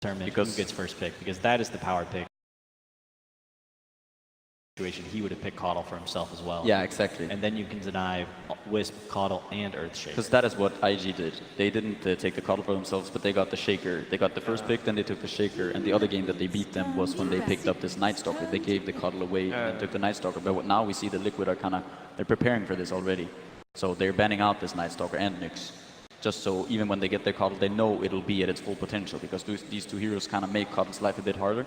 determine who gets first pick, because that is the power pick situation. He would have picked Caudle for himself as well. Yeah, exactly. And then you can deny Wisp, Caudle, and Earthshaker. Because that is what IG did. They didn't take the Caudle for themselves, but they got the Shaker. They got the first pick, then they took the Shaker. And the other game that they beat them was when they picked up this Night Stalker. They gave the Caudle away and took the Night Stalker. But now we see the Liquid are they're preparing for this already. So they're banning out this Night Stalker and Nyx. Just so even when they get their Caudle, they know it'll be at its full potential, because these two heroes kind of make Caudle's life a bit harder.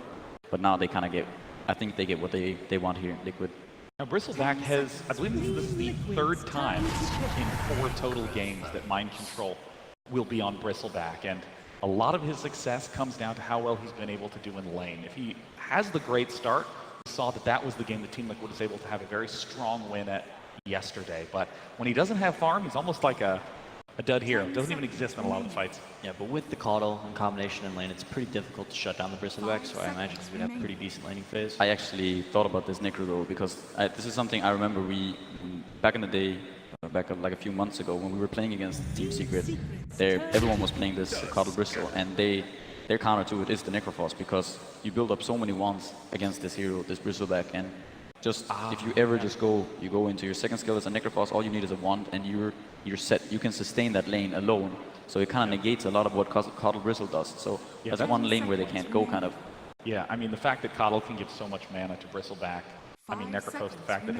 But now they kind of I think they get what they want here, Liquid. Now, Bristleback has, I believe this is the third time in 4 total games that Mind Control will be on Bristleback, and a lot of his success comes down to how well he's been able to do in lane. If he has the great start, we saw that was the game that Team Liquid was able to have a very strong win at yesterday, but when he doesn't have farm, he's almost like a dud hero. Doesn't even exist in a lot of the fights. Yeah, but with the Caudle in combination in lane, it's pretty difficult to shut down the Bristleback, so I imagine he's going to have a pretty decent laning phase. I actually thought about this Necro though, because this is something I remember back in the day, back like a few months ago, when we were playing against Team Secret, everyone was playing this Caudle Bristle, and their counter to it is the Necrophos, because you build up so many wands against this hero, this Bristleback, and just if you ever just go into your second skill as a Necrophos, all you need is a wand, and you're set. You can sustain that lane alone, so it kind of negates a lot of what Caudle Bristle does. So that's one lane where they can't go, kind of. Yeah, I mean, the fact that Caudle can give so much mana to Bristleback, I mean, Necrophos, the fact that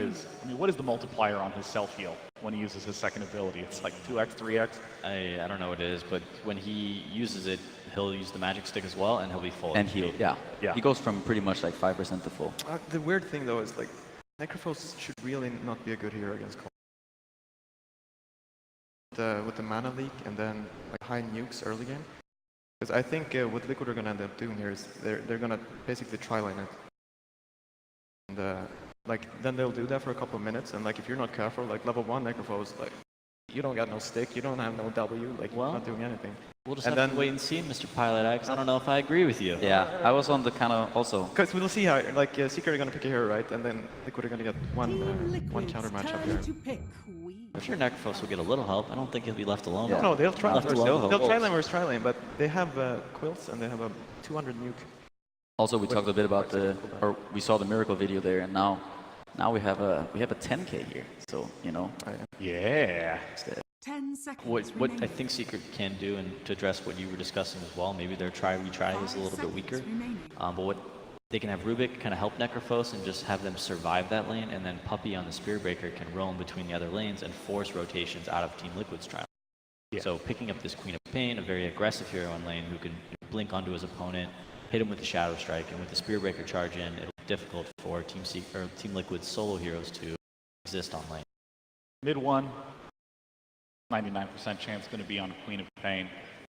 what is the multiplier on his self-heal when he uses his second ability? It's like 2x, 3x? I don't know what it is, but when he uses it, he'll use the magic stick as well, and he'll be full. And heal, yeah. He goes from pretty much like 5% to full. The weird thing though is like, Necrophos should really not be a good hero against Caudle. With the mana leak and then like high nukes early game. Because I think what Liquid are going to end up doing here is they're going to basically tri-line it. And like then they'll do that for a couple of minutes, and like if you're not careful, like level 1 Necrophos, like you don't got no stick, you don't have no W, like you're not doing anything. We'll just have to wait and see, Mr. Pilot X. I don't know if I agree with you. Yeah, I was on the kind of also. Because we'll see how, like, Secret are going to pick a hero, right? And then Liquid are going to get one counter matchup here. I'm sure Necrophos will get a little help. I don't think he'll be left alone. No, they'll try. They'll try lane versus try lane, but they have quilts and they have a 200 nuke. Also, we talked a bit about we saw the Miracle video there, and now we have a 10K here. So Yeah. 10 seconds. What I think Secret can do, and to address what you were discussing as well, maybe their try-retry is a little bit weaker. But what they can have Rubik kind of help Necrophos and just have them survive that lane, and then Puppy on the Spear Breaker can roam between the other lanes and force rotations out of Team Liquid's trial. Yeah. So picking up this Queen of Pain, a very aggressive hero in lane who can blink onto his opponent, hit him with the Shadow Strike, and with the Spear Breaker charge in, it'll be difficult for Team Liquid's solo heroes to exist on lane. Mid 1, 99% chance going to be on Queen of Pain.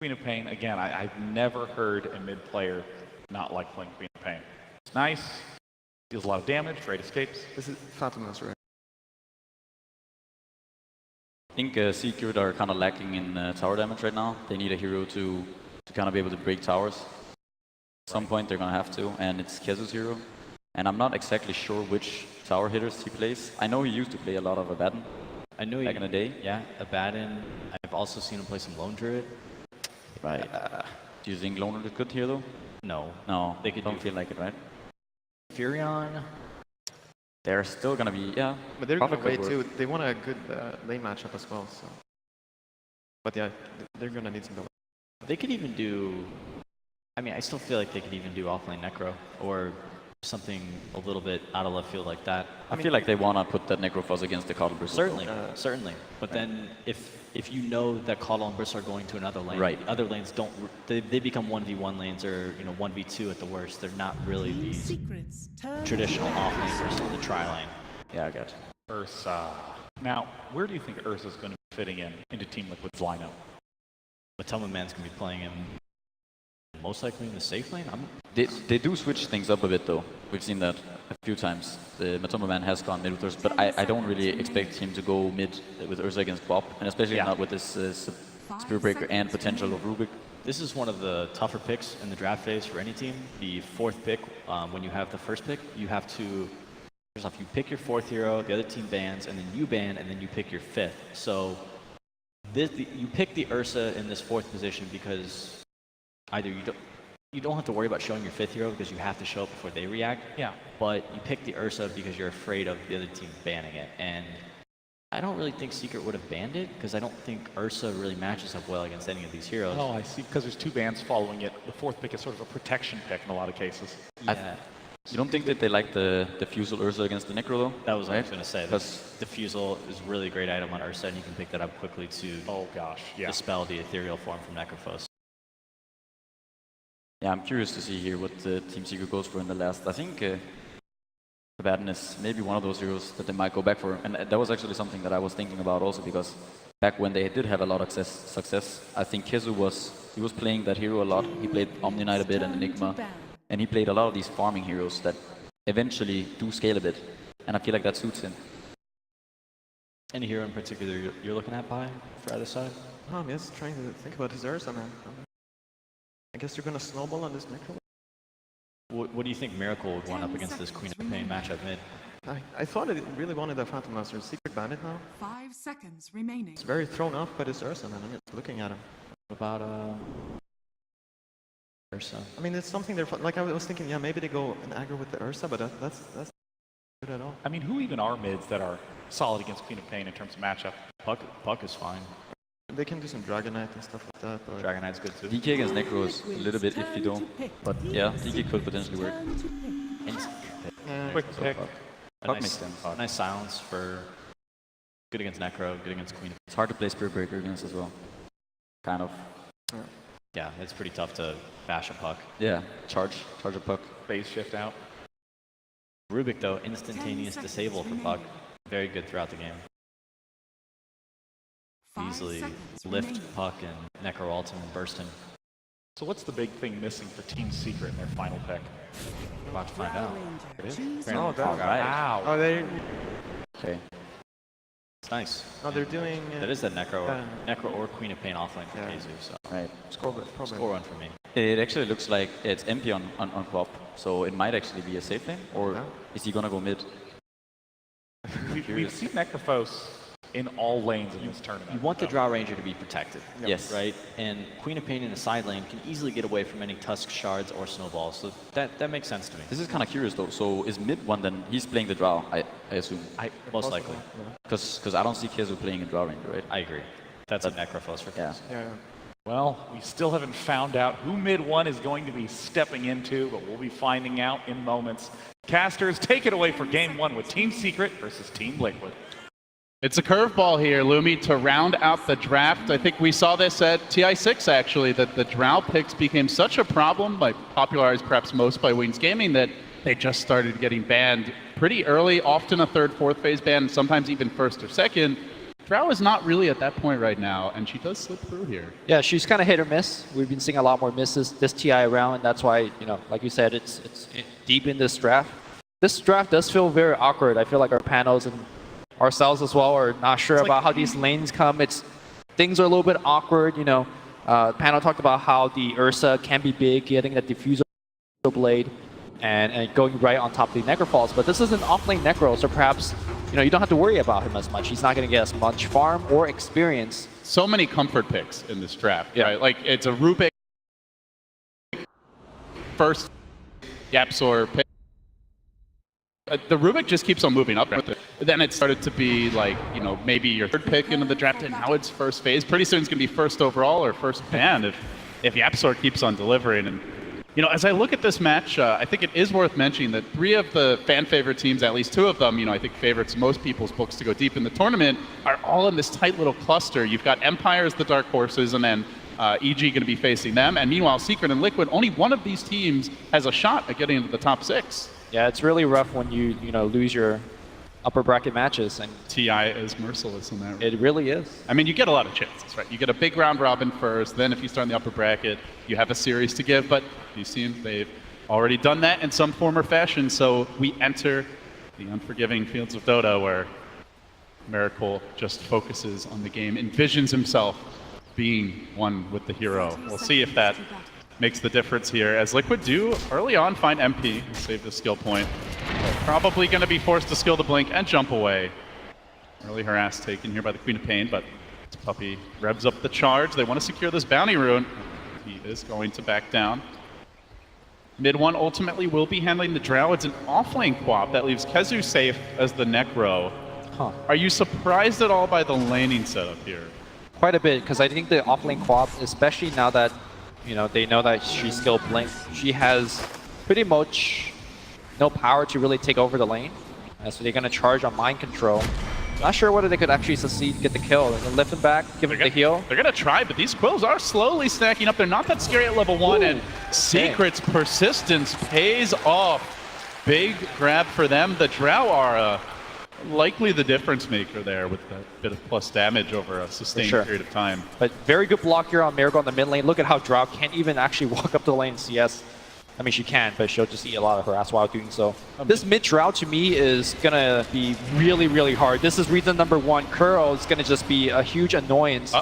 Queen of Pain, again, I've never heard a mid player not like playing Queen of Pain. It's nice, deals a lot of damage, great escapes. This is Fatimos, right? I think Secret are kind of lacking in tower damage right now. They need a hero to kind of be able to break towers. At some point they're going to have to, and it's Kezu's hero. And I'm not exactly sure which tower hitters he plays. I know he used to play a lot of Abaddon. I know back in the day. Yeah, Abaddon. I've also seen him play some Lone Druid. Right. Do you think Lone Druid is good here though? No. No, they don't feel like it, right? Furion. They're still gonna be, yeah. But they're gonna wait too. They want a good lane matchup as well. So, but yeah, they're gonna need some build. They could even do. I mean, I still feel like they could even do offlane Necro or something a little bit out of left field like that. I feel like they wanna put that Necrophos against the Caudle Bristle. Certainly, certainly. But then if you know that Caudle and Bristle are going to another lane, right. The other lanes don't. They become 1v1 lanes or 1v2 at the worst. They're not really these traditional offlaners in the tri-lane. Yeah, I got you. Ursa. Now, where do you think Ursa's going to be fitting into Team Liquid's lineup? Matoma Man's going to be playing him most likely in the safe lane. They do switch things up a bit though. We've seen that a few times. The Matoma Man has gone mid with Ursa, but I don't really expect him to go mid with Ursa against Bob, and especially not with this Spear Breaker and potential of Rubik. This is one of the tougher picks in the draft phase for any team. The fourth pick, when you have the first pick, you have to, first off, you pick your fourth hero, the other team bans, and then you ban, and then you pick your fifth. So you pick the Ursa in this fourth position because either you don't have to worry about showing your 5th hero because you have to show it before they react. Yeah. But you pick the Ursa because you're afraid of the other team banning it. And I don't really think Secret would have banned it because I don't think Ursa really matches up well against any of these heroes. Oh, I see. Because there's 2 bans following it. The 4th pick is sort of a protection pick in a lot of cases. Yeah. You don't think that they like the Diffusal Ursa against the Necro though? That was what I was Right? going to say. The Diffusal is a really great item on Ursa, and you can pick that up quickly to Oh gosh, yeah. dispel the ethereal form from Necrophos. Yeah, I'm curious to see here what Team Secret goes for in the last. I think Combatant is maybe one of those heroes that they might go back for. And that was actually something that I was thinking about also, because back when they did have a lot of success, I think Kezu was playing that hero a lot. He played Omni Knight a bit and Enigma. And he played a lot of these farming heroes that eventually do scale a bit. And I feel like that suits him. Any hero in particular you're looking at by for either side? I'm just trying to think about his Ursa, man. I guess you're gonna snowball on this Necro. What do you think Miracle would want up against this Queen of Pain matchup mid? I thought it really wanted a Phantom Master. Secret Bandit now. 5 seconds remaining. It's very thrown off by this Ursa, man. I'm just looking at him. What about Ursa? I mean, it's something they're like. I was thinking, yeah, maybe they go an aggro with the Ursa, but that's not good at all. I mean, who even are mids that are solid against Queen of Pain in terms of matchup? Puck is fine. They can do some Dragon Knight and stuff like that, but Dragon Knight's good too. DK against Necro is a little bit iffy though. But yeah, DK could potentially work. Quick pick. Puck makes sense. Nice silence for good against Necro, good against Queen. It's hard to play Spirit Breaker against as well. Kind of. Yeah, it's pretty tough to bash a Puck. Yeah, charge a Puck. Phase shift out. Rubik though, instantaneous disable for Puck. Very good throughout the game. 5 Easily seconds lift remaining. Puck and Necro ult him and burst him. So what's the big thing missing for Team Secret in their final pick? We're about to find out. Choose Oh, that- Wow. oh, Okay. It's nice. no, they're doing. That is that Necro or Queen of Pain offlane for Yeah. Kezu, so Right. Probably. score one for me. It actually looks like it's MP on Quap, so it might actually be a safe lane, or Yeah. is he gonna go mid? We've seen Necrophos in all lanes in this tournament. You want the Draw Ranger to be protected. Yes. Right? And Queen of Pain in the side lane can easily get away from any Tusk Shards or Snowballs, so that makes sense to me. This is kind of curious though. So is mid one then? He's playing the draw, I assume, Most likely. because I don't see Kezu playing a draw ranger, right? I agree. That's a Necrophos for Yeah. Kezu. Yeah. Well, we still haven't found out who mid one is going to be stepping into, but we'll be finding out in moments. Casters, take it away for game one with Team Secret versus Team Liquid. It's a curveball here, Lumi, to round out the draft. I think we saw this at TI6, actually, that the Drow picks became such a problem, popularized perhaps most by Wings Gaming, that they just started getting banned pretty early, often a third, fourth phase ban, sometimes even first or second. Drow is not really at that point right now, and she does slip through here. Yeah, she's kind of hit or miss. We've been seeing a lot more misses this TI round, and that's why, like you said, it's deep in this draft. This draft does feel very awkward. I feel like our panels and ourselves as well are not sure about how these lanes come. Things are a little bit awkward. Panel talked about how the Ursa can be big, getting the diffuser blade and going right on top of the Necrophos. But this is an off-lane Necro, so perhaps you don't have to worry about him as much. He's not going to get as much farm or experience. So many comfort picks in this draft, right? Like, it's a Rubik first Yapsor pick. The Rubik just keeps on moving up. Then it started to be like, maybe your third pick into the draft, and now it's first phase. Pretty soon it's going to be first overall or first ban if Yapsor keeps on delivering. And, as I look at this match, I think it is worth mentioning that 3 of the fan favorite teams, at least 2 of them, I think favorites in most people's books to go deep in the tournament, are all in this tight little cluster. You've got Empire as the dark horses, and then EG going to be facing them. And meanwhile, Secret and Liquid, only one of these teams has a shot at getting into the top 6. Yeah, it's really rough when you lose your upper bracket matches, and TI is merciless in that. it really is. I mean, you get a lot of chances, right? You get a big round robin first, then if you start in the upper bracket, you have a series to give, but these teams, they've already done that in some form or fashion, so we enter the unforgiving fields of Dota, where Miracle just focuses on the game, envisions himself being one with the hero. We'll see if that makes the difference here, as Liquid do early on find MP, save the skill point. Probably going to be forced to skill the blink and jump away. Early harass taken here by the Queen of Pain, but Puppy revs up the charge. They want to secure this bounty rune. He is going to back down. Mid one ultimately will be handling the Drow. It's an offlane quap that leaves Kezu safe as the Necro. Huh. Are you surprised at all by the laning setup here? Quite a bit, because I think the offlane quad, especially now that they know that she's still Blink, she has pretty much no power to really take over the lane. So they're gonna charge on mind control. Not sure whether they could actually succeed, get the kill, and lift him back, give him the heal. They're gonna try, but these quills are slowly stacking up. They're not that scary at level 1, and Secret's persistence pays off. Big grab for them. The Drow are likely the difference maker there with that bit of plus damage over a sustained period of time. But very good block here on Miracle on the mid lane. Look at how Drow can't even actually walk up the lane CS. I mean, she can, but she'll just eat a lot of harass while doing so. This mid Drow to me is gonna be really, really hard. This is reason number 1. Curl is gonna just be a huge annoyance.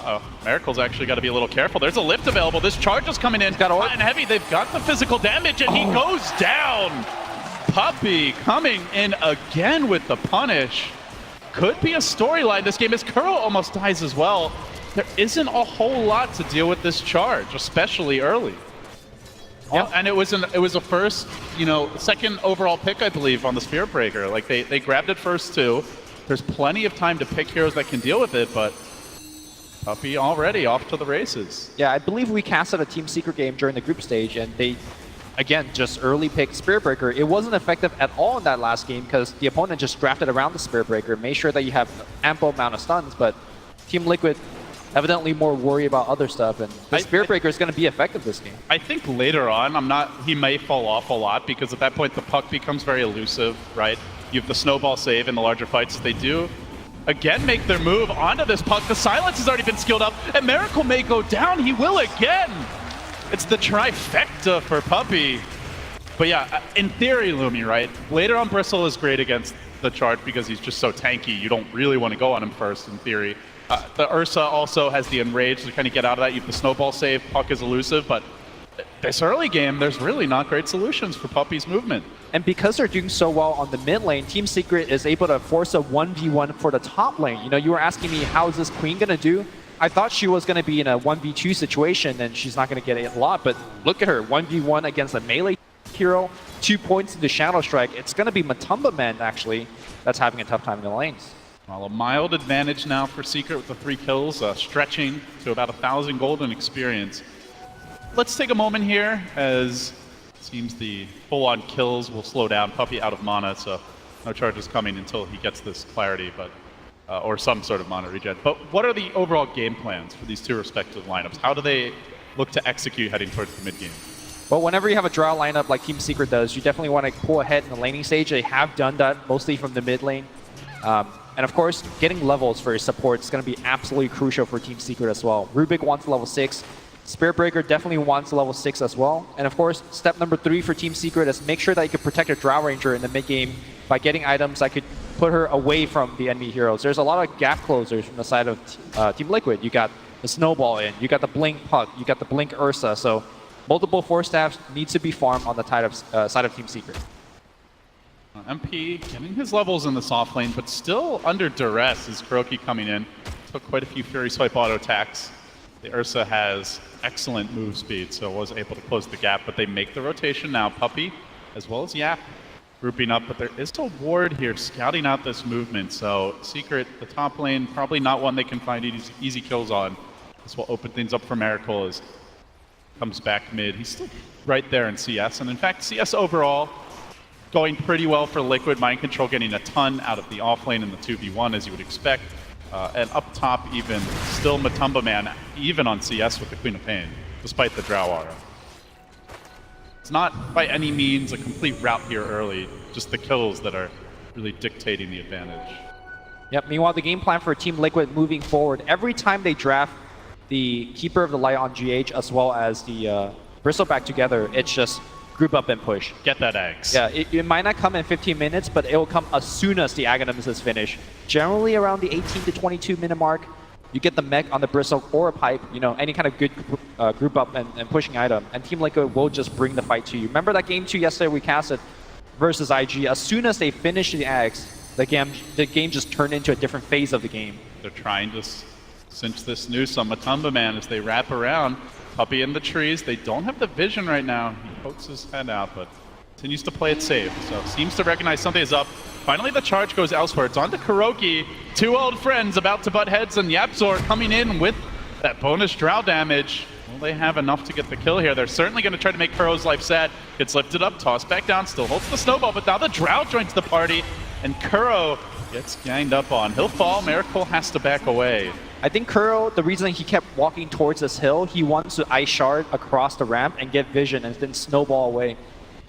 Miracle's actually got to be a little careful. There's a lift available. This charge is coming in hot and heavy. They've got the physical damage, and he goes down. Puppey coming in again with the punish. Could be a storyline this game as Curl almost dies as well. There isn't a whole lot to deal with this charge, especially early. Yeah, and it was a first, second overall pick, I believe, on the Spirit Breaker. Like they grabbed it first too. There's plenty of time to pick heroes that can deal with it, but Puppey already off to the races. Yeah, I believe we casted a Team Secret game during the group stage, and they, again, just early picked Spirit Breaker. It wasn't effective at all in that last game because the opponent just drafted around the Spirit Breaker, made sure that you have ample amount of stuns, but Team Liquid evidently more worried about other stuff, and the Spirit Breaker is going to be effective this game. I think later on, he may fall off a lot because at that point the puck becomes very elusive, right? You have the snowball save in the larger fights. They do, again, make their move onto this puck. The silence has already been skilled up, and Miracle may go down. He will again. It's the trifecta for Puppey. But yeah, in theory, Lumi, right? Later on, Bristle is great against the charge because he's just so tanky. You don't really want to go on him first, in theory. The Ursa also has the Enrage to kind of get out of that. You have the snowball save, puck is elusive, but this early game, there's really not great solutions for Puppey's movement. And because they're doing so well on the mid lane, Team Secret is able to force a 1v1 for the top lane. You were asking me, how is this Queen going to do? I thought she was going to be in a 1v2 situation and she's not going to get a lot, but look at her, 1v1 against a melee hero, 2 points into Shadow Strike. It's going to be Matumba Man, actually, that's having a tough time in the lanes. Well, a mild advantage now for Secret with the 3 kills, stretching to about 1,000 golden experience. Let's take a moment here as it seems the full-on kills will slow down. Puppey out of mana, so no charges coming until he gets this clarity, but or some sort of mana regen. But what are the overall game plans for these two respective lineups? How do they look to execute heading towards the mid-game? Well, whenever you have a Drow lineup like Team Secret does, you definitely want to pull ahead in the laning stage. They have done that mostly from the mid lane. And of course, getting levels for your support is going to be absolutely crucial for Team Secret as well. Rubik wants level 6. Spirit Breaker definitely wants level 6 as well. And of course, step number 3 for Team Secret is make sure that you can protect your Drow Ranger in the mid-game by getting items that could put her away from the enemy heroes. There's a lot of gap closers from the side of Team Liquid. You got the Snowball in, you got the Blink Puck, you got the Blink Ursa. So multiple Force Staffs needs to be farmed on the side of Team Secret. MP getting his levels in the soft lane, but still under duress as Kuroki coming in. Took quite a few Fury Swipe auto attacks. The Ursa has excellent move speed, so was able to close the gap, but they make the rotation now. Puppey, as well as Yap, grouping up, but there is a ward here scouting out this movement, so Secret, the top lane, probably not one they can find easy kills on. This will open things up for Miracle as comes back mid. He's still right there in CS, and in fact, CS overall, going pretty well for Liquid. Mind Control getting a ton out of the offlane in the 2v1 as you would expect. And up top even, still Matumba Man, even on CS with the Queen of Pain, despite the Drow aura. It's not by any means a complete rout here early, just the kills that are really dictating the advantage. Yep, meanwhile the game plan for Team Liquid moving forward, every time they draft the Keeper of the Light on GH as well as the Bristleback together, it's just group up and push. Get that eggs. Yeah, it might not come in 15 minutes, but it will come as soon as the Aghanims is finished. Generally around the 18 to 22 minute mark, you get the mech on the Bristle or a pipe, any kind of good group up and pushing item, and Team Liquid will just bring the fight to you. Remember that game 2 yesterday we casted versus IG? As soon as they finished the Aghs, the game just turned into a different phase of the game. They're trying to cinch this noose on Matumba Man as they wrap around. Puppy in the trees. They don't have the vision right now. He pokes his head out, but continues to play it safe. So seems to recognize something is up. Finally, the charge goes elsewhere. It's on to Kuroki. Two old friends about to butt heads, and Yapzor coming in with that bonus drow damage. Will they have enough to get the kill here? They're certainly going to try to make Kuro's life sad. Gets lifted up, tossed back down, still holds the snowball, but now the drow joins the party, and Kuro gets ganged up on. He'll fall. Miracle has to back away. I think Kuro, the reason he kept walking towards this hill, he wants to ice shard across the ramp and get vision and then snowball away.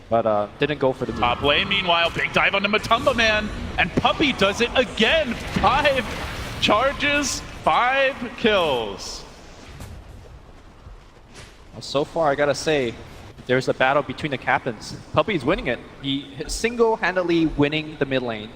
But didn't go for the move. Top lane, meanwhile, big dive onto Matumba Man, and Puppy does it again. 5 charges, 5 kills. Well, so far, I gotta say, there's a battle between the captains. Puppy's winning it. He single-handedly winning the mid lane,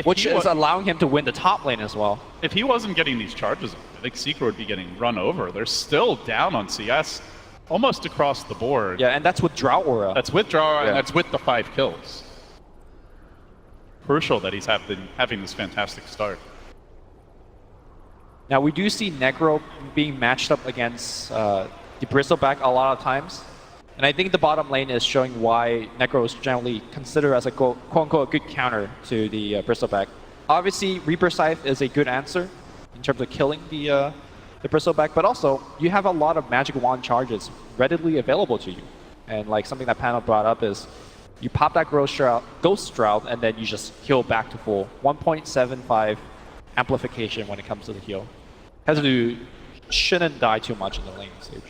which is allowing him to win the top lane as well. If he wasn't getting these charges, I think Secret would be getting run over. They're still down on CS, almost across the board. Yeah, and that's with Drought Aura. That's with Draw, and that's with the 5 kills. Crucial that he's having this fantastic start. Now, we do see Necro being matched up against the Bristleback a lot of times. And I think the bottom lane is showing why Necro is generally considered as a quote-unquote good counter to the Bristleback. Obviously, Reaper Scythe is a good answer in terms of killing the Bristleback, but also you have a lot of Magic Wand charges readily available to you. And like something that Panel brought up is you pop that Ghost Shroud and then you just heal back to full. 1.75 amplification when it comes to the heal. Hezu shouldn't die too much in the lane stage.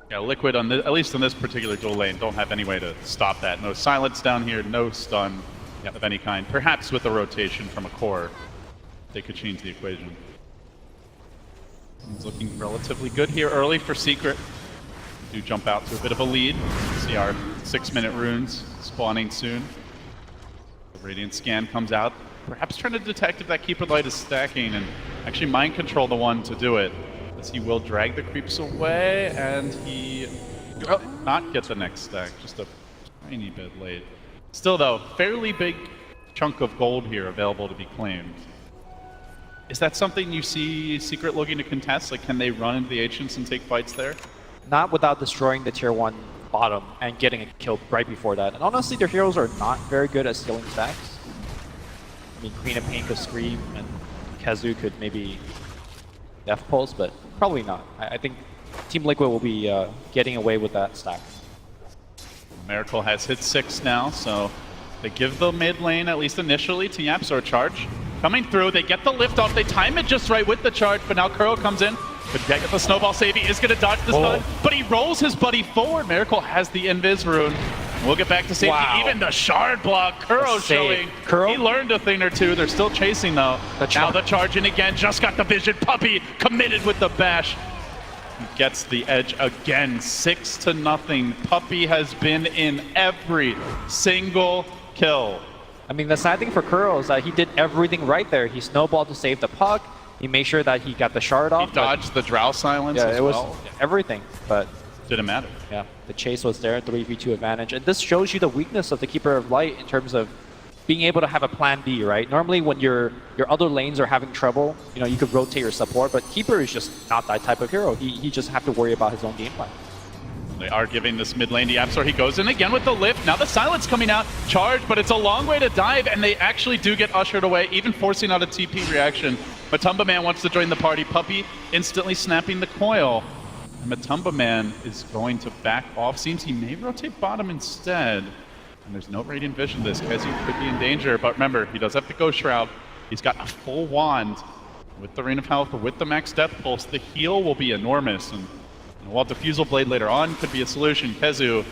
Yeah, Liquid, at least on this particular dual lane, don't have any way to stop that. No silence down here, no stun of any kind. Perhaps with a rotation from a core, they could change the equation. He's looking relatively good here early for Secret. We do jump out to a bit of a lead. See our 6-minute runes spawning soon. The Radiant Scan comes out. Perhaps trying to detect if that Keeper Light is stacking and actually mind control the one to do it. As he will drag the creeps away, and he will not get the next stack, just a tiny bit late. Still though, fairly big chunk of gold here available to be claimed. Is that something you see Secret looking to contest? Like, can they run into the Ancients and take fights there? Not without destroying the tier 1 bottom and getting a kill right before that. And honestly, their heroes are not very good at stealing stacks. I mean, Queen of Pain could scream, and Kazu could maybe Death Pulse, but probably not. I think Team Liquid will be getting away with that stack. Miracle has hit 6 now, so they give the mid lane, at least initially, to Yapzor charge. Coming through, they get the lift off, they time it just right with the charge, but now Kuro comes in. Could get the snowball save, he is going to dodge the stun, but he rolls his buddy forward. Miracle has the Invis rune. We'll get back to safety. Wow. Even the shard block, Kuro showing. Kuro? He learned a thing or two. They're still chasing though. Now the charge in again, just got the vision. Puppy committed with the bash. He gets the edge again, 6-0. Puppy has been in every single kill. I mean, the sad thing for Kuro is that he did everything right there. He snowballed to save the puck. He made sure that he got the shard off. He dodged the drow silence yeah, as it was well. everything, but Didn't matter. yeah, the chase was there, 3v2 advantage. And this shows you the weakness of the Keeper of Light in terms of being able to have a plan B, right? Normally when your other lanes are having trouble, you know, you could rotate your support, but Keeper is just not that type of hero. He just have to worry about his own game plan. They are giving this mid lane to Yapzor. He goes in again with the lift. Now the silence coming out. Charge, but it's a long way to dive, and they actually do get ushered away, even forcing out a TP reaction. Matumba Man wants to join the party. Puppy instantly snapping the coil. And Matumba Man is going to back off. Seems he may rotate bottom instead. And there's no Radiant Vision. This Kezu could be in danger, but remember, he does have the Ghost Shroud. He's got a full wand. With the Rain of Health, with the max Death Pulse, the heal will be enormous. And while Diffusal Blade later on could be a solution, Kezu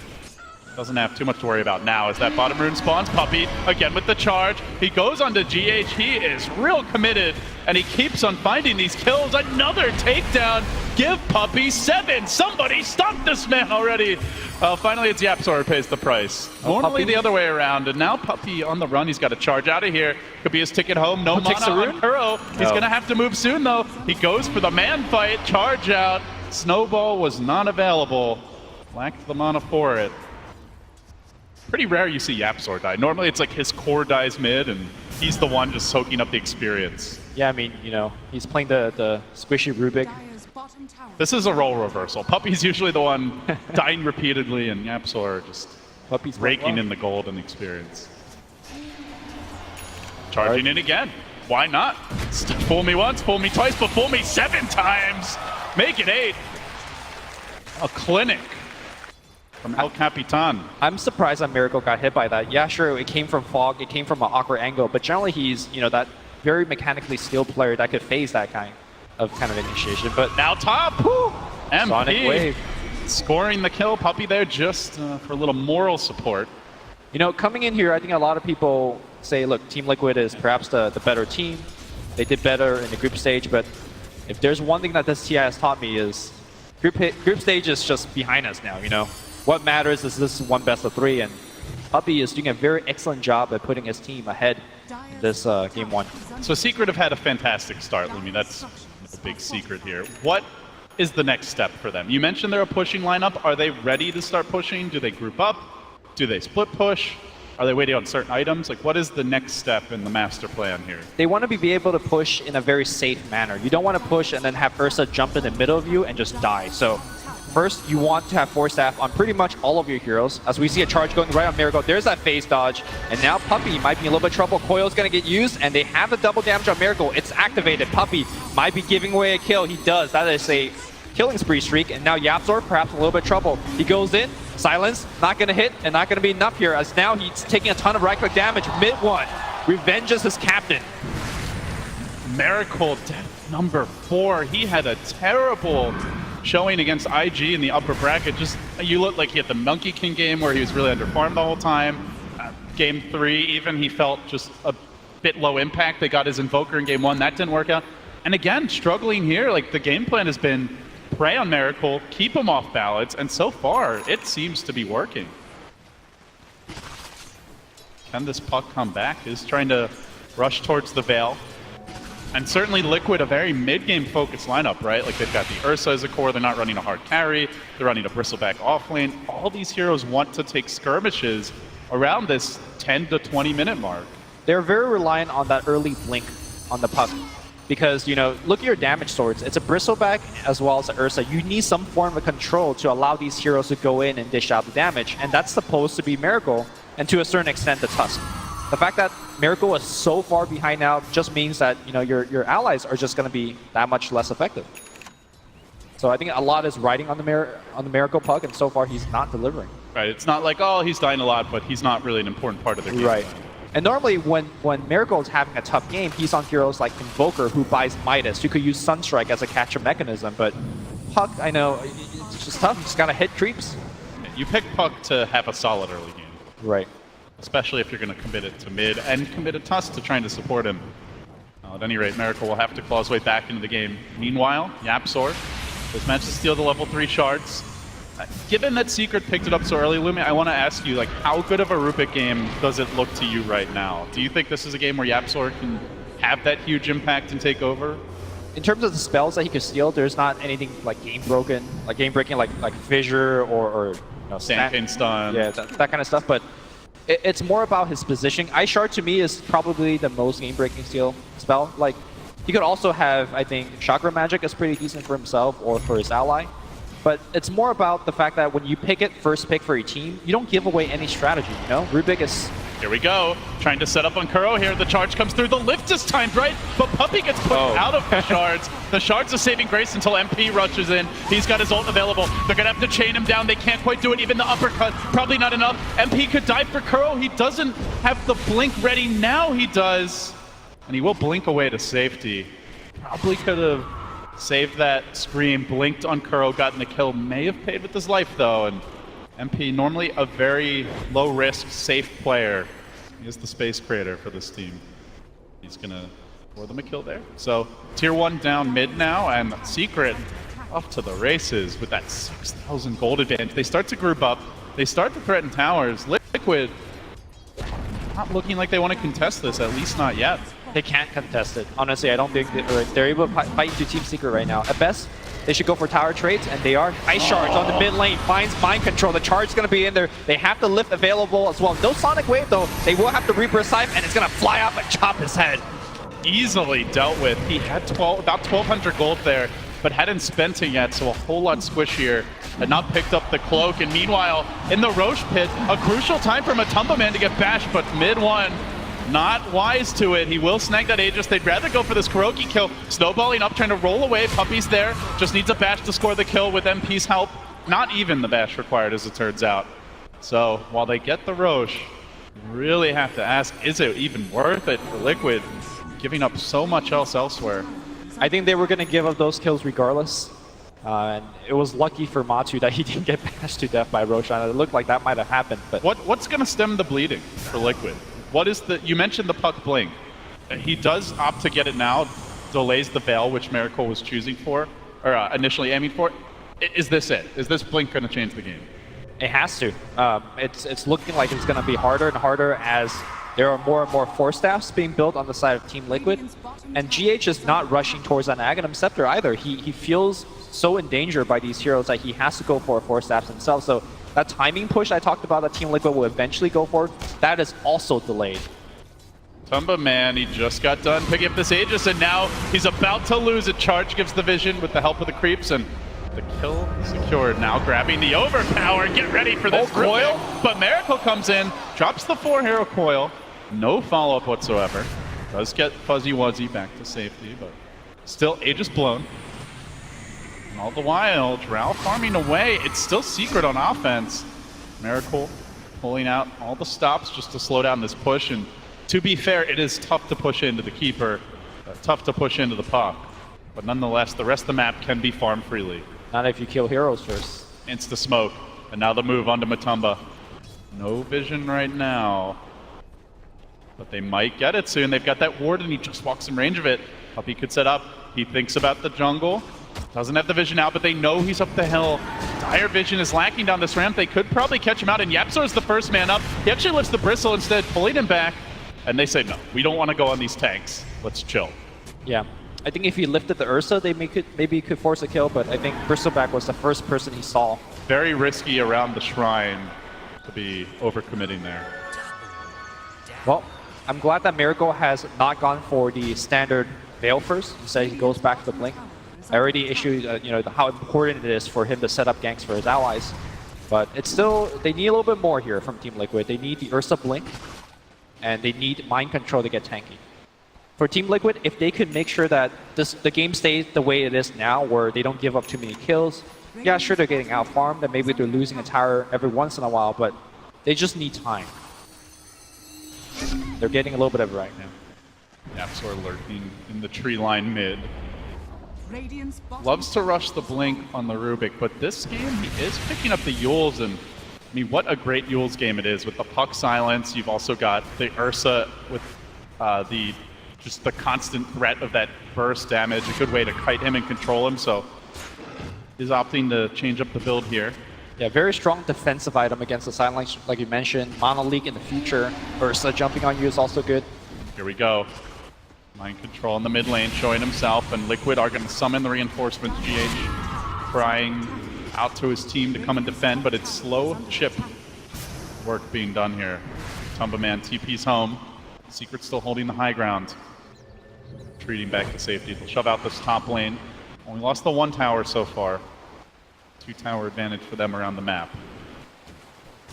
doesn't have too much to worry about now as that bottom rune spawns. Puppy again with the charge. He goes onto GH. He is real committed, and he keeps on finding these kills. Another takedown. Give Puppy 7. Somebody stop this man already. Finally, it's Yapzor who pays the price. Normally the other way around, and now Puppy on the run. He's got to charge out of here. Could be his ticket home. No mana on Kuro. He's going to have to move soon, though. He goes for the man fight. Charge out. Snowball was not available. Lacked the mana for it. Pretty rare you see Yapzor die. Normally it's like his core dies mid and he's the one just soaking up the experience. Yeah, I mean, you know, he's playing the squishy Rubik. bottom tower. This is a role reversal. Puppy's usually the one dying repeatedly, and Yapsor just Puppy's raking in the gold and experience. Charging in again. Why not? Fool me once, fool me twice, but fool me 7 times. Make it 8. A clinic from El Capitan. I'm surprised that Miracle got hit by that. Yeah, sure, it came from fog, it came from an awkward angle, but generally he's, you know, that very mechanically skilled player that could phase that kind of initiation. But Now top. Woo! MP Sonic Wave. scoring the kill. Puppy there just for a little moral support. you know, coming in here, I think a lot of people say, look, Team Liquid is perhaps the better team. They did better in the group stage, but if there's one thing that this TI has taught me is group stage is just behind us now, you know. What matters is this one best of 3, and Puppy is doing a very excellent job at putting his team ahead in this game 1. So Secret have had a fantastic start, Lumi. That's a big secret here. What is the next step for them? You mentioned they're a pushing lineup. Are they ready to start pushing? Do they group up? Do they split push? Are they waiting on certain items? Like, what is the next step in the master plan here? They want to be able to push in a very safe manner. You don't want to push and then have Ursa jump in the middle of you and just die. So first, you want to have Force Staff on pretty much all of your heroes. As we see a charge going right on Miracle, there's that phase dodge. And now Puppy might be in a little bit of trouble. Coil's going to get used, and they have the double damage on Miracle. It's activated. Puppy might be giving away a kill. He does. That is a killing spree streak. And now Yapsor, perhaps a little bit of trouble. He goes in. Silence, not going to hit, and not going to be enough here, as now he's taking a ton of right-click damage. Mid-1, revenges his captain. Miracle, death number 4. He had a terrible showing against IG in the upper bracket. Just, you look like he had the Monkey King game where he was really underfarmed the whole time. Game 3, even, he felt just a bit low impact. They got his Invoker in game 1. That didn't work out. And again, struggling here. Like, the game plan has been prey on Miracle, keep him off balance, and so far, it seems to be working. Can this puck come back? He's trying to rush towards the Veil. And certainly Liquid, a very mid-game focused lineup, right? Like, they've got the Ursa as a core, they're not running a hard carry, they're running a Bristleback offlane. All these heroes want to take skirmishes around this 10 to 20 minute mark. They're very reliant on that early blink on the puck. Because, you know, look at your damage swords. It's a Bristleback as well as an Ursa. You need some form of control to allow these heroes to go in and dish out the damage. And that's supposed to be Miracle, and to a certain extent, the Tusk. The fact that Miracle is so far behind now just means that, you know, your allies are just going to be that much less effective. So I think a lot is riding on the Miracle puck, and so far he's not delivering. Right, it's not like, oh, he's dying a lot, but he's not really an important part of the game. Right. And normally when Miracle is having a tough game, he's on heroes like Invoker, who buys Midas, who could use Sunstrike as a catcher mechanism. But Puck, I know, it's just tough. You just gotta hit creeps. You pick Puck to have a solid early game. Right. Especially if you're going to commit it to mid and commit a Tusk to trying to support him. At any rate, Miracle will have to claw his way back into the game. Meanwhile, Yapsor has managed to steal the level 3 shards. Given that Secret picked it up so early, Lumi, I want to ask you, like, how good of a Rubik game does it look to you right now? Do you think this is a game where Yapsor can have that huge impact and take over? In terms of the spells that he could steal, there's not anything like game breaking, like Fissure or you know, Sand Stun. Yeah, that kind of stuff. But it's more about his positioning. Ice Shard to me is probably the most game breaking steal spell. Like, he could also have, I think, Chakra Magic is pretty decent for himself or for his ally. But it's more about the fact that when you pick it first pick for your team, you don't give away any strategy, you know? Rubik is... Here we go. Trying to set up on Kuro here. The charge comes through. The lift is timed right, but Puppy gets put out of the shards. The shards are saving grace until MP rushes in. He's got his ult available. They're going to have to chain him down. They can't quite do it. Even the uppercut, probably not enough. MP could die for Kuro. He doesn't have the blink ready. Now he does. And he will blink away to safety. Probably could have saved that scream, blinked on Kuro, gotten the kill. May have paid with his life, though. And MP, normally a very low-risk, safe player. He is the space creator for this team. He's going to score them a kill there. So, tier 1 down mid now, and Secret off to the races with that 6,000 gold advantage. They start to group up. They start to threaten towers. Liquid not looking like they want to contest this, at least not yet. They can't contest it. Honestly, I don't think they're able to fight into Team Secret right now. At best, they should go for tower trades, and they are. Ice Shards on the mid lane, finds mind control. The charge is going to be in there. They have the lift available as well. No Sonic Wave, though. They will have to Reaper Scythe, and it's going to fly up and chop his head. Easily dealt with. He had about 1,200 gold there. but hadn't spent it yet, so a whole lot squishier. Had not picked up the cloak, and meanwhile, in the Roche pit, a crucial time for Matumba Man to get bashed, but mid one, not wise to it. He will snag that Aegis. They'd rather go for this Kuroki kill. Snowballing up, trying to roll away. Puppy's there. Just needs a bash to score the kill with MP's help. Not even the bash required, as it turns out. So while they get the Roche, really have to ask, is it even worth it for Liquid, giving up so much else elsewhere? I think they were going to give up those kills regardless. And it was lucky for Matu that he didn't get bashed to death by Roshan. It looked like that might have happened. But What's going to stem the bleeding for Liquid? What is the? You mentioned the puck blink. He does opt to get it now, delays the Veil, which Miracle was choosing for, or initially aiming for. Is this it? Is this blink going to change the game? it has to. It's looking like it's going to be harder and harder as there are more and more force staffs being built on the side of Team Liquid. And GH is not rushing towards an Aghanim Scepter either. He feels so endangered by these heroes that he has to go for a force staff himself. So that timing push I talked about that Team Liquid will eventually go for, that is also delayed. Tumba Man, he just got done picking up this Aegis, and now he's about to lose it. Charge gives the vision with the help of the creeps, and the kill secured. Now grabbing the overpower. Get ready for this coil. But Miracle comes in, drops the 4-hero coil. No follow-up whatsoever. Does get Fuzzy Wuzzy back to safety, but still Aegis blown. And all the while, Drow farming away. It's still Secret on offense. Miracle pulling out all the stops just to slow down this push. And to be fair, it is tough to push into the Keeper, tough to push into the Puck. But nonetheless, the rest of the map can be farmed freely. Not if you kill heroes first. Insta smoke, and now the move onto Matumba. No vision right now, but they might get it soon. They've got that ward, and he just walks in range of it. Puppy could set up. He thinks about the jungle. Doesn't have the vision out, but they know he's up the hill. Dire vision is lacking down this ramp. They could probably catch him out, and Yapzor's the first man up. He actually lifts the Bristle instead, pulling him back. And they say, no, we don't want to go on these tanks. Let's chill. Yeah. I think if he lifted the Ursa, maybe he could force a kill, but I think Bristleback was the first person he saw. Very risky around the shrine to be overcommitting there. Well, I'm glad that Miracle has not gone for the standard Veil first. Instead, he goes back to the Blink. I already issued, how important it is for him to set up ganks for his allies. But it's still, they need a little bit more here from Team Liquid. They need the Ursa Blink, and they need Mind Control to get tanky. For Team Liquid, if they could make sure that the game stays the way it is now, where they don't give up too many kills, yeah, sure, they're getting out-farmed, and maybe they're losing a tower every once in a while, but they just need time. They're getting a little bit of it right now. Yapzor lurking in the tree line mid. Loves to rush the Blink on the Rubik, but this game he is picking up the Yules, and I mean, what a great Yules game it is with the Puck silence. You've also got the Ursa with just the constant threat of that burst damage. A good way to kite him and control him, so he's opting to change up the build here. Yeah, very strong defensive item against the silence, like you mentioned. Mono Leak in the future. Ursa jumping on you is also good. Here we go. Mind Control in the mid lane, showing himself, and Liquid are going to summon the reinforcements. GH crying out to his team to come and defend, but it's slow chip work being done here. Tumba Man TP's home. Secret still holding the high ground. Retreating back to safety. They'll shove out this top lane. Only lost the 1 tower so far. 2-tower advantage for them around the map.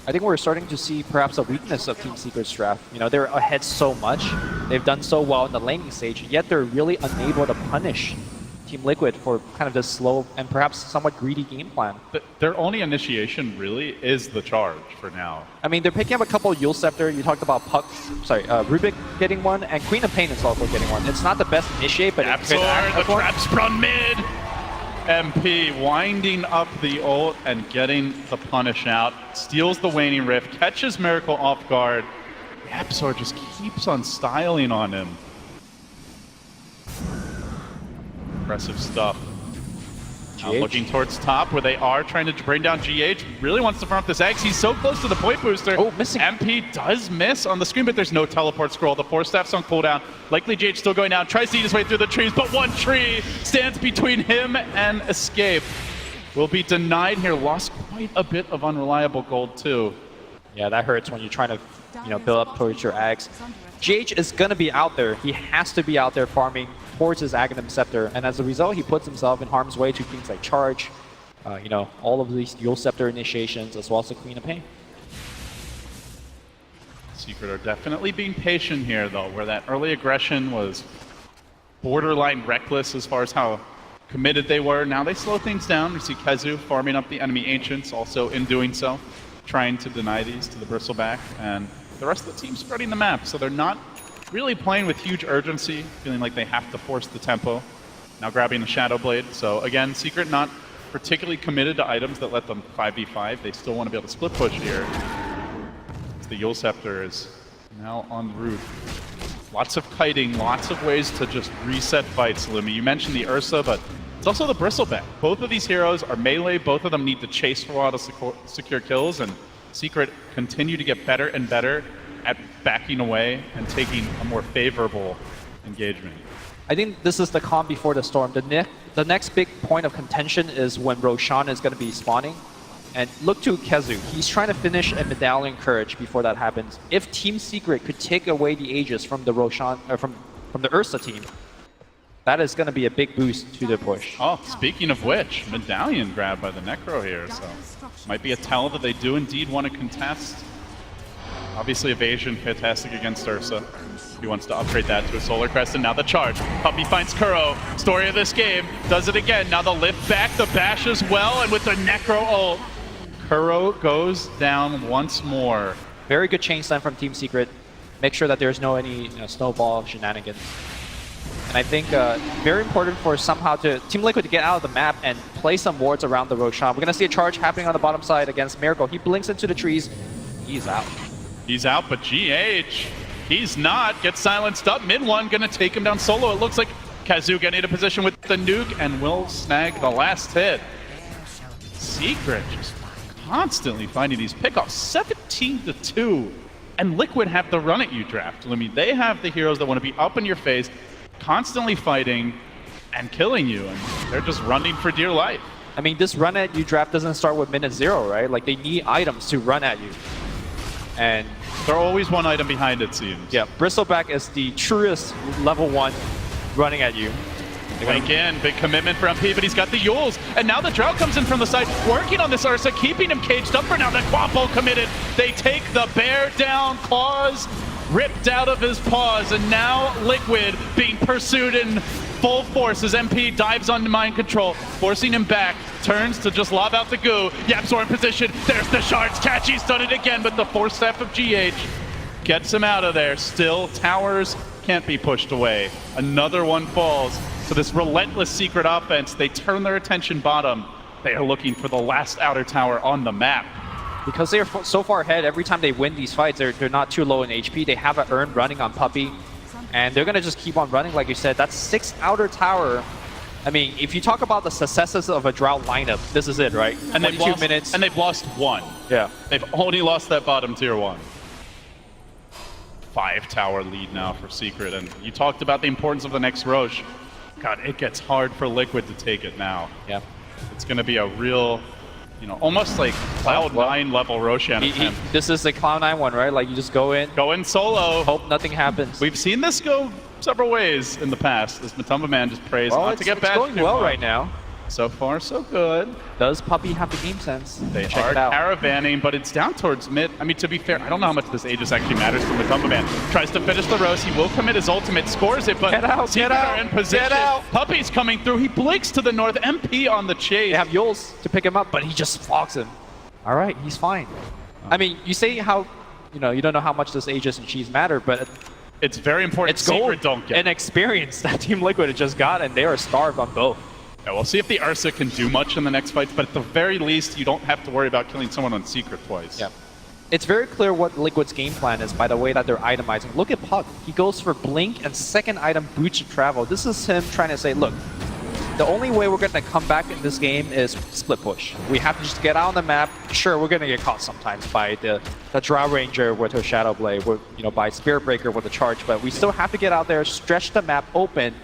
I think we're starting to see perhaps a weakness of Team Secret's draft. They're ahead so much. They've done so well in the laning stage, yet they're really unable to punish Team Liquid for kind of this slow and perhaps somewhat greedy game plan. Their only initiation really is the charge for now. I mean, they're picking up a couple of Yule Scepter. You talked about Rubik getting one, and Queen of Pain is also getting one. It's not the best initiate, but it's good. The trap sprung mid! MP winding up the ult and getting the punish out. Steals the Waning Rift, catches Miracle off guard. Yapzor just keeps on styling on him. Impressive stuff. Now looking towards top where they are trying to bring down GH. Really wants to farm up this Axe. He's so close to the point booster. Oh, missing. MP does miss on the screen, but there's no teleport scroll. The 4 staff's on cooldown. Likely GH still going down. Tries to eat his way through the trees, but one tree stands between him and escape. Will be denied here. Lost quite a bit of unreliable gold too. Yeah, that hurts when you're trying to build up towards your Axe. GH is going to be out there. He has to be out there farming towards his Aghanim Scepter, and as a result, he puts himself in harm's way to things like Charge, you know, all of these Yule Scepter initiations, as well as the Queen of Pain. Secret are definitely being patient here, though, where that early aggression was borderline reckless as far as how committed they were. Now they slow things down. We see Kezu farming up the enemy Ancients, also in doing so, trying to deny these to the Bristleback, and the rest of the team spreading the map, so they're not really playing with huge urgency, feeling like they have to force the tempo. Now grabbing the Shadow Blade, so again, Secret not particularly committed to items that let them 5v5. They still want to be able to split push here. The Yule Scepter is now en route. Lots of kiting, lots of ways to just reset fights, Lumi. You mentioned the Ursa, but it's also the Bristleback. Both of these heroes are melee. Both of them need to chase for a while to secure kills, and Secret continue to get better and better at backing away and taking a more favorable engagement. I think this is the calm before the storm. The next big point of contention is when Roshan is going to be spawning. And look to Kezu. He's trying to finish a Medallion Courage before that happens. If Team Secret could take away the Aegis from the Roshan, from the Ursa team, that is going to be a big boost to their push. Oh, speaking of which, Medallion grabbed by the Necro here, so might be a tell that they do indeed want to contest. Obviously evasion, fantastic against Ursa. He wants to upgrade that to a Solar Crest, and now the charge. Puppey finds Kuro. Story of this game, does it again. Now the lift back, the bash as well, and with the Necro ult, Kuro goes down once more. Very good chain stun from Team Secret. Make sure that there's no any snowball shenanigans. And I think very important for somehow to Team Liquid to get out of the map and play some wards around the Roshan. We're going to see a charge happening on the bottom side against Miracle. He blinks into the trees. He's out. He's out, but GH, he's not. Gets silenced up. Mid one going to take him down solo. It looks like Kezu getting into position with the nuke and will snag the last hit. Secret just constantly finding these pickoffs, 17-2, and Liquid have to run at you, Draft. I mean, they have the heroes that want to be up in your face, constantly fighting and killing you, and they're just running for dear life. I mean, this run at you draft doesn't start with minute 0, right? Like, they need items to run at you. And there's always one item behind it, seems. yeah, Bristleback is the truest level 1 running at you. Link in, big commitment for MP, but he's got the Yules. And now the Drought comes in from the side, working on this Ursa, keeping him caged up for now. The Quappo committed. They take the bear down, claws ripped out of his paws, and now Liquid being pursued in full force as MP dives onto mind control, forcing him back, turns to just lob out the goo. Yapzor in position, there's the shards, Catchy's done it again, but the force staff of GH gets him out of there. Still, towers can't be pushed away. Another one falls. So this relentless Secret offense, they turn their attention bottom. They are looking for the last outer tower on the map. Because they're so far ahead, every time they win these fights, they're not too low in HP. They have an Urn running on Puppey, and they're going to just keep on running, like you said. That's 6 outer tower. I mean, if you talk about the successes of a Drought lineup, this is it, right? And 22 minutes. And they've lost 1. Yeah. They've only lost that bottom tier 1. 5 tower lead now for Secret, and you talked about the importance of the next Roche. God, it gets hard for Liquid to take it now. Yeah. It's going to be a real, almost like Cloud9 level Roshan attempt. This is the Cloud9 one, right? Like, you just go in. Go in solo. Hope nothing happens. We've seen this go several ways in the past, as Matumba Man just prays not to get bashed. It's going well right now. So far, so good. Does Puppey have the game sense? They Check are it out. caravanning, but it's down towards mid. I mean, to be fair, I don't know how much this Aegis actually matters for Matumba Man. Tries to finish the Rose. He will commit his ultimate, scores it, but Get out, Secret get out, are in position. get out. Puppey's coming through. He blinks to the north. MP on the chase. They have Yules to pick him up, but he just fogs him. All right, he's fine. I mean, you say how, you don't know how much this Aegis and cheese matter, but it's very important. It's gold Secret don't get and experience that Team Liquid just got, and they are starved on both. Yeah, we'll see if the Ursa can do much in the next fight, but at the very least, you don't have to worry about killing someone on Secret twice. Yeah. It's very clear what Liquid's game plan is by the way that they're itemizing. Look at Puck. He goes for Blink and second item, Boots to Travel. This is him trying to say, look, the only way we're going to come back in this game is split push. We have to just get out on the map. Sure, we're going to get caught sometimes by the Drow Ranger with her Shadow Blade, or, by Spirit Breaker with a charge, but we still have to get out there, stretch the map open,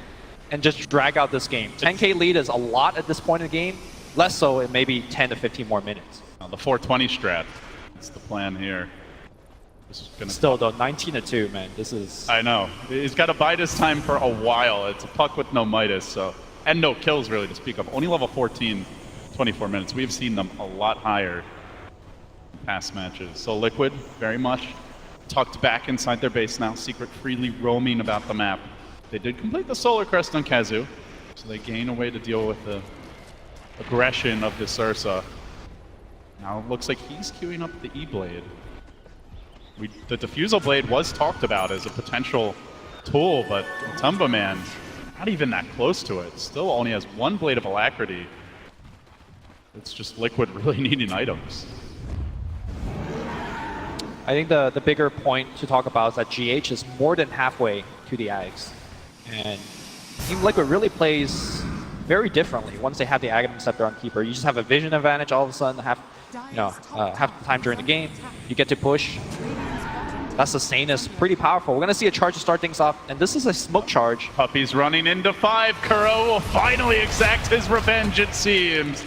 and just drag out this game. 10k lead is a lot at this point in the game. Less so in maybe 10 to 15 more minutes. Now the 420 strat. That's the plan here. This is gonna Still though, 19-2, man. This is. I know. He's got to bide his time for a while. It's a puck with no Midas, so and no kills really to speak of. Only level 14, 24 minutes. We've seen them a lot higher in past matches. So Liquid, very much tucked back inside their base now. Secret freely roaming about the map. They did complete the Solar Crest on Kazu, so they gain a way to deal with the aggression of this Ursa. Now it looks like he's queuing up the E-Blade. The Diffusal Blade was talked about as a potential tool, but Tumba Man, not even that close to it. Still only has one Blade of Alacrity. It's just Liquid really needing items. I think the bigger point to talk about is that GH is more than halfway to the Ags. And Team Liquid really plays very differently once they have the Aghanim Scepter on Keeper. You just have a vision advantage all of a sudden, half the time during the game. You get to push. That sustain is pretty powerful. We're going to see a charge to start things off, and this is a smoke charge. Puppy's running into 5. Kuro will finally exact his revenge, it seems.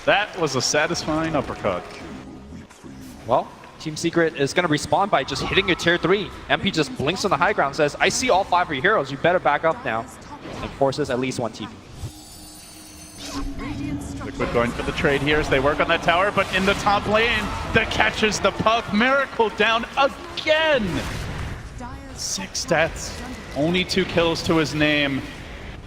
That was a satisfying uppercut. Well, Team Secret is going to respond by just hitting your tier 3. MP just blinks on the high ground, says, I see all 5 of your heroes, you better back up now. And forces at least 1 TP. Liquid going for the trade here as they work on that tower, but in the top lane, that catches the puck. Miracle down again! 6 deaths, only 2 kills to his name.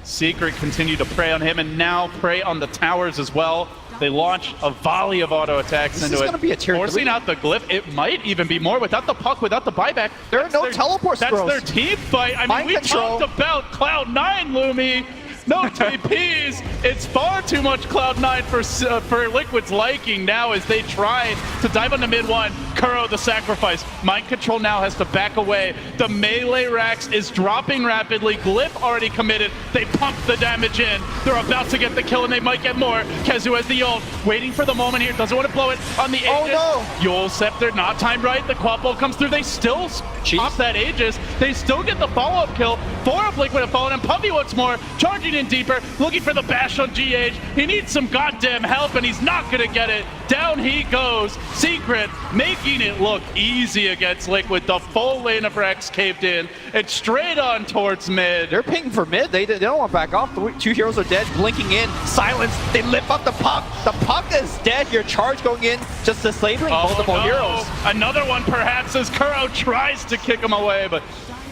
Secret continue to prey on him and now prey on the towers as well. They launch a volley of auto attacks into it, be a tier forcing 3. out the glyph. It might even be more without the puck, without the buyback. There are no teleports, That's bros. their team fight. I mean, Mind we control. talked about Cloud9, Lumi. No TPs. It's far too much Cloud9 for Liquid's liking now as they try to dive on the mid one. Kuro the sacrifice. Mind control now has to back away. The melee Rax is dropping rapidly. Glyph already committed. They pump the damage in. They're about to get the kill and they might get more. Kezu has the ult. Waiting for the moment here. Doesn't want to blow it on the Aegis. Oh no! Yul Scepter not timed right. The quad bolt comes through. They still pop that Aegis. They still get the follow-up kill. 4 of Liquid have fallen and Puppy once more. Charging in deeper, looking for the bash on GH. He needs some goddamn help and he's not gonna get it. Down he goes. Secret making it look easy against Liquid. The full lane of Rex caved in. It's straight on towards mid. They're pinging for mid. They don't want to back off. 2 heroes are dead, blinking in. Silence. They lift up the puck. The puck is dead. Your charge going in, just disabling multiple heroes. Another one perhaps as Kuro tries to kick him away, but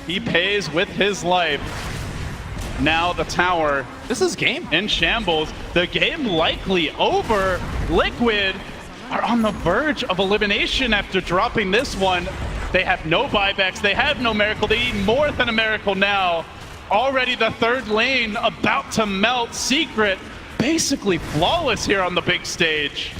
he pays with his life. Now the tower This is game. in shambles. The game likely over. Liquid are on the verge of elimination after dropping this one. They have no buybacks. They have no miracle. They need more than a miracle now. Already the 3rd lane about to melt. Secret basically flawless here on the big stage.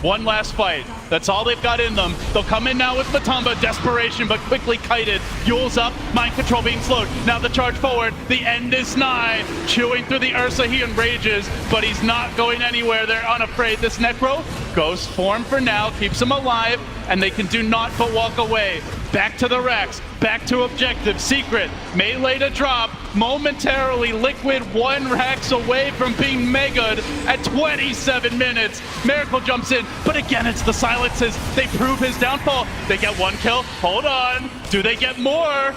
One last fight. That's all they've got in them. They'll come in now with Matumba. Desperation, but quickly kited. Yul's up. Mind control being slowed. Now the charge forward. The end is nigh. Chewing through the Ursa, he enrages, but he's not going anywhere. They're unafraid. This Necro goes form for now, keeps him alive, and they can do naught but walk away. Back to the Rex. Back to objective. Secret. Melee to drop. Momentarily, Liquid 1 Rex away from being mega'd at 27 minutes. Miracle jumps in, but again, it's the silences. They prove his downfall. They get 1 kill. Hold on. Do they get more?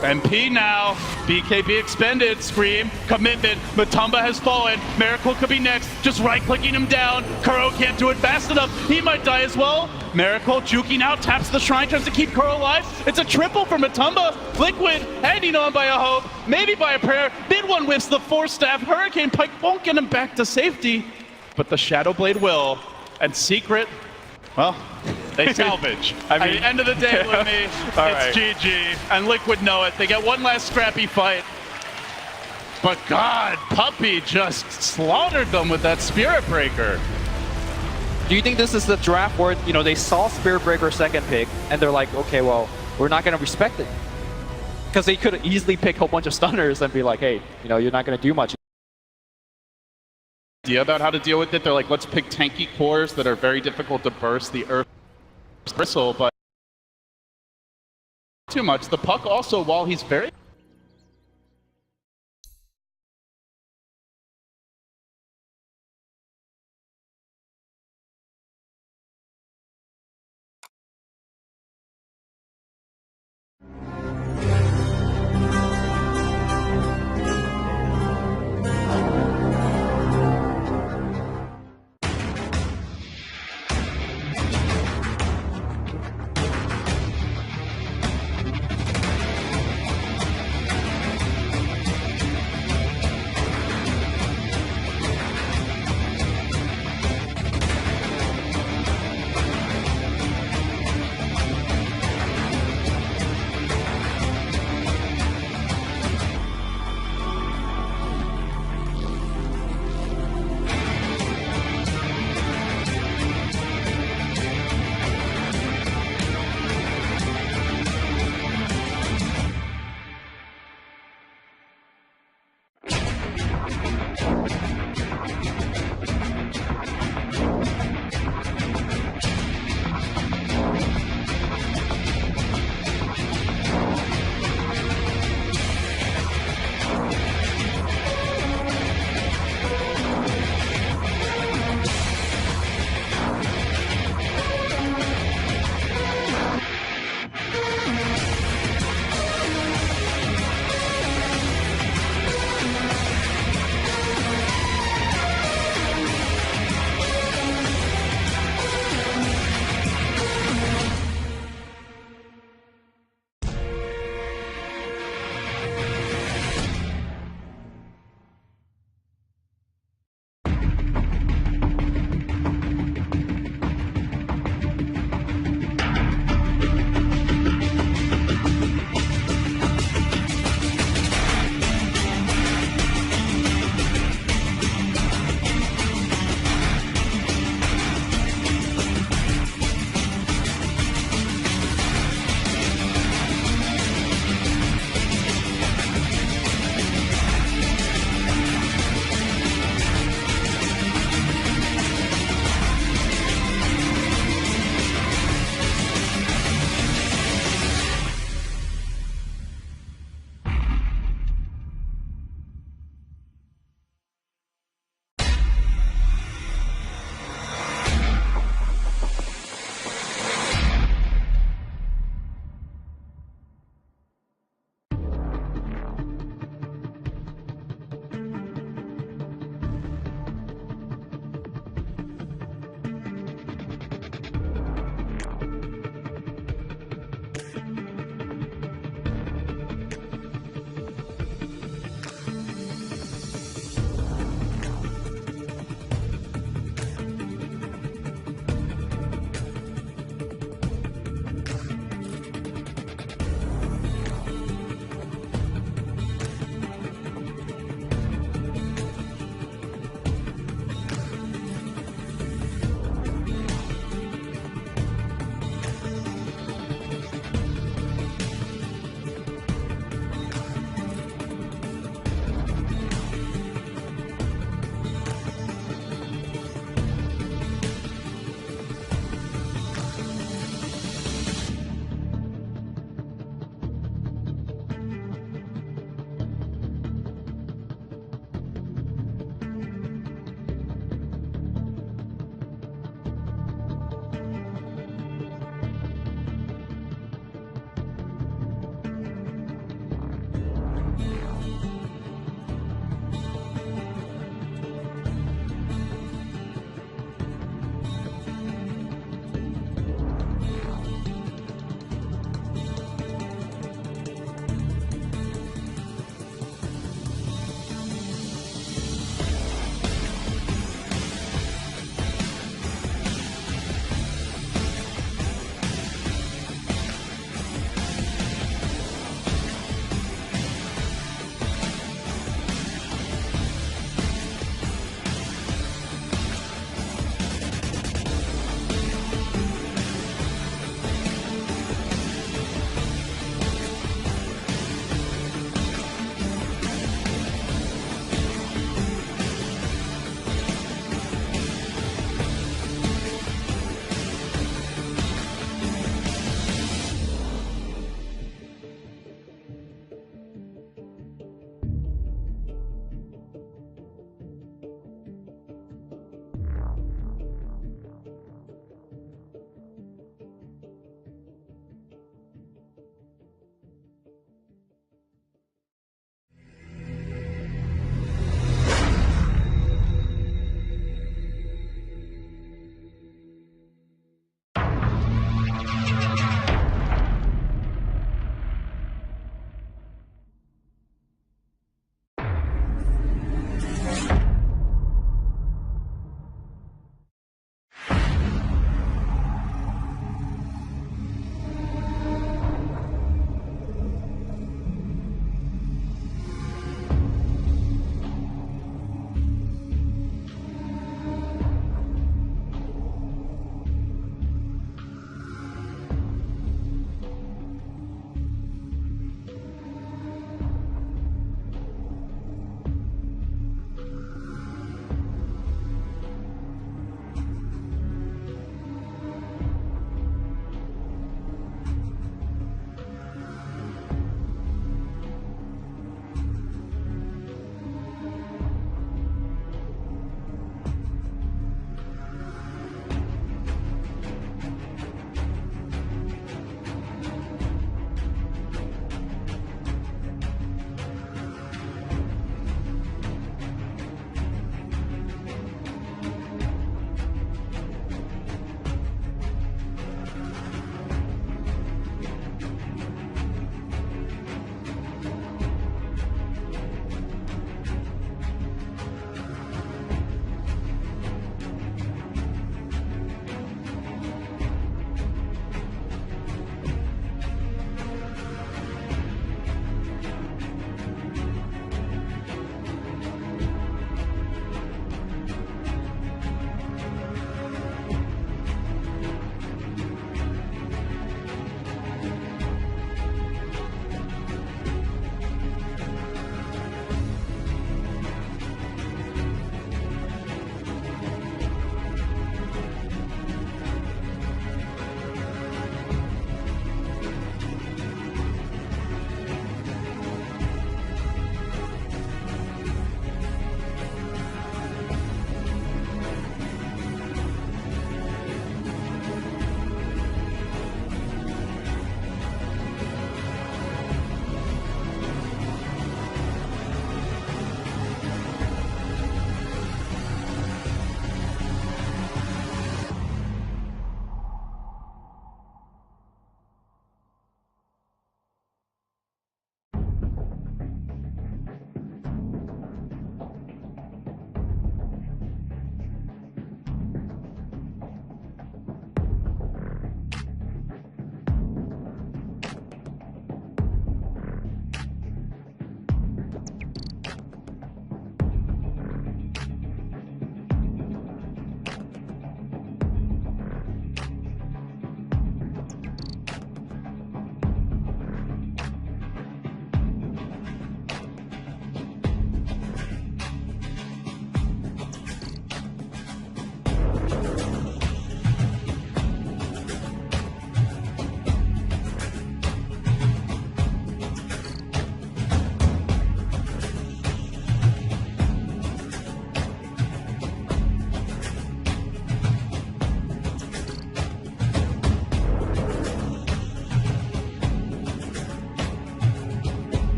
MP now. BKB expended. Scream. Commitment. Matumba has fallen. Miracle could be next. Just right-clicking him down. Kuro can't do it fast enough. He might die as well. Miracle juking out. Taps the shrine. Tries to keep Kuro alive. It's a triple for Matumba. Liquid hanging on by a hope. Maybe by a prayer. Mid one whiffs the 4-staff. Hurricane Pike won't get him back to safety. But the Shadow Blade will. And Secret, well, they salvage. I mean, at the end of the day, Lumi, it's GG. And Liquid know it. They get one last scrappy fight. But God, Puppy just slaughtered them with that Spirit Breaker. Do you think this is the draft where, they saw Spirit Breaker 2nd pick, and they're like, okay, well, we're not going to respect it? Because they could easily pick a whole bunch of stunners and be like, hey, you're not going to do much. Idea about how to deal with it. They're like, let's pick tanky cores that are very difficult to burst the Earth bristle, but too much. The puck also, while he's very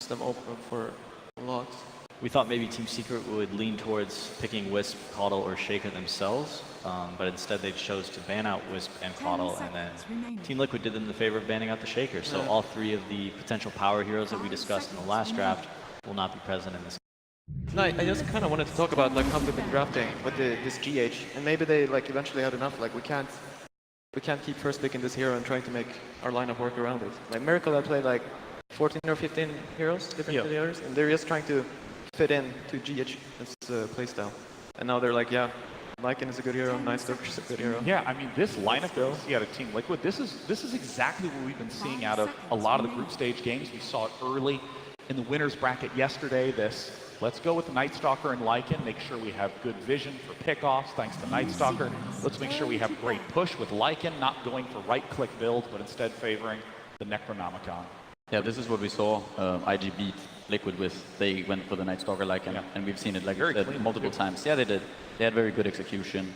Them open for lots. We thought maybe Team Secret would lean towards picking Wisp, Caudle, or Shaker themselves, but instead they chose to ban out Wisp and 10 Caudle, and then seconds remaining. Team Liquid did them the favor of banning out the Shaker. So all three of the potential power heroes that we discussed in the last draft will not be present in this. No, I just kind of wanted to talk about like how they've been drafting with this GH, and maybe they like eventually had enough. Like we can't keep first picking this hero and trying to make our lineup work around it. Like Miracle, I played like 14 or 15 heroes, different players, and they're just trying to fit in to GH's playstyle. And now they're like, yeah, Lycan is a good hero, Night Stalker's a good hero. Yeah, I mean, this lineup that we see out of Team Liquid, this is exactly what we've been seeing out of a lot of the group stage games. We saw it early in the winners bracket yesterday. This, let's go with the Night Stalker and Lycan, make sure we have good vision for pickoffs thanks to Night Stalker. Let's make sure we have great push with Lycan, not going for right-click builds, but instead favoring the Necronomicon. Yeah, this is what we saw IG beat Liquid with. They went for the Night Stalker Lycan, and we've seen it like Very you said, clean, multiple too. times. Yeah, they did. They had very good execution.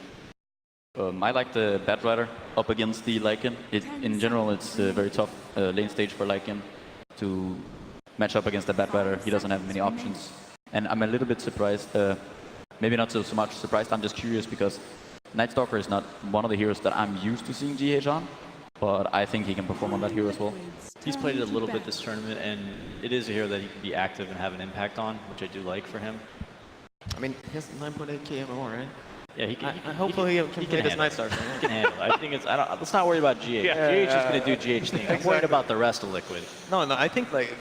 I like the Batrider up against the Lycan. In general, it's a very tough lane stage for Lycan to match up against the Batrider. He doesn't have many options. And I'm a little bit surprised, maybe not so much surprised, I'm just curious because Night Stalker is not one of the heroes that I'm used to seeing GH on, but I think he can perform on that hero as well. He's played it a little bit this tournament, and it is a hero that he can be active and have an impact on, which I do like for him. I mean, he has 9.8k MMR, right? Yeah, he can. Hopefully he can play this handle Night it. Stalker. He can handle it. I think it's. Let's not worry about GH. GH is going to do GH things. I'm worried about the rest of Liquid. No, I think like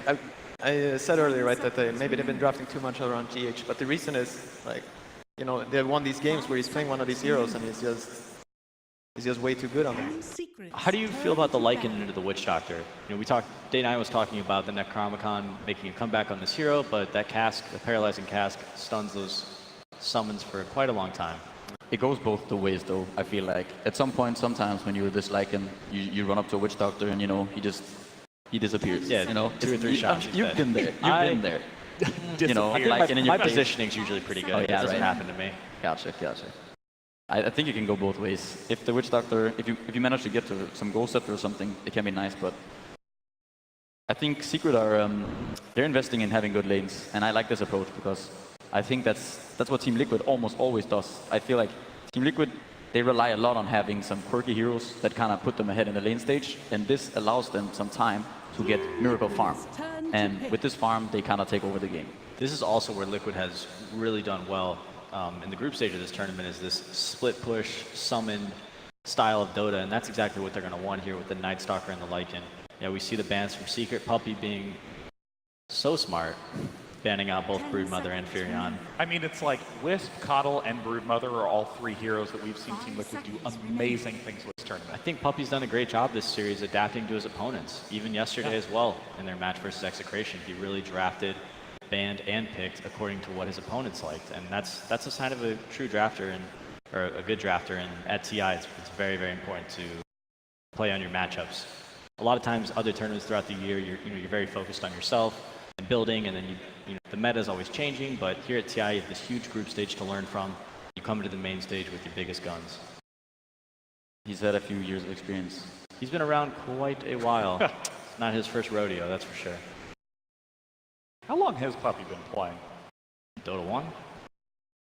I said earlier, right, that maybe they've been drafting too much around GH, but the reason is like, you know, they've won these games where he's playing one of these heroes and he's just way too good on them. How do you feel about the Lycan into the Witch Doctor? You know, we talked. Day9 was talking about the Necronomicon making a comeback on this hero, but that cask, the paralyzing cask, stuns those summons for quite a long time. It goes both the ways though, I feel like. At some point, sometimes when you're this Lycan, you run up to a Witch Doctor and, you know, he disappears. Yeah, you know, 2 or 3 shots. he's You've dead. been there. You've been there. You know, My, Lycan in your my face. positioning's usually pretty good. Oh, yeah, it doesn't right. happen to me. Gotcha. I think it can go both ways. If the Witch Doctor, if you manage to get to some Ghost Scepter or something, it can be nice, but I think Secret are, they're investing in having good lanes, and I like this approach because I think that's what Team Liquid almost always does. I feel like Team Liquid, they rely a lot on having some quirky heroes that kind of put them ahead in the lane stage, and this allows them some time to get Miracle farm. And with this farm, they kind of take over the game. This is also where Liquid has really done well in the group stage of this tournament, is this split push, summon style of Dota, and that's exactly what they're going to want here with the Night Stalker and the Lycan. Yeah, we see the bans from Secret, Puppey being so smart, banning out both Broodmother and Furion. I mean, it's like Wisp, Coddle, and Broodmother are all 3 heroes that we've seen Team Liquid do amazing things with this I tournament. think Puppey's done a great job this series adapting to his opponents, even yesterday as well in their match versus Execration. He really drafted, banned, and picked according to what his opponents liked, and that's a sign of a true drafter or a good drafter. And at TI, it's very, very important to play on your matchups. A lot of times, other tournaments throughout the year, you're very focused on yourself and building, and then the meta is always changing. But here at TI, you have this huge group stage to learn from. You come to the main stage with your biggest guns. He's had a few years of experience. He's been around quite a while. It's not his first rodeo, that's for sure. How long has Puppey been playing? Dota 1?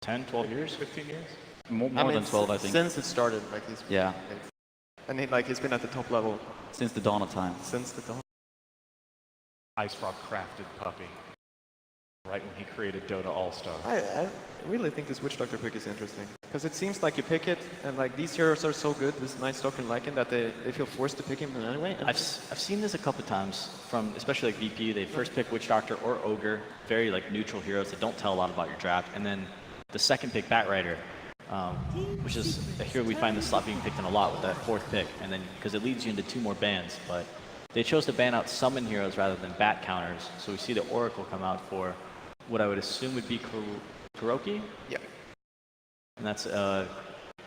10, 12 years? 15 years? More I mean, than 12, I think. Since it started, like he's Yeah, and he's been at the top level since the dawn of time. since the dawn. Ice Frog crafted Puppey right when he created Dota All-Star. I really think this Witch Doctor pick is interesting because it seems like you pick it and like these heroes are so good, this Night Stalker and Lycan, that they feel forced to pick him anyway. And I've seen this a couple times from, especially like VP, they first pick Witch Doctor or Ogre, very like neutral heroes that don't tell a lot about your draft, and then the second pick Batrider, which is a hero we find the slot being picked in a lot with that 4th pick, and then because it leads you into 2 more bans, but they chose to ban out summon heroes rather than bat counters, so we see the Oracle come out for what I would assume would be Kuroki, yeah, and that's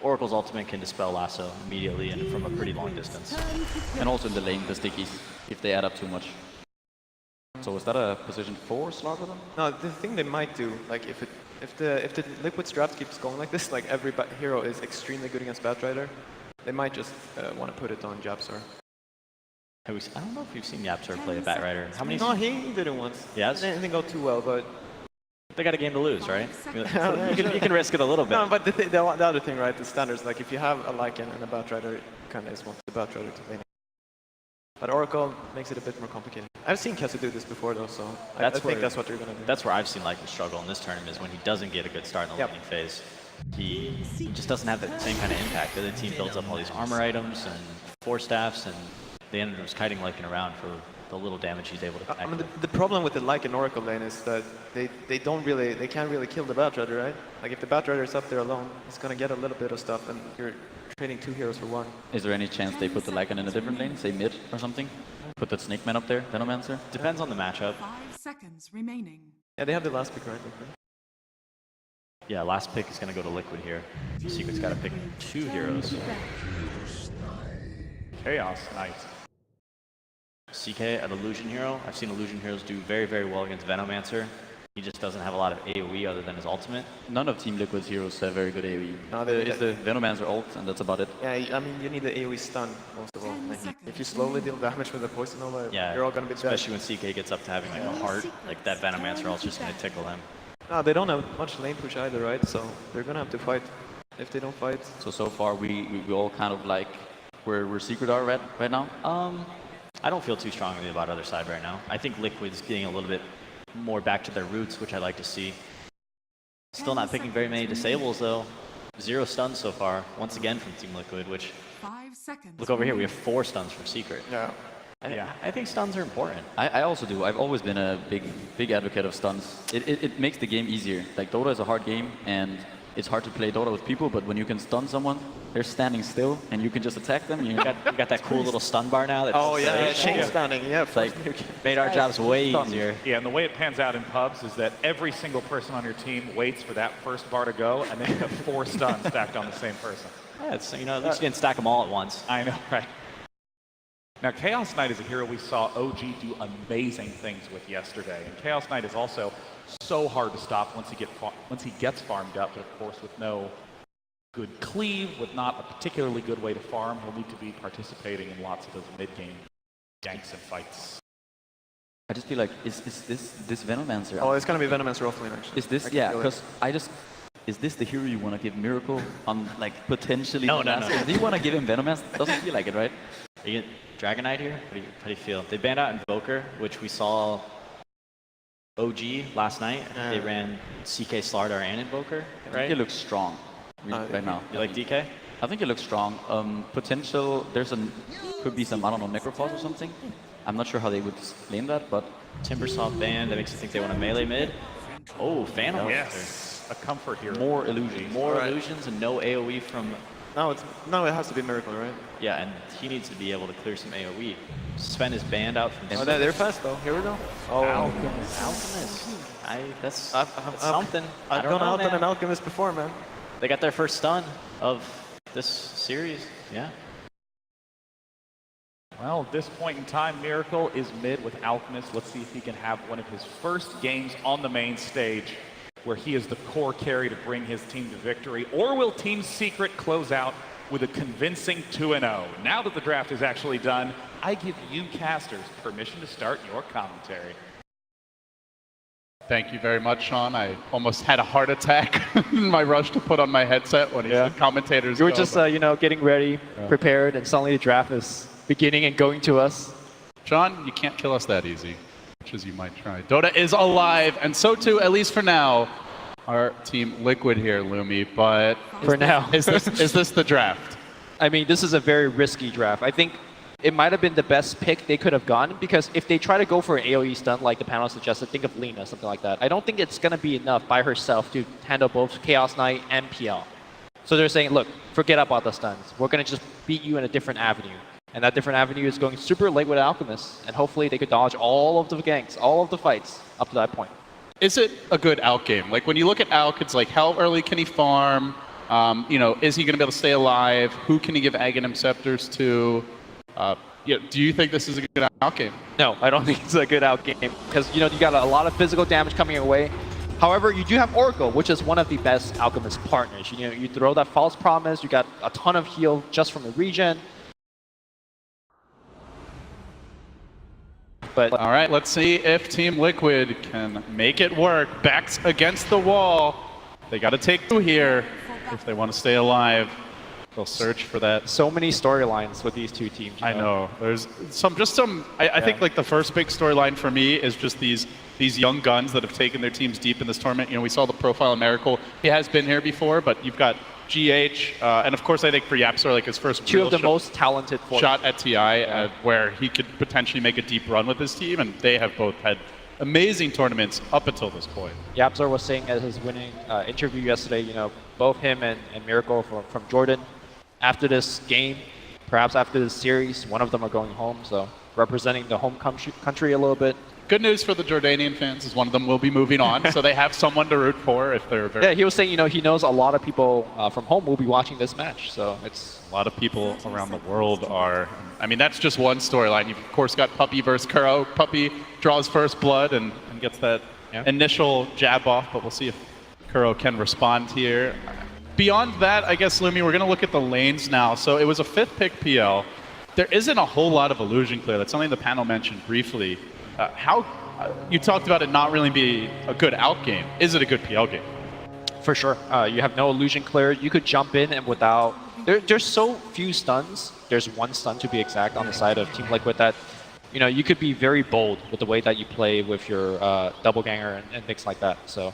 Oracle's ultimate can dispel lasso immediately and from a pretty long distance. And also in the lane, the stickies, if they add up too much. So is that a position 4 slot with them? No, the thing they might do, like if the Liquid's draft keeps going like this, like every hero is extremely good against Batrider, they might just want to put it on Japsor. I don't know if you've seen Yapsor play a Batrider. How many? No, he did it once. Yes? It didn't go too well, but They got a game to lose, right? You can risk it a little bit. no, but the other thing, right? The standards, like if you have a Lycan and a Batrider, it kind of is want the Batrider to lane. But Oracle makes it a bit more complicated. I've seen Kesu do this before though, so I think that's what they're gonna do. That's where I've seen like the struggle in this tournament is when he doesn't get a good start in the laning phase. He just doesn't have that same kind of impact. The other team builds up all these armor items and 4 staffs, and they ended up just kiting Lycan around for the little damage he's able to connect. I mean, the problem with the Lycan Oracle lane is that they can't really kill the Batrider, right? Like if the Batrider is up there alone, he's gonna get a little bit of stuff, and you're trading 2 heroes for 1. Is there any chance they put the Lycan in a different lane, say mid or something? Put that Snake Man up there, Venomancer? Depends on the matchup. 5 seconds remaining. Yeah, they have the last pick, right? Yeah, last pick is going to go to Liquid here. Secret's got to pick 2 heroes. Chaos Knight. CK, an Illusion hero. I've seen Illusion heroes do very, very well against Venomancer. He just doesn't have a lot of AoE other than his ultimate. None of Team Liquid's heroes have very good AoE. No, It's the Venomancer ult, and that's about it. Yeah, I mean, you need the AoE stun most of all. 10 Like, seconds if you slowly deal damage with the Poison Nova, Yeah, you're all gonna be dead. especially when CK gets up to having like a heart, like that Venomancer ult's just going to tickle him. No, they don't have much lane push either, right? So they're gonna have to fight. If they don't fight, So far we all kind of like where Secret are right now. I don't feel too strongly about other side right now. I think Liquid's getting a little bit more back to their roots, which I like to see. Still not picking very many disables though. 0 stuns so far, once again from Team Liquid, which, 5 seconds. look over here, we have 4 stuns from Secret. yeah. I think stuns are important. I also do. I've always been a big advocate of stuns. It makes the game easier. Like Dota is a hard game, and it's hard to play Dota with people, but when you can stun someone, they're standing still, and you can just attack them. You You got that cool little stun bar now. That's chain stunning. Yeah, like made our jobs way easier. Yeah, and the way it pans out in pubs is that every single person on your team waits for that first bar to go, and then you have 4 stuns stacked on the same person. Yeah, it's, at least you didn't stack them all at once. I know, right? Now, Chaos Knight is a hero we saw OG do amazing things with yesterday, and Chaos Knight is also so hard to stop once he gets farmed up, but of course with no good cleave, with not a particularly good way to farm, he'll need to be participating in lots of those mid-game ganks and fights. I just feel like is this Venomancer? Oh, it's gonna be Venomancer offlane actually. Is this I can yeah? feel it. Because is this the hero you want to give Miracle on like potentially? No. Do you want to give him Venomancer? Doesn't feel like it, right? Are you Dragon Knight here? How do you feel? They banned out Invoker, which we saw OG last night. They ran CK Slardar and Invoker, I think right? it looks strong right now. You like DK? I think it looks strong. Potential. Could be some, I don't know, Necrophos or something. I'm not sure how they would lane that, but Timbersaw banned. That makes you think they want to melee mid. Oh, Phantom. Yes, a comfort hero. more illusions. More illusions and no AoE from. Now it has to be Miracle, right? Yeah, and he needs to be able to clear some AoE. Sven is banned out from. Oh, they're fast though. Here we go. Oh, Alchemist. That's something. I I've don't gone know, out on man. an Alchemist before, man. They got their first stun of this series. Yeah. Well, at this point in time, Miracle is mid with Alchemist. Let's see if he can have one of his first games on the main stage where he is the core carry to bring his team to victory. Or will Team Secret close out with a convincing 2-0? Now that the draft is actually done, I give you casters permission to start your commentary. Thank you very much, Sean. I almost had a heart attack in my rush to put on my headset when he said commentators. You were go, just, but- getting ready, prepared, and suddenly the draft is beginning and going to us. John, you can't kill us that easy, much as you might try. Dota is alive, and so too, at least for now, our team Liquid here, Lumi. But For now. is this the draft? I mean, this is a very risky draft. I think it might have been the best pick they could have gone, because if they try to go for an AoE stun like the panel suggested, think of Lena, something like that. I don't think it's going to be enough by herself to handle both Chaos Knight and PL. So they're saying, look, forget about the stuns. We're going to just beat you in a different avenue. And that different avenue is going super late with Alchemist. And hopefully they could dodge all of the ganks, all of the fights up to that point. Is it a good Alk game? Like when you look at Alk, it's like how early can he farm? You know, is he going to be able to stay alive? Who can he give Aghanim Scepters to? Do you think this is a good outgame? No, I don't think it's a good outgame because you got a lot of physical damage coming your way. However, you do have Oracle, which is one of the best Alchemist partners. You throw that false promise, you got a ton of heal just from the regen. But All right, let's see if Team Liquid can make it work. Backs against the wall. They got to take 2 here if they want to stay alive. They'll search for that. so many storylines with these two teams. I know. There's some. I think like the first big storyline for me is just these young guns that have taken their teams deep in this tournament. We saw the profile of Miracle. He has been here before, but you've got GH, and of course I think for YapzOr, like his first Two real of the most talented shot at TI, where he could potentially make a deep run with his team, and they have both had amazing tournaments up until this point. YapzOr was saying at his winning interview yesterday, both him and Miracle from Jordan, after this game, perhaps after this series, one of them are going home, so representing the home country a little bit. Good news for the Jordanian fans is one of them will be moving on, so they have someone to root for if they're very... Yeah, he was saying, he knows a lot of people from home will be watching this match, so it's... A lot of people around the world are... I mean, that's just one storyline. You've, of course, got Puppey versus Kuro. Puppey draws first blood and gets that initial jab off, but we'll see if Kuro can respond here. Beyond that, I guess, Lumi, we're going to look at the lanes now. So it was a 5th pick PL. There isn't a whole lot of illusion clear. That's something the panel mentioned briefly. You talked about it not really being a good out game. Is it a good PL game? For sure. You have no illusion clear. You could jump in and without... There's so few stuns. There's 1 stun to be exact on the side of Team Liquid that, you could be very bold with the way that you play with your double ganger and things like that. So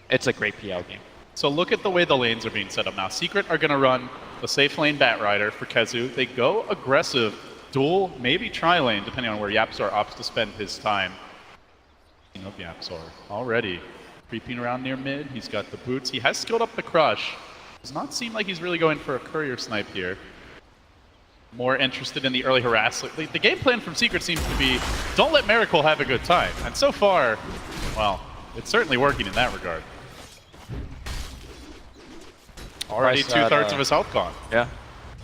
it's a great PL game. So look at the way the lanes are being set up now. Secret are going to run the safe lane Batrider for KheZu. They go aggressive, dual, maybe tri-lane, depending on where YapzOr opts to spend his time. Of YapzOr already creeping around near mid. He's got the boots. He has skilled up the crush. Does not seem like he's really going for a courier snipe here. More interested in the early harass. The game plan from Secret seems to be, don't let Miracle have a good time. And so far, well, it's certainly working in that regard. Already 2/3 of his health gone. Yeah.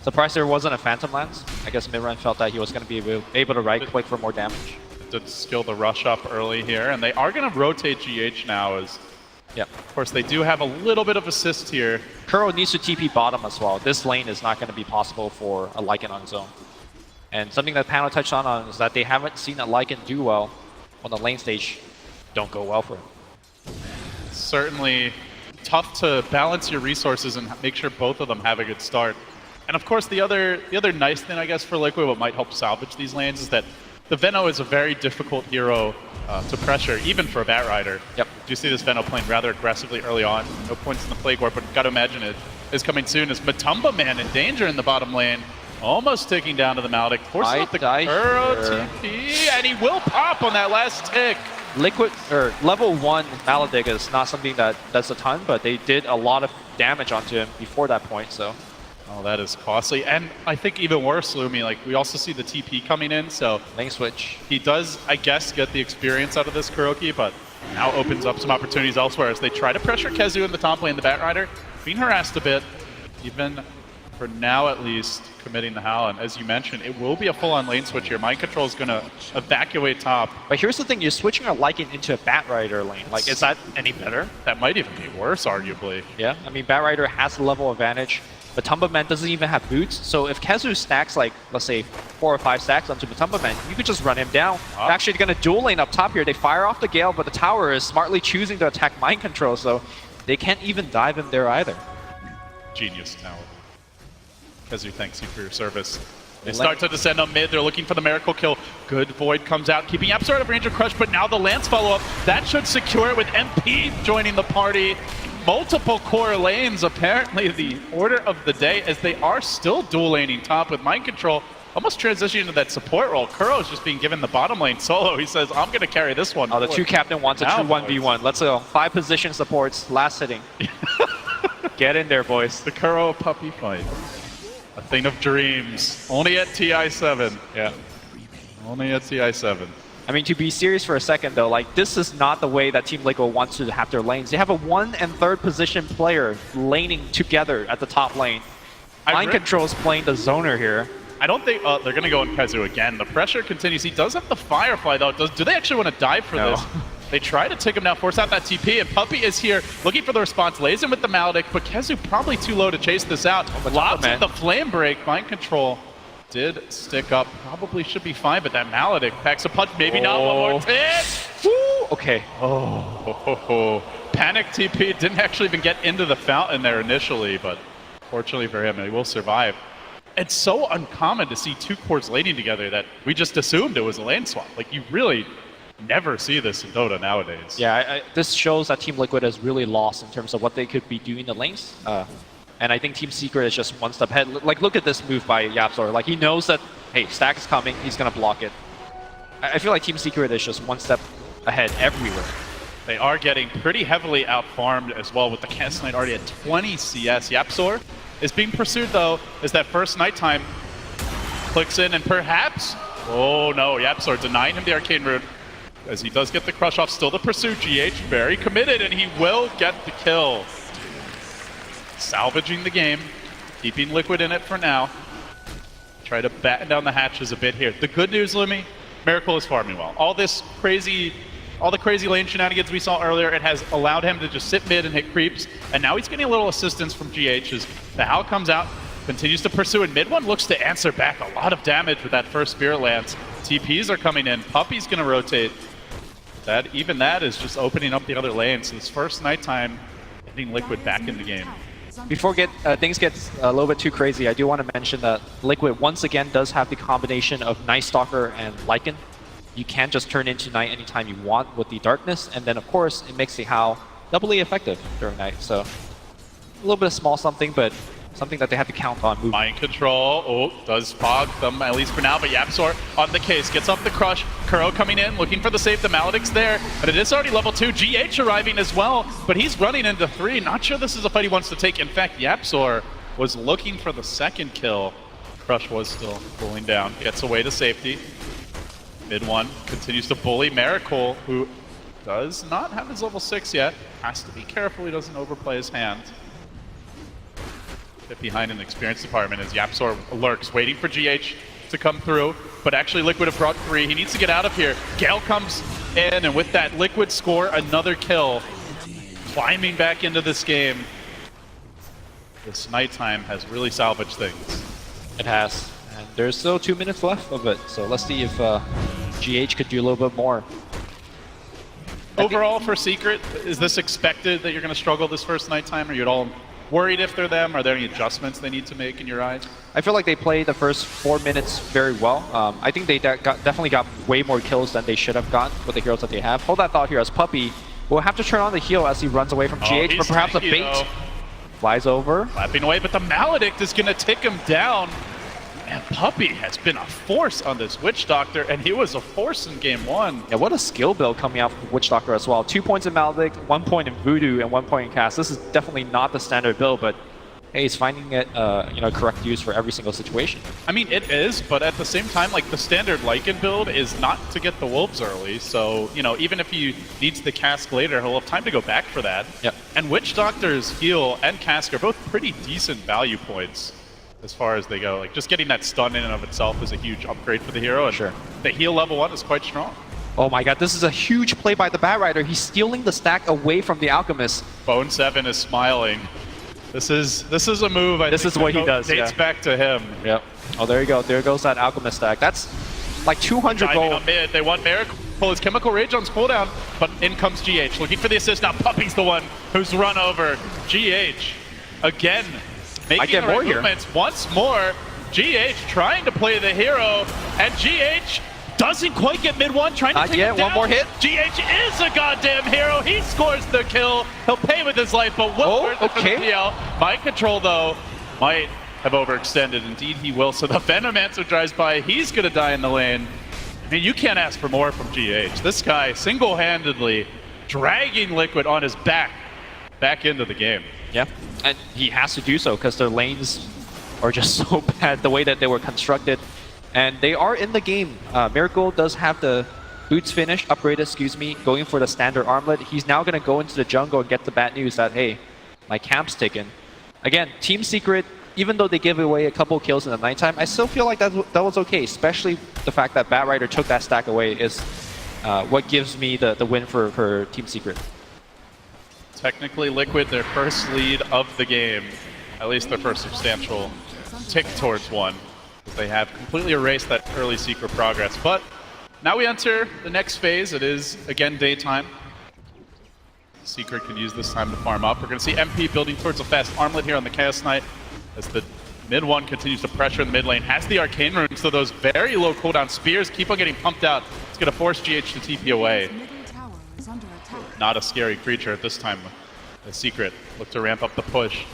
Surprised there wasn't a Phantom Lance. I guess Midrun felt that he was going to be able to right-click for more damage. Did skill the rush up early here, and they are going to rotate GH now as... Yeah. Of course, they do have a little bit of assist here. Kuro needs to TP bottom as well. This lane is not going to be possible for a Lycan on his own. And something that panel touched on is that they haven't seen a Lycan do well on the lane stage. Don't go well for him. Certainly tough to balance your resources and make sure both of them have a good start. And of course, the other nice thing, I guess, for Liquid, what might help salvage these lanes is that the Veno is a very difficult hero to pressure, even for a Batrider. Yep. Do you see this Veno playing rather aggressively early on? No points in the Plague Warp, but got to imagine it is coming soon as Matumba Man in danger in the bottom lane. Almost ticking down to the Maldic. Forces out the Kuro TP, and he will pop on that last tick. Liquid, or level 1 Maledict is not something that does a ton, but they did a lot of damage onto him before that point, so... Oh, that is costly. And I think even worse, Lumi, like, we also see the TP coming in, so... Lane switch. He does, I guess, get the experience out of this Kuroki, but now opens up some opportunities elsewhere as they try to pressure KheZu in the top lane, the Batrider. Being harassed a bit, even for now at least, committing the Howl. And as you mentioned, it will be a full-on lane switch here. Mind Control is going to evacuate top. But here's the thing, you're switching a Lycan into a Batrider lane. Like, is that any better? That might even be worse, arguably. Yeah, I mean, Batrider has the level advantage. Matumba Man doesn't even have boots, so if KheZu stacks like, let's say, 4 or 5 stacks onto Matumba Man, you could just run him down. They're actually going to dual lane up top here. They fire off the Gale, but the tower is smartly choosing to attack Mind Control, so they can't even dive him there either. Genius talent. KheZu, thanks you for your service. They start to descend on mid. They're looking for the miracle kill. Good Void comes out, keeping YapzOr out of range of Crush, but now the Lance follow-up. That should secure it with MP joining the party. Multiple core lanes, apparently the order of the day, as they are still dual laning top with Mind Control. Almost transitioning into that support role. Kuro is just being given the bottom lane solo. He says, I'm going to carry this one. Oh, the 2 captain wants a true 1v1. Let's go. 5 position supports, last hitting. Get in there, boys. The Kuro puppy fight. A thing of dreams. Only at TI7. Yeah. Only at TI7. I mean, to be serious for a second though, like this is not the way that Team Liquid wants to have their lanes. They have a 1 and 3rd position player laning together at the top lane. Mind Control is playing the zoner here. I don't think they're going to go in Kazu again. The pressure continues. He does have the Firefly, though. Do they actually want to dive for this? They try to take him down, force out that TP, and Puppey is here looking for the response. Lays him with the Maledict, but Kezu probably too low to chase this out. Lobs at the Flame Break. Mind Control did stick up. Probably should be fine, but that Maledict packs a punch. Maybe not. One more hit. Woo! Okay. Panic TP didn't actually even get into the fountain there initially, but fortunately for him, he will survive. It's so uncommon to see two cores laning together that we just assumed it was a lane swap. Like, you really never see this in Dota nowadays. Yeah, this shows that Team Liquid has really lost in terms of what they could be doing in the lanes. And I think Team Secret is just one step ahead. Like, look at this move by YapzOr. Like, he knows that, hey, stack is coming, he's going to block it. I feel like Team Secret is just one step ahead everywhere. They are getting pretty heavily out-farmed as well, with the Cast Knight already at 20 CS. YapzOr is being pursued, though, as that first nighttime clicks in, and perhaps... Oh, no, YapzOr denying him the Arcane Rune, as he does get the crush off. Still the pursuit. GH very committed, and he will get the kill. Salvaging the game, keeping Liquid in it for now. Try to batten down the hatches a bit here. The good news, Lumi, Miracle is farming well. All the crazy lane shenanigans we saw earlier, it has allowed him to just sit mid and hit creeps, and now he's getting a little assistance from GH as the Howl comes out, continues to pursue, and mid one looks to answer back a lot of damage with that first Spirit Lance. TPs are coming in, Puppey's gonna rotate. Even that is just opening up the other lane, so this first nighttime, getting Liquid back in the game. Before things get a little bit too crazy, I do want to mention that Liquid once again does have the combination of Night Stalker and Lycan. You can just turn into Night anytime you want with the darkness, and then of course it makes the Howl doubly effective during night. So a little bit of small something, but something that they have to count on. Mind Control, does fog them at least for now, but YapzOr on the case, gets off the crush. Kuro coming in, looking for the save. The Maledict's there, but it is already level 2. GH arriving as well, but he's running into 3. Not sure this is a fight he wants to take. In fact, YapzOr was looking for the second kill. Crush was still cooling down, gets away to safety. Mid one continues to bully Miracle, who does not have his level 6 yet. Has to be careful he doesn't overplay his hand. Bit behind in the experience department as YapzOr lurks, waiting for GH to come through, but actually Liquid have brought 3. He needs to get out of here. Gale comes in, and with that, Liquid score another kill. Climbing back into this game. This nighttime has really salvaged things. It has. And there's still 2 minutes left of it, so let's see if GH could do a little bit more. Overall, for Secret, is this expected that you're going to struggle this first nighttime? Are you at all worried if they're them? Are there any adjustments they need to make in your eyes? I feel like they played the first 4 minutes very well. I think they definitely got way more kills than they should have gotten with the heroes that they have. Hold that thought here as Puppey will have to turn on the heal as he runs away from GH, but perhaps a bait flies over. Lapping away, but the Maledict is going to take him down. And Puppey has been a force on this Witch Doctor, and he was a force in game 1. Yeah, what a skill build coming out from Witch Doctor as well. 2 points in Maledict, 1 point in Voodoo, and 1 point in Cast. This is definitely not the standard build, but hey, he's finding it correct use for every single situation. I mean, it is, but at the same time, like, the standard Lycan build is not to get the Wolves early, so, even if he needs the Cask later, he'll have time to go back for that. Yep. And Witch Doctor's heal and Cask are both pretty decent value points as far as they go. Like, just getting that stun in and of itself is a huge upgrade for the hero, and sure, the heal level 1 is quite strong. Oh my god, this is a huge play by the Bat Rider. He's stealing the stack away from the Alchemist. Bone 7 is smiling. This is a move I think is what he does, dates back to him. Yep. Oh, there you go. There goes that Alchemist stack. That's like 200 gold. On mid. They want Miracle. His Chemical Rage on cooldown, but in comes GH. Looking for the assist. Now Puppey's the one who's run over. GH again, making the right movements once more. GH trying to play the hero, and GH doesn't quite get mid one, trying to take him down. One more hit. GH is a goddamn hero. He scores the kill. He'll pay with his life, but well worth it for the PL. Mind Control, though, might have overextended. Indeed, he will. So the Venomancer drives by. He's going to die in the lane. I mean, you can't ask for more from GH. This guy single-handedly dragging Liquid on his back into the game. Yeah, and he has to do so because their lanes are just so bad the way that they were constructed. And they are in the game. Miracle does have the Boots finished, upgraded, excuse me, going for the standard armlet. He's now going to go into the jungle and get the bad news that, hey, my camp's taken. Again, Team Secret, even though they gave away a couple kills in the nighttime, I still feel like that was okay, especially the fact that Batrider took that stack away is what gives me the win for Team Secret. Technically, Liquid, their first lead of the game, at least their first substantial tick towards one. They have completely erased that early Secret progress. But now we enter the next phase. It is, again, daytime. Secret can use this time to farm up. We're going to see MP building towards a fast armlet here on the Chaos Knight as the mid one continues to pressure in the mid lane. Has the Arcane Rune, so those very low cooldown spears keep on getting pumped out. It's going to force GH to TP away. Middle tower is under attack. Not a scary creature at this time. The Secret look to ramp up the push.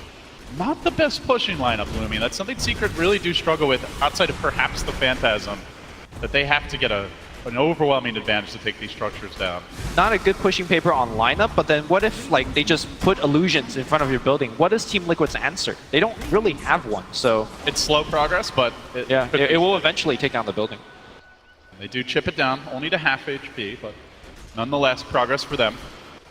Not the best pushing lineup, Lumi. That's something Secret really do struggle with outside of perhaps the Phantasm. That they have to get an overwhelming advantage to take these structures down. Not a good pushing paper on lineup, but then what if like they just put illusions in front of your building? What is Team Liquid's answer? They don't really have one, so... It's slow progress, but it will eventually take down the building. They do chip it down, only to half HP, but nonetheless, progress for them.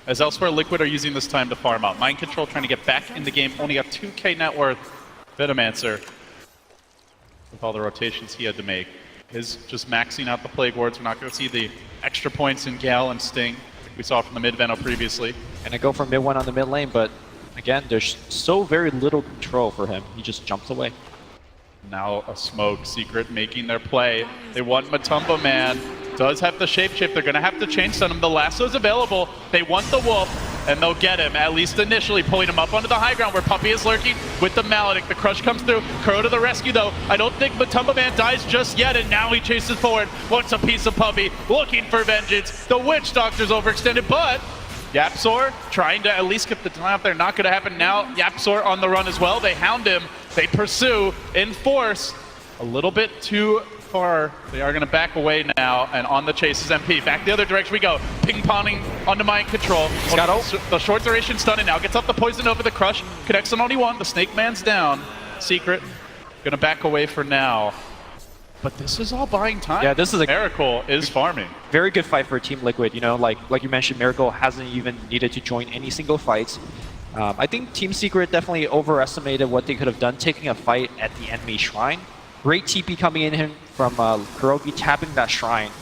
As elsewhere, Liquid are using this time to farm out. Mind Control trying to get back in the game, only got 2k net worth. Venomancer, with all the rotations he had to make, is just maxing out the Plague Wards. We're not going to see the extra points in Gale and Sting we saw from the mid-Veno previously. And I go for mid one on the mid lane, but again, there's so very little control for him. He just jumps away. Now a Smoke, Secret making their play. They want Matumba Man. Does have the shapeshift. They're going to have to change on him. The lasso's available. They want the Wolf, and they'll get him, at least initially, pulling him up onto the high ground where Puppey is lurking with the Maledict. The crush comes through. Kuro to the rescue, though. I don't think Matumba Man dies just yet, and now he chases forward. Wants a piece of Puppey, looking for vengeance. The Witch Doctor's overextended, but Yapzor trying to at least get the time out there. Not going to happen now. Yapzor on the run as well. They hound him. They pursue in force. A little bit too far. They are going to back away now, and on the chase is MP. Back the other direction we go. Ping-ponging onto Mind Control. The short duration stunning now. Gets up the poison over the crush. Connects on only one. The Snake Man's down. Secret going to back away for now. But this is all buying time. Yeah, this is a Miracle is farming. very good fight for Team Liquid. You know, like you mentioned, Miracle hasn't even needed to join any single fights. I think Team Secret definitely overestimated what they could have done taking a fight at the enemy shrine. Great TP coming in from Kurogi tapping that shrine.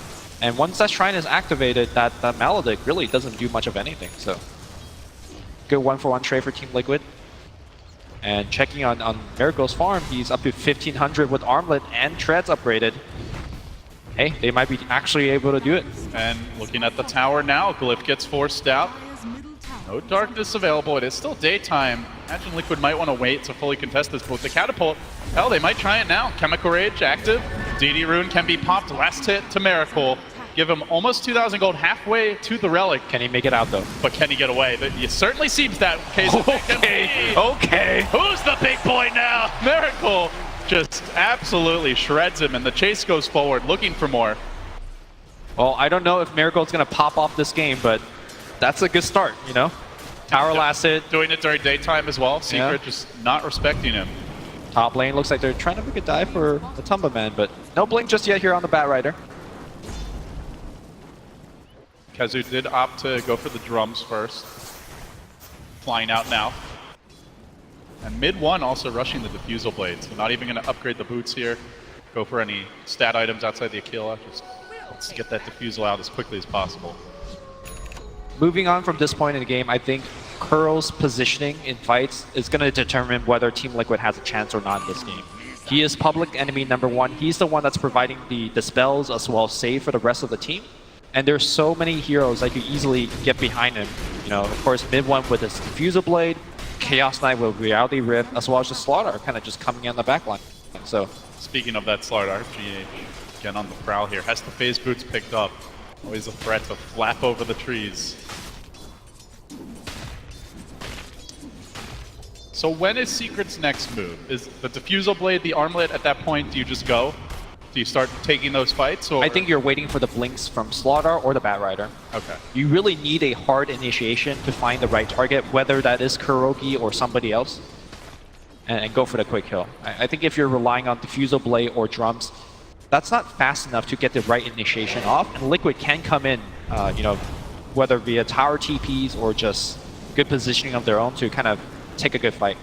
And once that shrine is activated, that Maledict really doesn't do much of anything. So, good one-for-one trade for Team Liquid. And checking on Miracle's farm, he's up to 1500 with Armlet and Treads upgraded. Hey, they might be actually able to do it. And looking at the tower now, Glyph gets forced out. Dire's middle tower. No darkness available. It is still daytime. Imagine Liquid might want to wait to fully contest this, but with the catapult, hell, they might try it now. Chemical Rage active. DD Rune can be popped. Last hit to Miracle. Give him almost 2,000 gold, halfway to the Relic. Can he make it out though? But can he get away? It certainly seems that case. Okay. Who's the big boy now? Miracle just absolutely shreds him, and the chase goes forward, looking for more. Well, I don't know if Miracle's going to pop off this game, but that's a good start, you know? Tower last hit. Doing it during daytime as well. Secret just not respecting him. Top lane looks like they're trying to make a dive for the Tumba Man, but no blink just yet here on the Batrider. Kazu did opt to go for the drums first. Flying out now. And mid one also rushing the Diffusal Blade, so not even going to upgrade the boots here. Go for any stat items outside the Aquila. Just let's get that Diffusal out as quickly as possible. Moving on from this point in the game, I think Kuro's positioning in fights is going to determine whether Team Liquid has a chance or not in this game. He is public enemy #1. He's the one that's providing the spells as well as save for the rest of the team. And there's so many heroes that could easily get behind him. You know, of course, mid one with his Diffusal Blade, Chaos Knight with Reality Rift, as well as the Slaughter kind of just coming in the backline. So, speaking of that Slaughter, GH again on the prowl here. Has the phase boots picked up. Always a threat to flap over the trees. So when is Secret's next move? Is the Diffusal Blade the armlet at that point? Do you just go? Do you start taking those fights? Or? I think you're waiting for the blinks from Slaughter or the Batrider. Okay. You really need a hard initiation to find the right target, whether that is Kurogi or somebody else, and go for the quick kill. I think if you're relying on Diffusal Blade or drums, that's not fast enough to get the right initiation off, and Liquid can come in, you know, whether via tower TPs or just good positioning of their own to kind of take a good fight.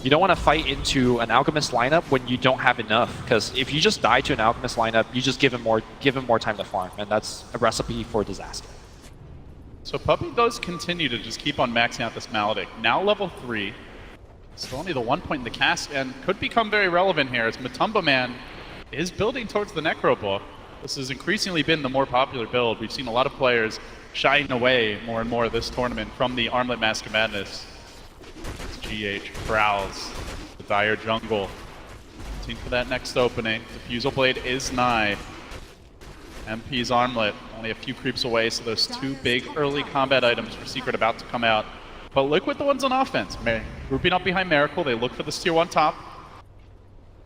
You don't want to fight into an Alchemist lineup when you don't have enough, because if you just die to an Alchemist lineup, you just give him more time to farm, and that's a recipe for disaster. So Puppey does continue to just keep on maxing out this Maledict. Now level 3. Still only the 1 point in the cast, and could become very relevant here as Matumba Man is building towards the Necro Book. This has increasingly been the more popular build. We've seen a lot of players shying away more and more this tournament from the Armlet Mask of Madness. It's GH prowls the dire jungle. Looking for that next opening. Diffusal Blade is nigh. MP's Armlet only a few creeps away, so those 2 big early combat items for Secret about to come out. But Liquid the ones on offense. Grouping up behind Miracle, they look for this tier 1 top.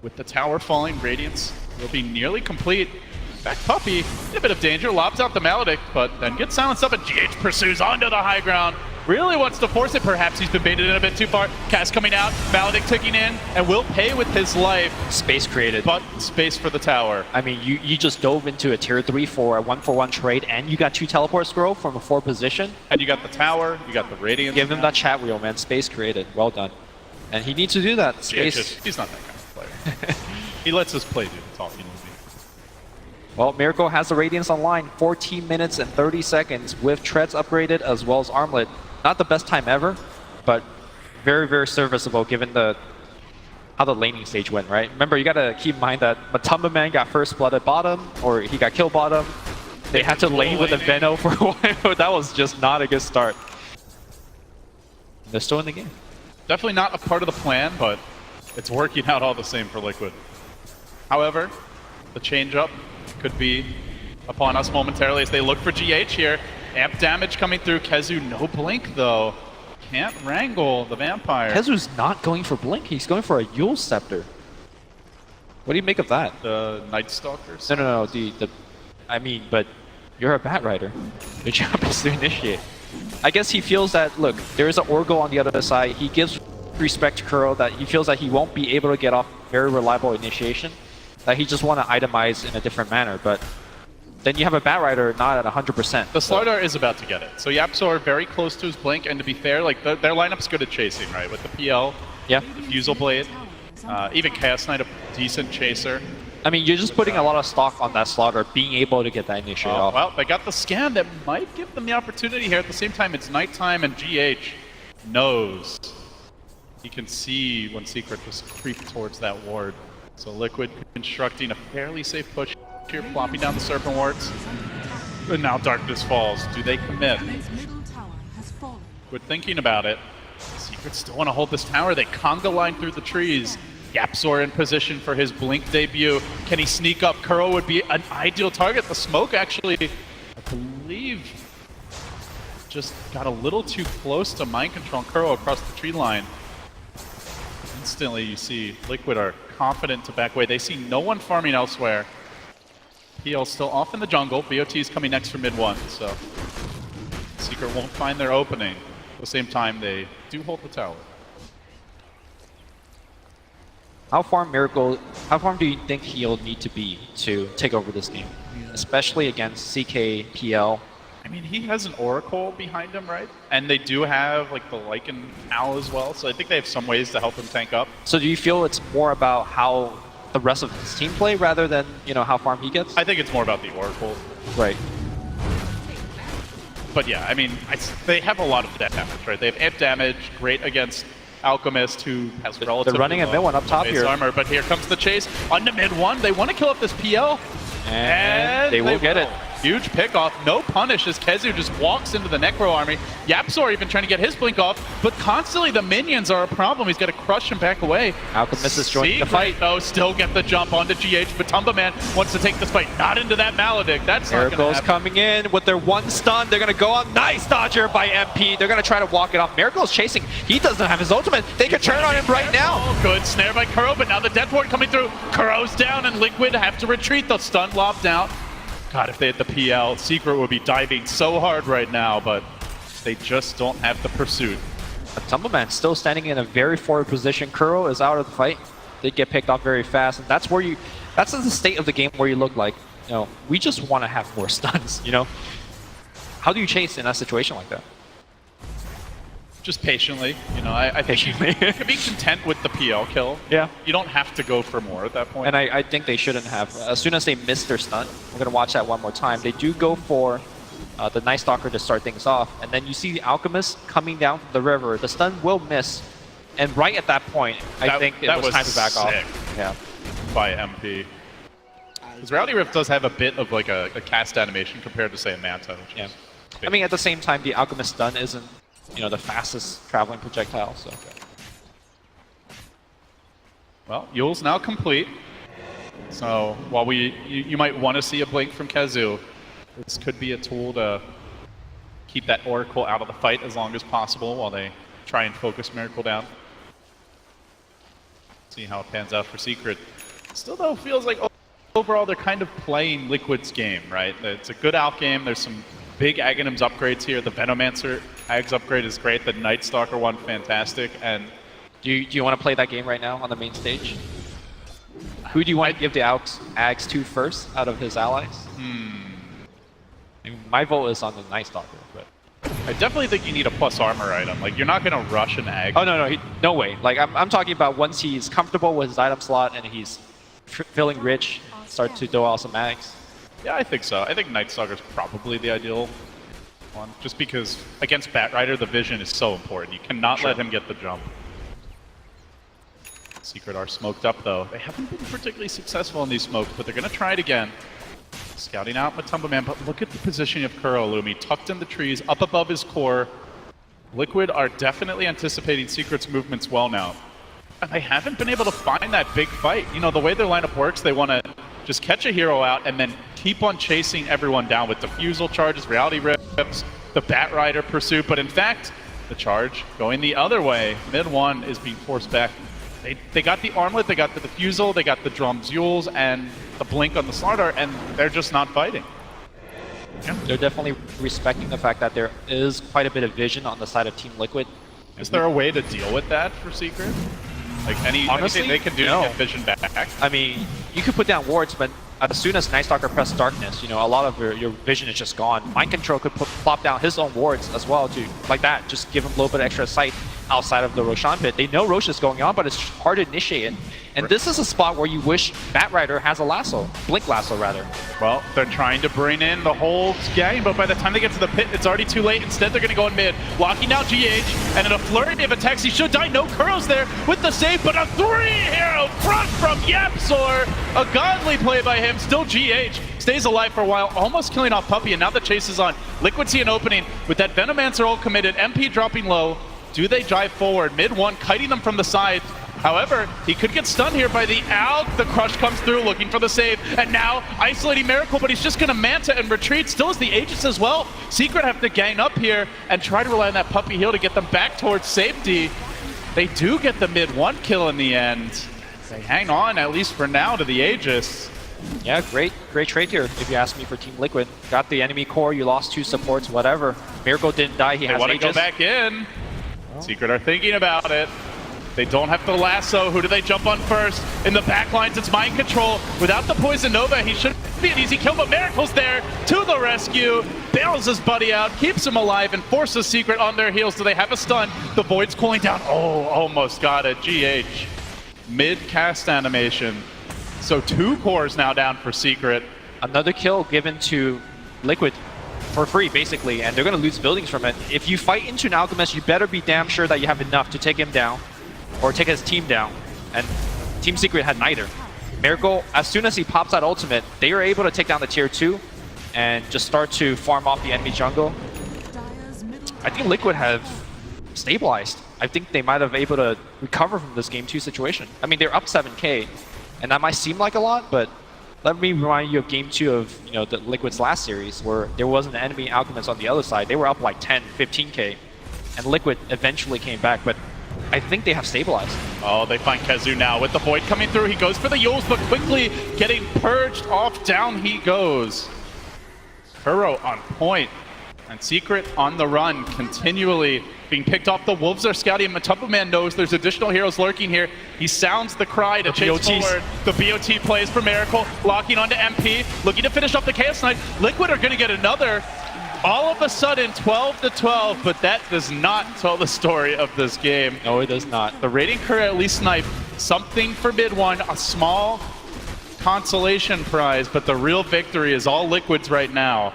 With the tower falling, Radiance will be nearly complete. Back Puppey, in a bit of danger, lobs out the Maledict, but then gets silenced up and GH pursues onto the high ground. Really wants to force it, perhaps he's been baited in a bit too far. Cast coming out, Maledict ticking in, and will pay with his life. Space created. But space for the tower. I mean, you just dove into a tier 3 for a 1-for-1 trade, and you got 2 teleport scroll from a 4 position. And you got the tower, you got the Radiance. Give him that chat wheel, man. Space created. Well done. And he needs to do that. Space. He's not that kind of player. He lets us play, dude. That's all he needs. Well, Miracle has the Radiance online, 14 minutes and 30 seconds with Treads upgraded as well as Armlet. Not the best time ever, but very, very serviceable given how the laning stage went, right? Remember, you gotta keep in mind that Matumba Man got first blood at bottom, or he got killed bottom. They had to lane with a Veno for a while. That was just not a good start. They're still in the game. Definitely not a part of the plan, but it's working out all the same for Liquid. However, the change-up could be upon us momentarily as they look for GH here. Amp damage coming through. Kezu no blink though. Can't wrangle the vampire. Kezu's not going for Blink. He's going for a Yule Scepter. What do you make of that? The Night Stalkers? No. I mean, but you're a Bat Rider. Your job is to initiate. I guess he feels that, look, there is an Orgo on the other side. He gives respect to Kuro that he feels that he won't be able to get off very reliable initiation. That he just want to itemize in a different manner, but then you have a Bat Rider not at 100%. The Slardar is about to get it. So Yapsor very close to his blink, and to be fair, like their lineup's good at chasing, right? With the PL, yeah, Diffusal Blade, even Chaos Knight, a decent chaser. I mean, you're just putting a lot of stock on that Slaughter being able to get that initiate off. Well, they got the scan that might give them the opportunity here. At the same time, it's nighttime, and GH knows he can see when Secret just creep towards that ward. So Liquid constructing a fairly safe push here, plopping down the Serpent Wards. And now Darkness falls. Do they commit? Middle tower has fallen. Quit thinking about it. Secret still want to hold this tower. They conga line through the trees. Yapsor in position for his Blink debut. Can he sneak up? Kuro would be an ideal target. The smoke actually, I believe, just got a little too close to mind control Kuro across the tree line. Instantly you see Liquid are confident to back away. They see no one farming elsewhere. PL still off in the jungle. BOT is coming next for mid 1, so Secret won't find their opening. At the same time, they do hold the tower. How far do you think he'll need to be to take over this game? Especially against CK, PL. I mean, he has an Oracle behind him, right? And they do have like the Lycan Owl as well, so I think they have some ways to help him tank up. So do you feel it's more about how the rest of his team play rather than, you know, how far he gets? I think it's more about the Oracle. Right. But yeah, I mean, they have a lot of damage, right? They have amp damage, great against Alchemist, who has relatively They're running a mid one up top here. Armor, but here comes the chase on the mid 1. They want to kill up this PL. And they will get it. Huge pick off, no punish as Kezu just walks into the Necro army. Yapsor even trying to get his blink off, but constantly the minions are a problem. He's got to crush him back away. Alchemist is joining the fight. Though still get the jump onto GH, but Tumba Man wants to take this fight, not into that Maledict. That's not Miracle's happen. coming in with their 1 stun. They're going to go up. Nice dodger by MP. They're going to try to walk it off. Miracle's chasing. He doesn't have his ultimate. They could turn on him right now. Oh, good snare by Kuro, but now the Death Ward coming through. Kuro's down, and Liquid have to retreat. The stun lobbed out. God, if they had the PL, Secret would be diving so hard right now, but they just don't have the pursuit. Tumble Man still standing in a very forward position. Kuro is out of the fight. they get picked off very fast, and that's the state of the game where you look like, you know, we just want to have more stuns, you know? How do you chase in a situation like that? Just patiently, you know, I think you can be content with the PL kill. Yeah. You don't have to go for more at that point. And I think they shouldn't have. As soon as they miss their stun, we're going to watch that one more time. They do go for the Night Stalker to start things off. And then you see the Alchemist coming down from the river. The stun will miss. And right at that point, I think it was time to back off. Yeah. By MP. Because Reality Rift does have a bit of like a cast animation compared to, say, a Manta. Yeah. I mean, at the same time, the Alchemist stun isn't, you know, the fastest traveling projectile, so. Well, Yule's now complete. So while you might want to see a blink from Kazoo, this could be a tool to keep that Oracle out of the fight as long as possible while they try and focus Miracle down. See how it pans out for Secret. Still though, feels like overall they're kind of playing Liquid's game, right? It's a good out game. There's some big Aghanims upgrades here. The Venomancer Ags upgrade is great. The Night Stalker one, fantastic. And do you want to play that game right now on the main stage? Who do you want to give the Ags to first out of his allies? I mean, my vote is on the Night Stalker, but I definitely think you need a plus armor item. Like, you're not going to rush an Ag. oh no, no way. Like I'm talking about once he's comfortable with his item slot and he's feeling rich, start to throw out some Ags. Yeah, I think so. I think Night Stalker's probably the ideal one, just because against Batrider, the vision is so important. You cannot let him get the jump. Secret are smoked up, though. They haven't been particularly successful in these smokes, but they're going to try it again. Scouting out Matumba Man, but look at the positioning of Kuro Illumi, tucked in the trees, up above his core. Liquid are definitely anticipating Secret's movements well now. And they haven't been able to find that big fight. You know, the way their lineup works, they want to just catch a hero out and then keep on chasing everyone down with defusal charges, reality rips, the Batrider pursuit. But in fact, the charge going the other way. Mid one is being forced back. They got the armlet, they got the defusal, they got the drums, Yules, and the blink on the Slardar, and they're just not fighting. Yeah. They're definitely respecting the fact that there is quite a bit of vision on the side of Team Liquid. Is there a way to deal with that for Secret? Like Honestly, anything they can do to get vision back? I mean, you could put down wards, but as soon as Night Stalker presses Darkness, you know, a lot of your vision is just gone. Mind Control could plop down his own wards as well, to like that, just give him a little bit of extra sight outside of the Roshan pit. They know Rosh is going on, but it's hard to initiate it. And this is a spot where you wish Batrider has a lasso, Blink lasso rather. Well, they're trying to bring in the whole gang, but by the time they get to the pit, it's already too late. Instead, they're going to go in mid, locking down GH, and in a flurry of attacks, he should die. No Kuro's there with the save, but a 3-hero front from Yapzor. A godly play by him. Still GH stays alive for a while, almost killing off Puppey, and now the chase is on. Liquid see an opening with that Venomancer all committed, MP dropping low. Do they drive forward? Mid one, kiting them from the side. However, he could get stunned here by the Alk. The crush comes through, looking for the save. And now, isolating Miracle, but he's just going to Manta and retreat. Still is the Aegis as well. Secret have to gang up here and try to rely on that Puppey heal to get them back towards safety. They do get the mid one kill in the end. They hang on, at least for now, to the Aegis. Yeah, great trade here, if you ask me, for Team Liquid. Got the enemy core, you lost 2 supports, whatever. Miracle didn't die, he has They want to Aegis. go back in. Secret are thinking about it. They don't have the lasso. Who do they jump on first? In the back lines, it's Mind Control. Without the Poison Nova, he should be an easy kill, but Miracle's there to the rescue. Bails his buddy out, keeps him alive, and forces Secret on their heels. Do they have a stun? The Void's cooling down. Oh, almost got it. GH. Mid-cast animation. So 2 cores now down for Secret. Another kill given to Liquid for free, basically, and they're going to lose buildings from it. If you fight into an Alchemist, you better be damn sure that you have enough to take him down, or take his team down. And Team Secret had neither. Miracle, as soon as he pops that ultimate, they are able to take down the tier 2 and just start to farm off the enemy jungle. I think Liquid have stabilized. I think they might have able to recover from this game 2 situation. I mean, they're up 7k, and that might seem like a lot, but let me remind you of game 2 of, you know, the Liquid's last series, where there was an enemy Alchemist on the other side. They were up like 10, 15k, and Liquid eventually came back, but I think they have stabilized. Oh, they find Kazoo now with the Void coming through. He goes for the Yules, but quickly getting purged off. Down he goes. Kuro on point. And Secret on the run, continually being picked off. The Wolves are scouting, and Matumba knows there's additional heroes lurking here. He sounds the cry to chase forward. The BOT plays for Miracle, locking onto MP, looking to finish off the Chaos Knight. Liquid are going to get another. All of a sudden, 12 to 12, but that does not tell the story of this game. No, it does not. The raiding crew at least sniped something for mid one, a small consolation prize, but the real victory is all Liquid's right now,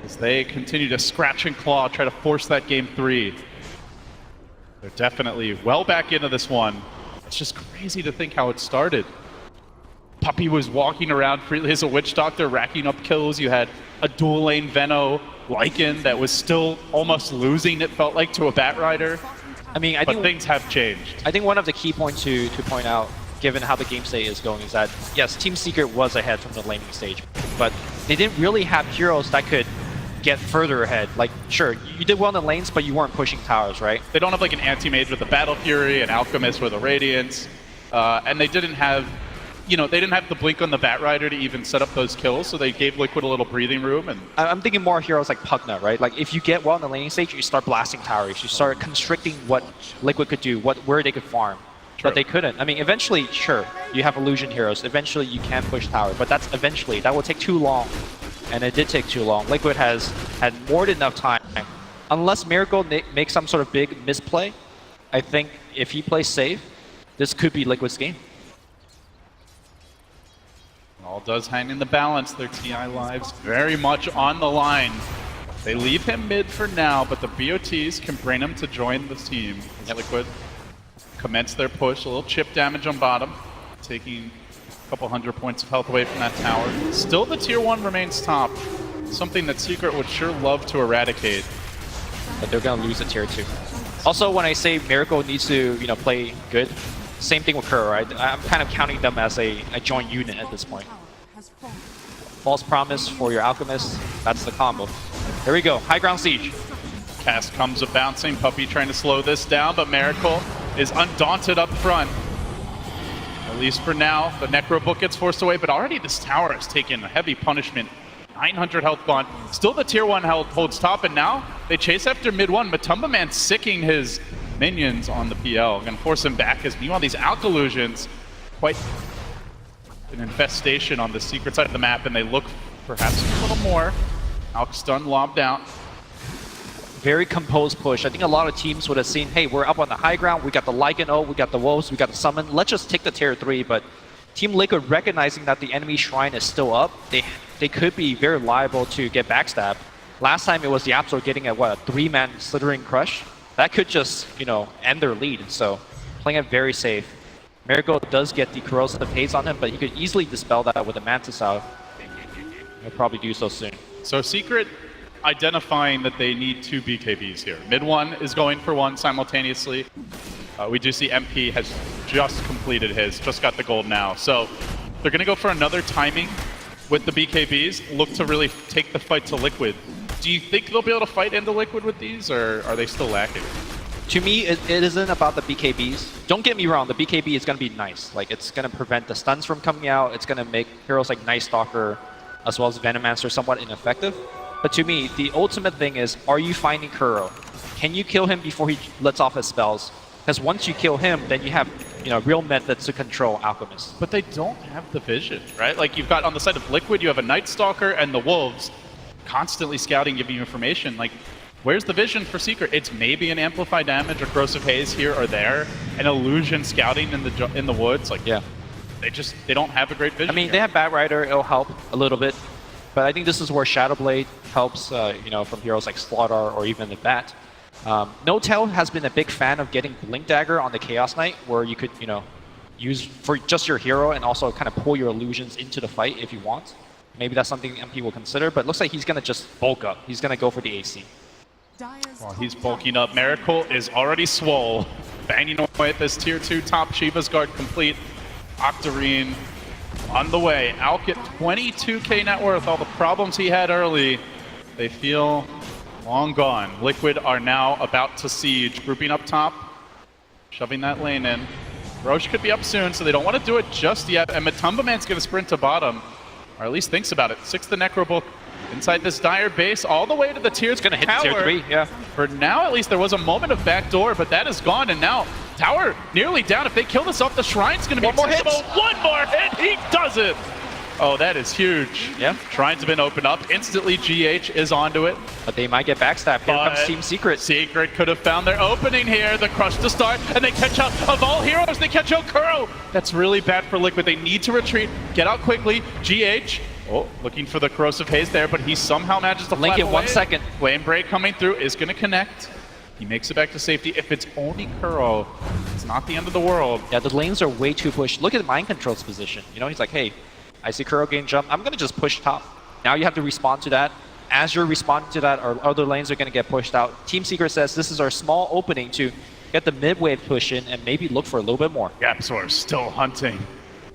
as they continue to scratch and claw, try to force that game 3. They're definitely well back into this one. It's just crazy to think how it started. Puppey was walking around freely as a Witch Doctor, racking up kills. You had a dual lane Veno Lycan that was still almost losing, it felt like, to a Batrider. I mean, I But think things have changed. I think one of the key points to point out, given how the game state is going, is that yes, Team Secret was ahead from the laning stage, but they didn't really have heroes that could get further ahead. Like, sure, you did well in the lanes, but you weren't pushing towers, right? They don't have like an anti-mage with the Battle Fury, an Alchemist with a Radiance, and they didn't have, they didn't have the blink on the Batrider to even set up those kills, so they gave Liquid a little breathing room. And I'm thinking more heroes like Pugna, right? Like, if you get well in the laning stage, you start blasting towers, you start constricting what Liquid could do, where they could farm. True. But they couldn't. I mean, eventually, sure, you have illusion heroes. Eventually, you can push tower, but that's eventually. That will take too long, and it did take too long. Liquid has had more than enough time. Unless Miracle makes some sort of big misplay, I think if he plays safe, this could be Liquid's game. all does hang in the balance. Their TI lives very much on the line. They leave him mid for now, but the BOTs can bring him to join the team. Liquid commence their push, a little chip damage on bottom, taking a couple hundred points of health away from that tower. Still the tier 1 remains top, something that Secret would sure love to eradicate. But they're going to lose a tier 2. Also, when I say Miracle needs to, play good, same thing with Kuro, right? I'm kind of counting them as a joint unit at this point. False Promise for your Alchemist, that's the combo. Here we go, High Ground Siege. Cast comes a bouncing, Puppey trying to slow this down, but Miracle is undaunted up front. At least for now, the Necro Book gets forced away, but already this tower has taken a heavy punishment. 900 health gone. Still the tier 1 health holds top, and now they chase after mid 1. Matumba Man sicking his minions on the PL. Gonna force him back, as meanwhile these Alk Illusions, quite an infestation on the secret side of the map, and they look perhaps a little more. Alk stun lobbed out. Very composed push. I think a lot of teams would have seen, hey, we're up on the high ground, we got the Lycan ult, we got the Wolves, we got the Summon, let's just take the tier 3, but Team Liquid, recognizing that the enemy shrine is still up, they could be very liable to get backstabbed. Last time it was the Absol getting a 3-man Slithering Crush. That could just, end their lead, so playing it very safe. Miracle does get the corrosive haze on him, but he could easily dispel that with a Mantis out. He'll probably do so soon. So Secret identifying that they need 2 BKBs here. Mid 1 is going for 1 simultaneously. We do see MP has just completed his, just got the gold now. So they're going to go for another timing with the BKBs, look to really take the fight to Liquid. Do you think they'll be able to fight into Liquid with these, or are they still lacking? To me, it isn't about the BKBs. Don't get me wrong, the BKB is going to be nice. Like, it's going to prevent the stuns from coming out. It's going to make heroes like Night Stalker as well as Venomancer somewhat ineffective. But to me, the ultimate thing is, are you finding Kuro? Can you kill him before he lets off his spells? Because once you kill him, then you have real methods to control Alchemists. But they don't have the vision, right? Like, you've got on the side of Liquid, you have a Night Stalker and the Wolves constantly scouting, giving you information. Like, where's the vision for Secret? It's maybe an Amplify Damage or Corrosive Haze here or there, an Illusion scouting in the woods. Like, yeah, they don't have a great vision. I mean, here. they have Batrider, it'll help a little bit. But I think this is where Shadowblade helps, from heroes like Slaughter or even the Bat. No-Tail has been a big fan of getting Blink Dagger on the Chaos Knight, where you could, use for just your hero and also kind of pull your illusions into the fight if you want. Maybe that's something MP will consider, but it looks like he's going to just bulk up. He's going to go for the AC. While he's bulking up, Miracle is already swole. Banging away at this tier 2 top. Shiva's Guard complete. Octarine on the way. Alk at 22k net worth. All the problems he had early, they feel long gone. Liquid are now about to siege. Grouping up top, shoving that lane in. Roche could be up soon, so they don't want to do it just yet. And Matumba Man's going to sprint to bottom, or at least thinks about it. 6th the Necro Book inside this Dire base, all the way to the tier. It's Gonna hit tier 3, yeah. For now, at least, there was a moment of backdoor, but that is gone, and now tower nearly down. If they kill this off, the Shrine's going to be One more hit. accessible. One more hit, he does it! Oh, that is huge. Yeah. Shrines have been opened up. Instantly, GH is onto it. But they might get backstabbed. Here But comes Team Secret. Secret could have found their opening here. The crush to start, and they catch out. Of all heroes, they catch out Kuro. That's really bad for Liquid. They need to retreat, get out quickly. GH, looking for the corrosive haze there, but he somehow manages to Link flat in away. 1 second. Flame Break coming through is going to connect. He makes it back to safety. If it's only Kuro, it's not the end of the world. Yeah, the lanes are way too pushed. Look at Mind Control's position. You know, he's like, hey, I see Kuro getting jump. I'm going to just push top. Now you have to respond to that. As you're responding to that, our other lanes are going to get pushed out. Team Secret says this is our small opening to get the mid-wave push in and maybe look for a little bit more. Yapsor still hunting.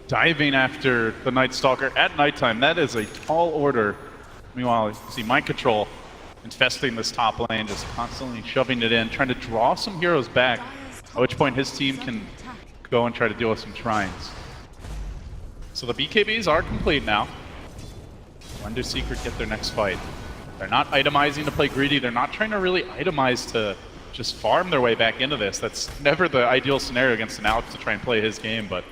Diving after the Night Stalker at nighttime. That is a tall order. Meanwhile, you see Mind Control infesting this top lane, just constantly shoving it in, trying to draw some heroes back, at which point his team can go and try to deal with some shrines. So the BKBs are complete now. When do Secret get their next fight? They're not itemizing to play greedy. They're not trying to really itemize to just farm their way back into this. That's never the ideal scenario against an Alex to try and play his game, but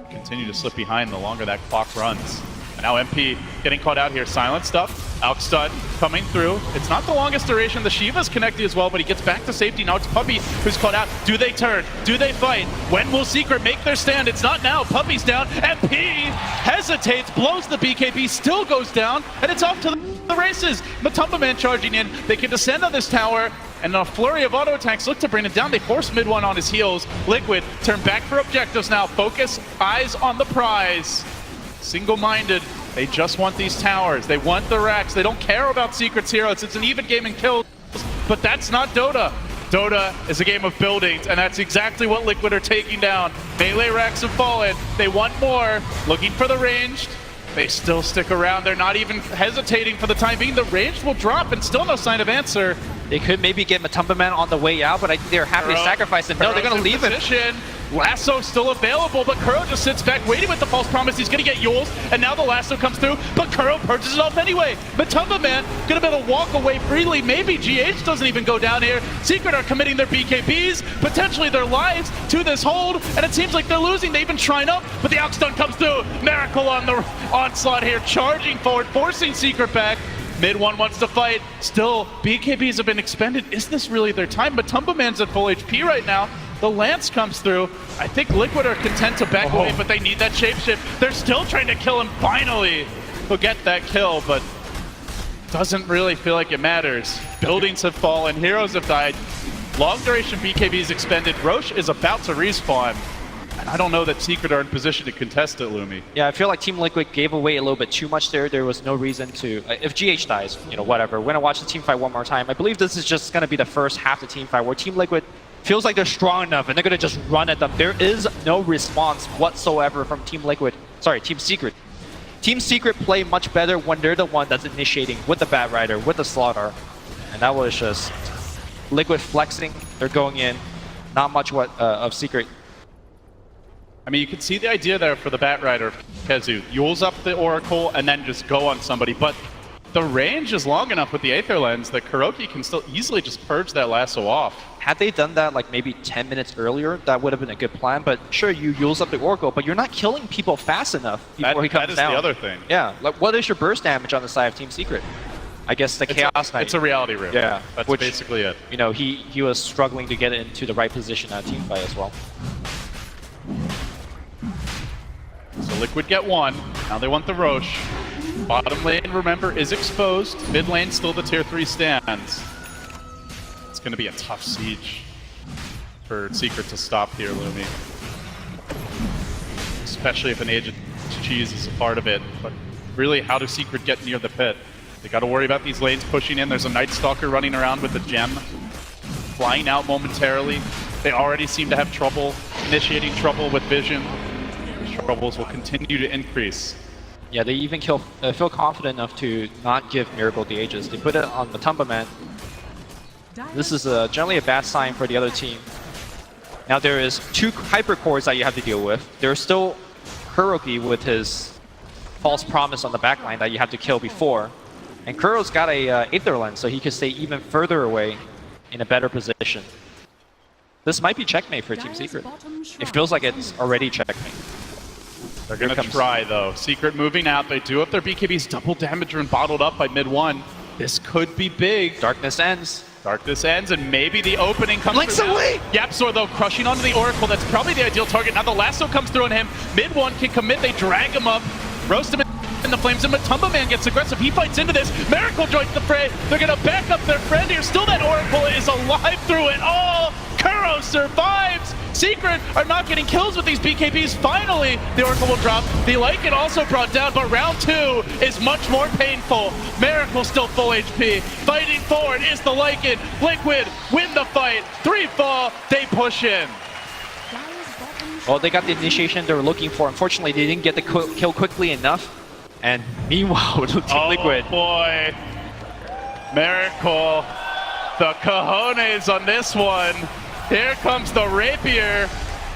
continue to slip behind the longer that clock runs. And now MP getting caught out here. Silenced up. Alkstud coming through. It's not the longest duration. The Shiva's connected as well, but he gets back to safety. Now it's Puppey who's caught out. Do they turn? Do they fight? When will Secret make their stand? It's not now. Puppey's down. MP hesitates, blows the BKB, still goes down, and it's off to the races. Matumba Man charging in. They can descend on this tower, and a flurry of auto attacks look to bring it down. They force mid one on his heels. Liquid turn back for objectives now. Focus, eyes on the prize. Single-minded, they just want these towers. They want the racks. They don't care about Secret's heroes. It's an even game in kills, but that's not Dota. Dota is a game of buildings, and that's exactly what Liquid are taking down. Melee racks have fallen. They want more. Looking for the ranged. They still stick around. They're not even hesitating for the time being. The ranged will drop, and still no sign of answer. They could maybe get Matumba Man on the way out, but I think they're happy to sacrifice him. No, they're going to leave him. Lasso still available, but Kuro just sits back waiting with the false promise. He's going to get Yules, and now the lasso comes through, but Kuro purges it off anyway. Matumba Man going to be able to walk away freely. Maybe GH doesn't even go down here. Secret are committing their BKBs, potentially their lives, to this hold, and it seems like they're losing. They even shrine up, but the Alkstun comes through. Miracle on the onslaught here, charging forward, forcing Secret back. Mid one wants to fight. Still, BKBs have been expended. Is this really their time? Matumba Man's at full HP right now. The Lance comes through. I think Liquid are content to back away, but they need that shapeshift. They're still trying to kill him. Finally, he'll get that kill, but doesn't really feel like it matters. Buildings have fallen. Heroes have died. Long duration BKBs expended. Roche is about to respawn. And I don't know that Secret are in position to contest it, Lumi. Yeah, I feel like Team Liquid gave away a little bit too much there. There was no reason to... if GH dies, you know, whatever. We're going to watch the team fight one more time. I believe this is just going to be the first half of the team fight where Team Liquid feels like they're strong enough and they're going to just run at them. There is no response whatsoever from Team Liquid. Sorry, Team Secret. Team Secret play much better when they're the one that's initiating with the Bat Rider, with the Slaughter. And that was just Liquid flexing. They're going in. Not much of Secret. I mean, you can see the idea there for the Bat Rider, Kezu. Yules up the Oracle and then just go on somebody. But the range is long enough with the Aether Lens that Kuroki can still easily just purge that lasso off. Had they done that like maybe 10 minutes earlier, that would have been a good plan. But sure, you use up the Oracle, but you're not killing people fast enough before he comes down. That is the other thing. Yeah, like what is your burst damage on the side of Team Secret? I guess the Chaos Knight. It's a reality room. Yeah, that's basically it. You know, he was struggling to get into the right position at team fight as well. So Liquid get one. Now they want the Roche. Bottom lane, remember, is exposed. Mid lane still the tier 3 stands. It's going to be a tough siege for Secret to stop here, Lumi. Especially if an Agent Cheese is a part of it. But really, how does Secret get near the pit? They got to worry about these lanes pushing in. There's a Night Stalker running around with the gem, flying out momentarily. They already seem to have trouble initiating trouble with Vision. Troubles will continue to increase. Yeah, they even feel confident enough to not give Miracle the Aegis. They put it on Matumba Man. This is generally a bad sign for the other team. Now there is 2 hypercores that you have to deal with. There's still Kuroki with his false promise on the backline that you have to kill before. And Kuro's got a Aether Lens, so he can stay even further away in a better position. This might be checkmate for Team Secret. It feels like it's already checkmate. They're going to try, though. Secret moving out. They do have their BKBs double damaged and bottled up by mid 1. This could be big. Darkness ends. Darkness ends, and maybe the opening comes Blinks through now. away! Yapzor, though, crushing onto the Oracle. That's probably the ideal target. Now the lasso comes through on him. Mid 1 can commit. They drag him up. Roast him in the flames, and Matumba Man gets aggressive. He fights into this. Miracle joins the fray. They're going to back up their friend here. Still that Oracle is alive through it all. Kuro survives. Secret are not getting kills with these BKBs. Finally, the Oracle will drop. The Lycan also brought down, but round 2 is much more painful. Miracle still full HP. Fighting forward is the Lycan. Liquid win the fight. 3 fall. They push in. Well, they got the initiation they were looking for. Unfortunately, they didn't get the kill quickly enough. And meanwhile, Team Liquid. Oh boy. Miracle. The cojones on this one. Here comes the Rapier.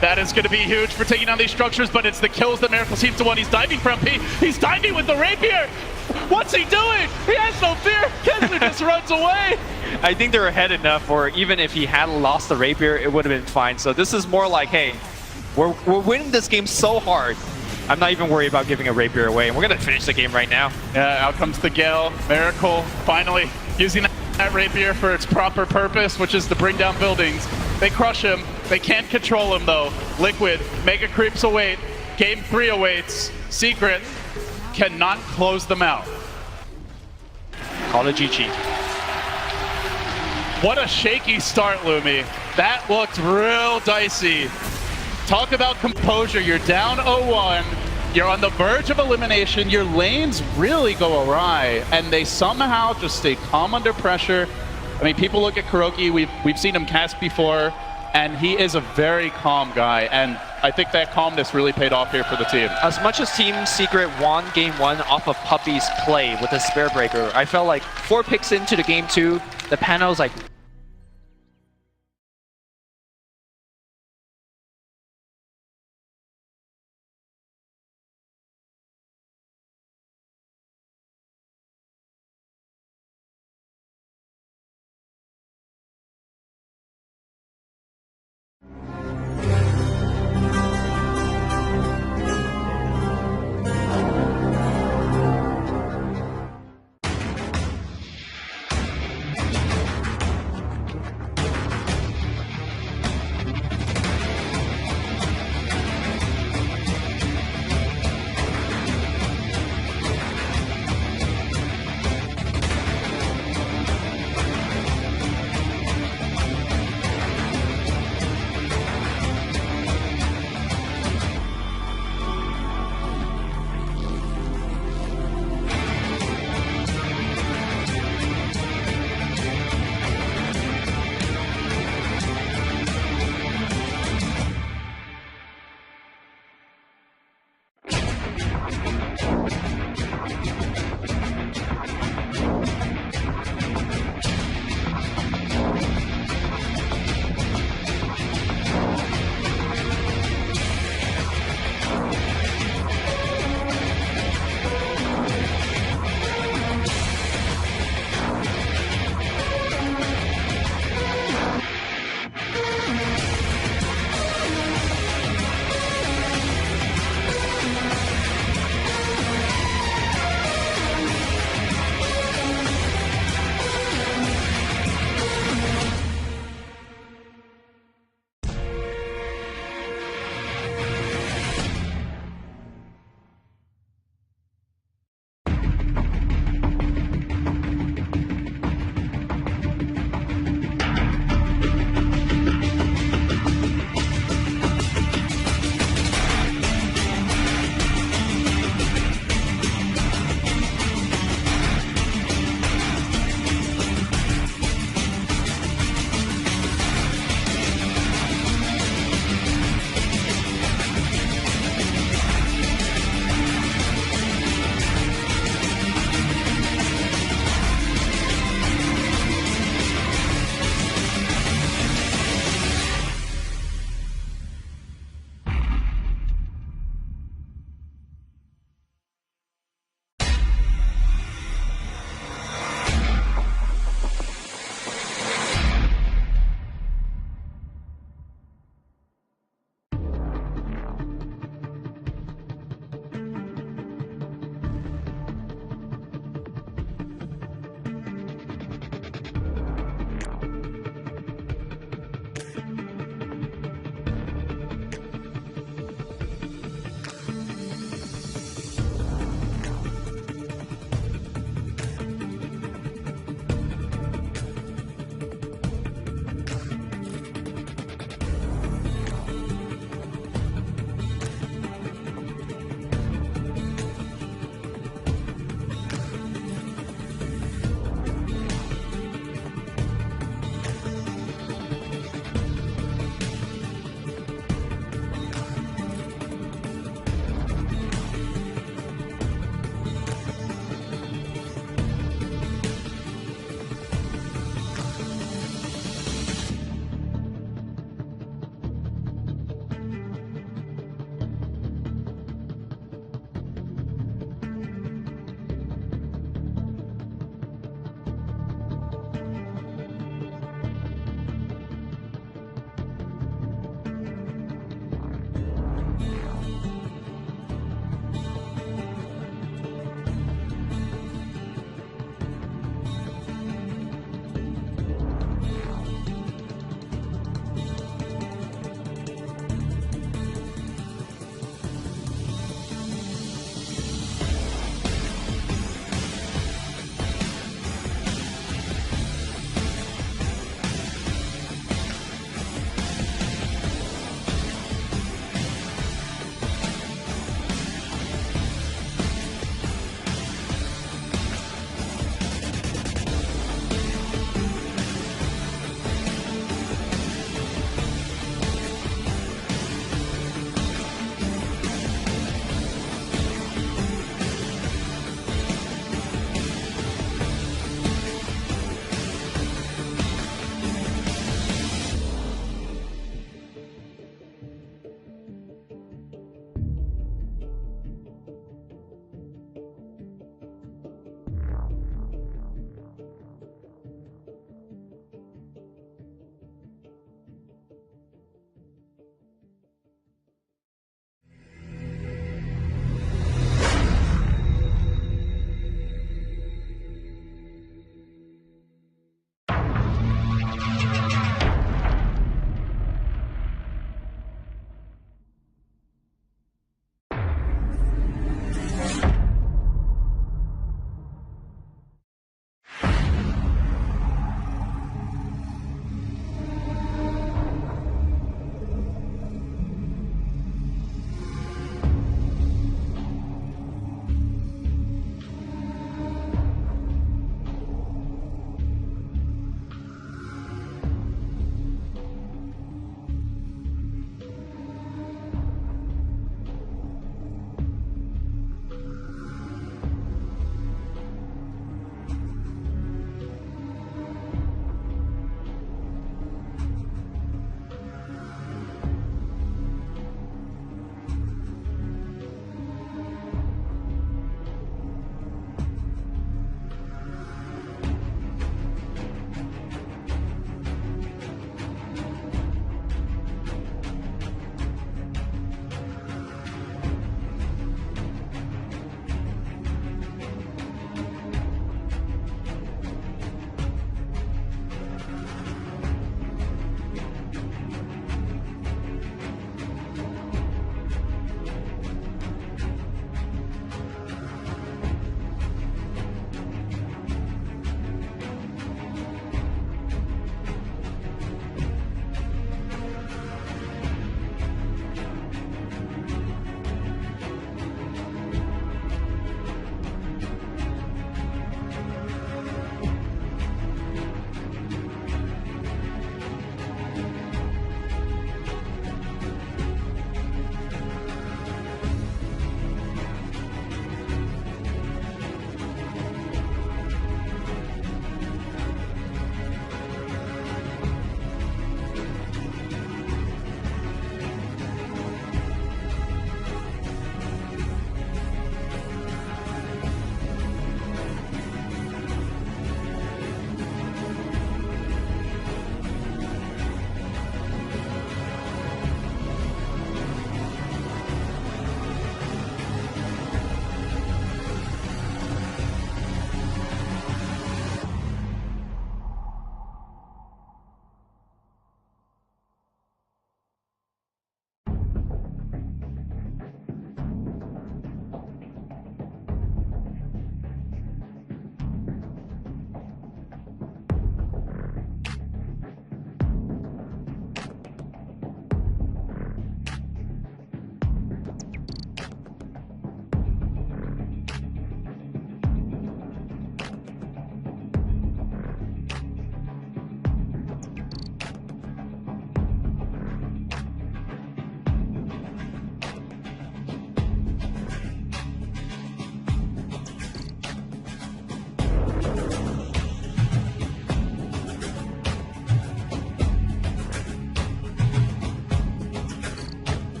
That is going to be huge for taking on these structures, but it's the kills that Miracle seems to want. He's diving from P. He's diving with the Rapier. What's he doing? He has no fear. Kensler just runs away. I think they're ahead enough, or even if he had lost the Rapier, it would have been fine. So this is more like, hey, we're winning this game so hard. I'm not even worried about giving a Rapier away, and we're going to finish the game right now. Yeah, out comes the Gale. Miracle finally using that Rapier for its proper purpose, which is to bring down buildings. They crush him. They can't control him, though. Liquid, Mega Creeps await. Game 3 awaits. Secret cannot close them out. Call it GG. What a shaky start, Lumi. That looked real dicey. Talk about composure. You're down 0-1. You're on the verge of elimination. Your lanes really go awry, and they somehow just stay calm under pressure. I mean, people look at Kuroki. We've seen him cast before, and he is a very calm guy. And I think that calmness really paid off here for the team. As much as Team Secret won Game 1 off of Puppy's play with the Spare Breaker, I felt like 4 picks into the Game 2, the panel's like,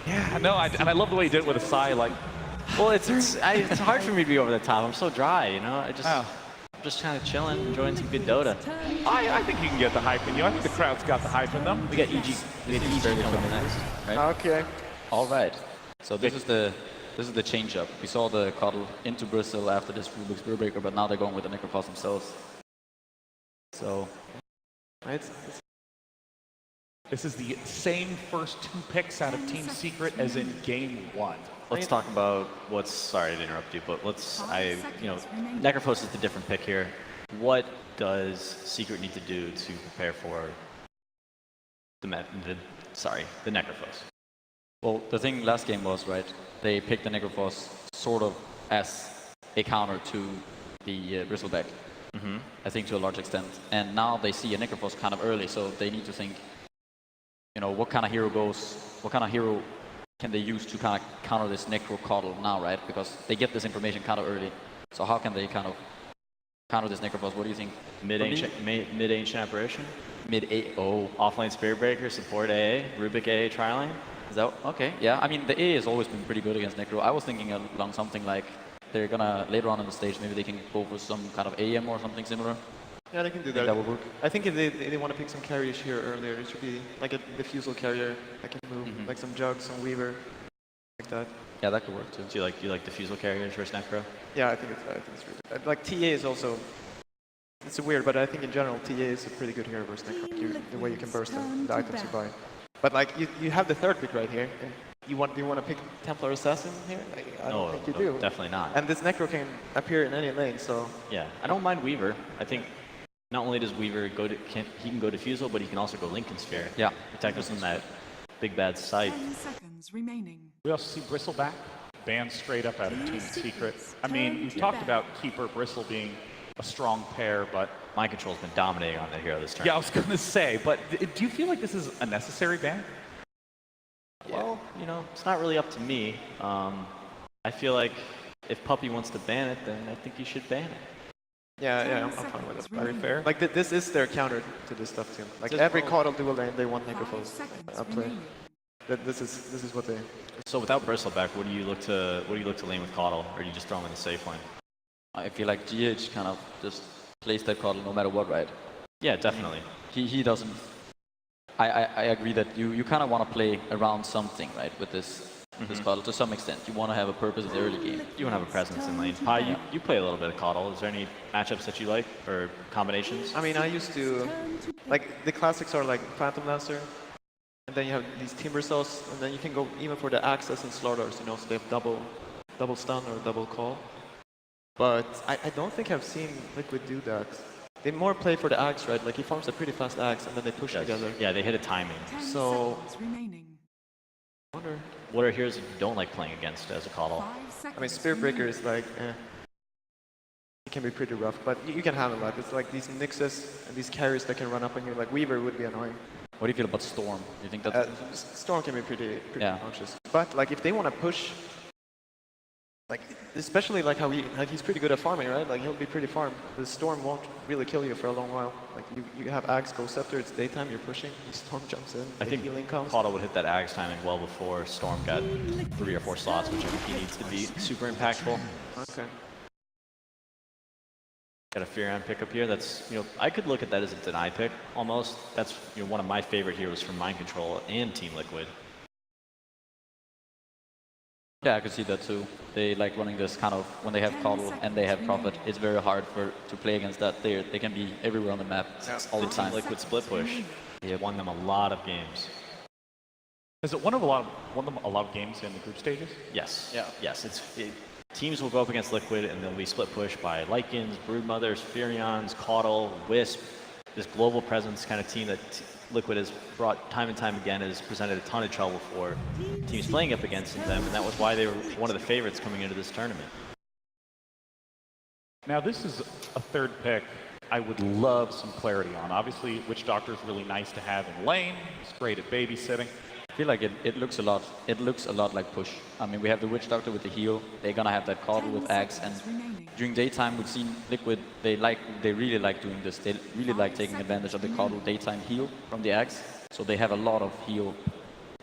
Yeah, no, and I love the way he did it with a sigh, like, Well, it's hard for me to be over the top. I'm so dry, you know. oh. I'm just kind of chilling, enjoying some good Dota. I think you can get the hype in you. I think the crowd's got the hype in them. We got EG coming next. Right? Okay. All right. So this is the change up. We saw the Coddle into Brazil after this Rubik's Spear Breaker, but now they're going with the Necrophos themselves. So This is the same first 2 picks out of Team Secret as in Game 1. Let's talk about sorry to interrupt you, but Necrophos is the different pick here. What does Secret need to do to prepare for the Necrophos? well, the thing last game was, right, they picked the Necrophos sort of as a counter to the Bristleback, I think to a large extent. And now they see a Necrophos kind of early, so they need to think, what kind of hero can they use to kind of counter this Necro Coddle now, right? Because they get this information kind of early. So how can they kind of counter this Necrophos? What do you think? Mid-ancient apparition? Mid-A, oh. Offlane Spirit Breaker, support AA, Rubik AA Triline. Is that, okay, yeah. I mean, the A has always been pretty good against Necro. I was thinking along something like, they're gonna, later on in the stage, maybe they can go for some kind of AM or something similar. Yeah, they can do Think that. that would work? I think if they want to pick some carriers here earlier, it should be like a diffusal carrier that can move, like some Jugs, some Weaver, like that. Yeah, that could work too. Do you like diffusal carriers versus Necro? Yeah, I think it's really good. Like TA is also, it's weird, but I think in general TA is a pretty good hero versus Necro. The way you can burst the items you buy. But like you have the third pick right here, and do you want to pick Templar Assassin here? Like, I don't think you do. Definitely not. And this Necro can appear in any lane, so Yeah, I don't mind Weaver. I think not only does Weaver he can go diffusal, but he can also go Lincoln Sphere. Yeah. Protect us from that big bad sight. 10 seconds remaining. We also see Bristleback banned straight up out of Team Secret. I mean, we've talked about Keeper Bristle being a strong pair, but Mind Control's been dominating on the hero this turn. yeah, I was going to say, but do you feel like this is a necessary ban? Well, it's not really up to me. I feel like if Puppy wants to ban it, then I think you should ban it. yeah, I'm fine with it. Very fair. Like this is their counter to this stuff too. Like every Coddle dual lane, they want Necrophos play. This is what they. So without Bristleback, what do you look to lane with Coddle, or do you just throw him in the safe lane? I feel like GH kind of just plays that Coddle no matter what, right? Yeah, definitely. He doesn't. I agree that you kind of want to play around something, right, with this Coddle to some extent. You want to have a purpose in the early game. You want to have a presence in lane. Pi, you play a little bit of Coddle. Is there any matchups that you like, or combinations? I mean, I used to, like the classics are like Phantom Lancer, and then you have these Timber Cells, and then you can go even for the Access and Slaughters, so they have double stun or double call. But I don't think I've seen Liquid do that. They more play for the Axe, right? Like he farms a pretty fast Axe, and then they push together. Yeah, they hit a timing. 10 So- seconds remaining. I wonder. What are heroes that you don't like playing against as a Coddle? 5 seconds I mean, Spirit Breaker is like, it can be pretty rough, but you can handle that. It's like these Nixes and these carries that can run up on you. Like Weaver would be annoying. What do you feel about Storm? Do you think that? Storm can be pretty Yeah. obnoxious. But like if they want to push, like especially like how he's pretty good at farming, right? Like he'll be pretty farm. The Storm won't really kill you for a long while. Like you have Axe, Go Scepter, it's daytime, you're pushing, the Storm jumps in, I the think healing comes. Coddle would hit that Axe timing well before Storm got 3 or 4 slots, which I think he needs to be super impactful. Okay. Got a Furion pickup here. That's, I could look at that as a deny pick almost. That's, one of my favorite heroes from Mind Control and Team Liquid. Yeah, I could see that too. They like running this kind of, when they have Coddle and they have Prophet, it's very hard to play against that. They can be everywhere on the map all the time. Team Liquid split push. They won them a lot of games. Has it won them a lot of games in the group stages? Yes. Yeah. Yes. Teams will go up against Liquid and they'll be split pushed by Lycans, Broodmothers, Furions, Caudle, Wisp. This global presence kind of team that Liquid has brought time and time again has presented a ton of trouble for teams playing up against them, and that was why they were one of the favorites coming into this tournament. Now this is a third pick I would love some clarity on. Obviously, Witch Doctor is really nice to have in lane. It's great at babysitting. I feel like it looks a lot like push. I mean, we have the Witch Doctor with the heal. They're gonna have that Coddle with Axe, and during daytime we've seen Liquid. They really like doing this. They really like taking advantage of the Coddle daytime heal from the Axe. So they have a lot of heal,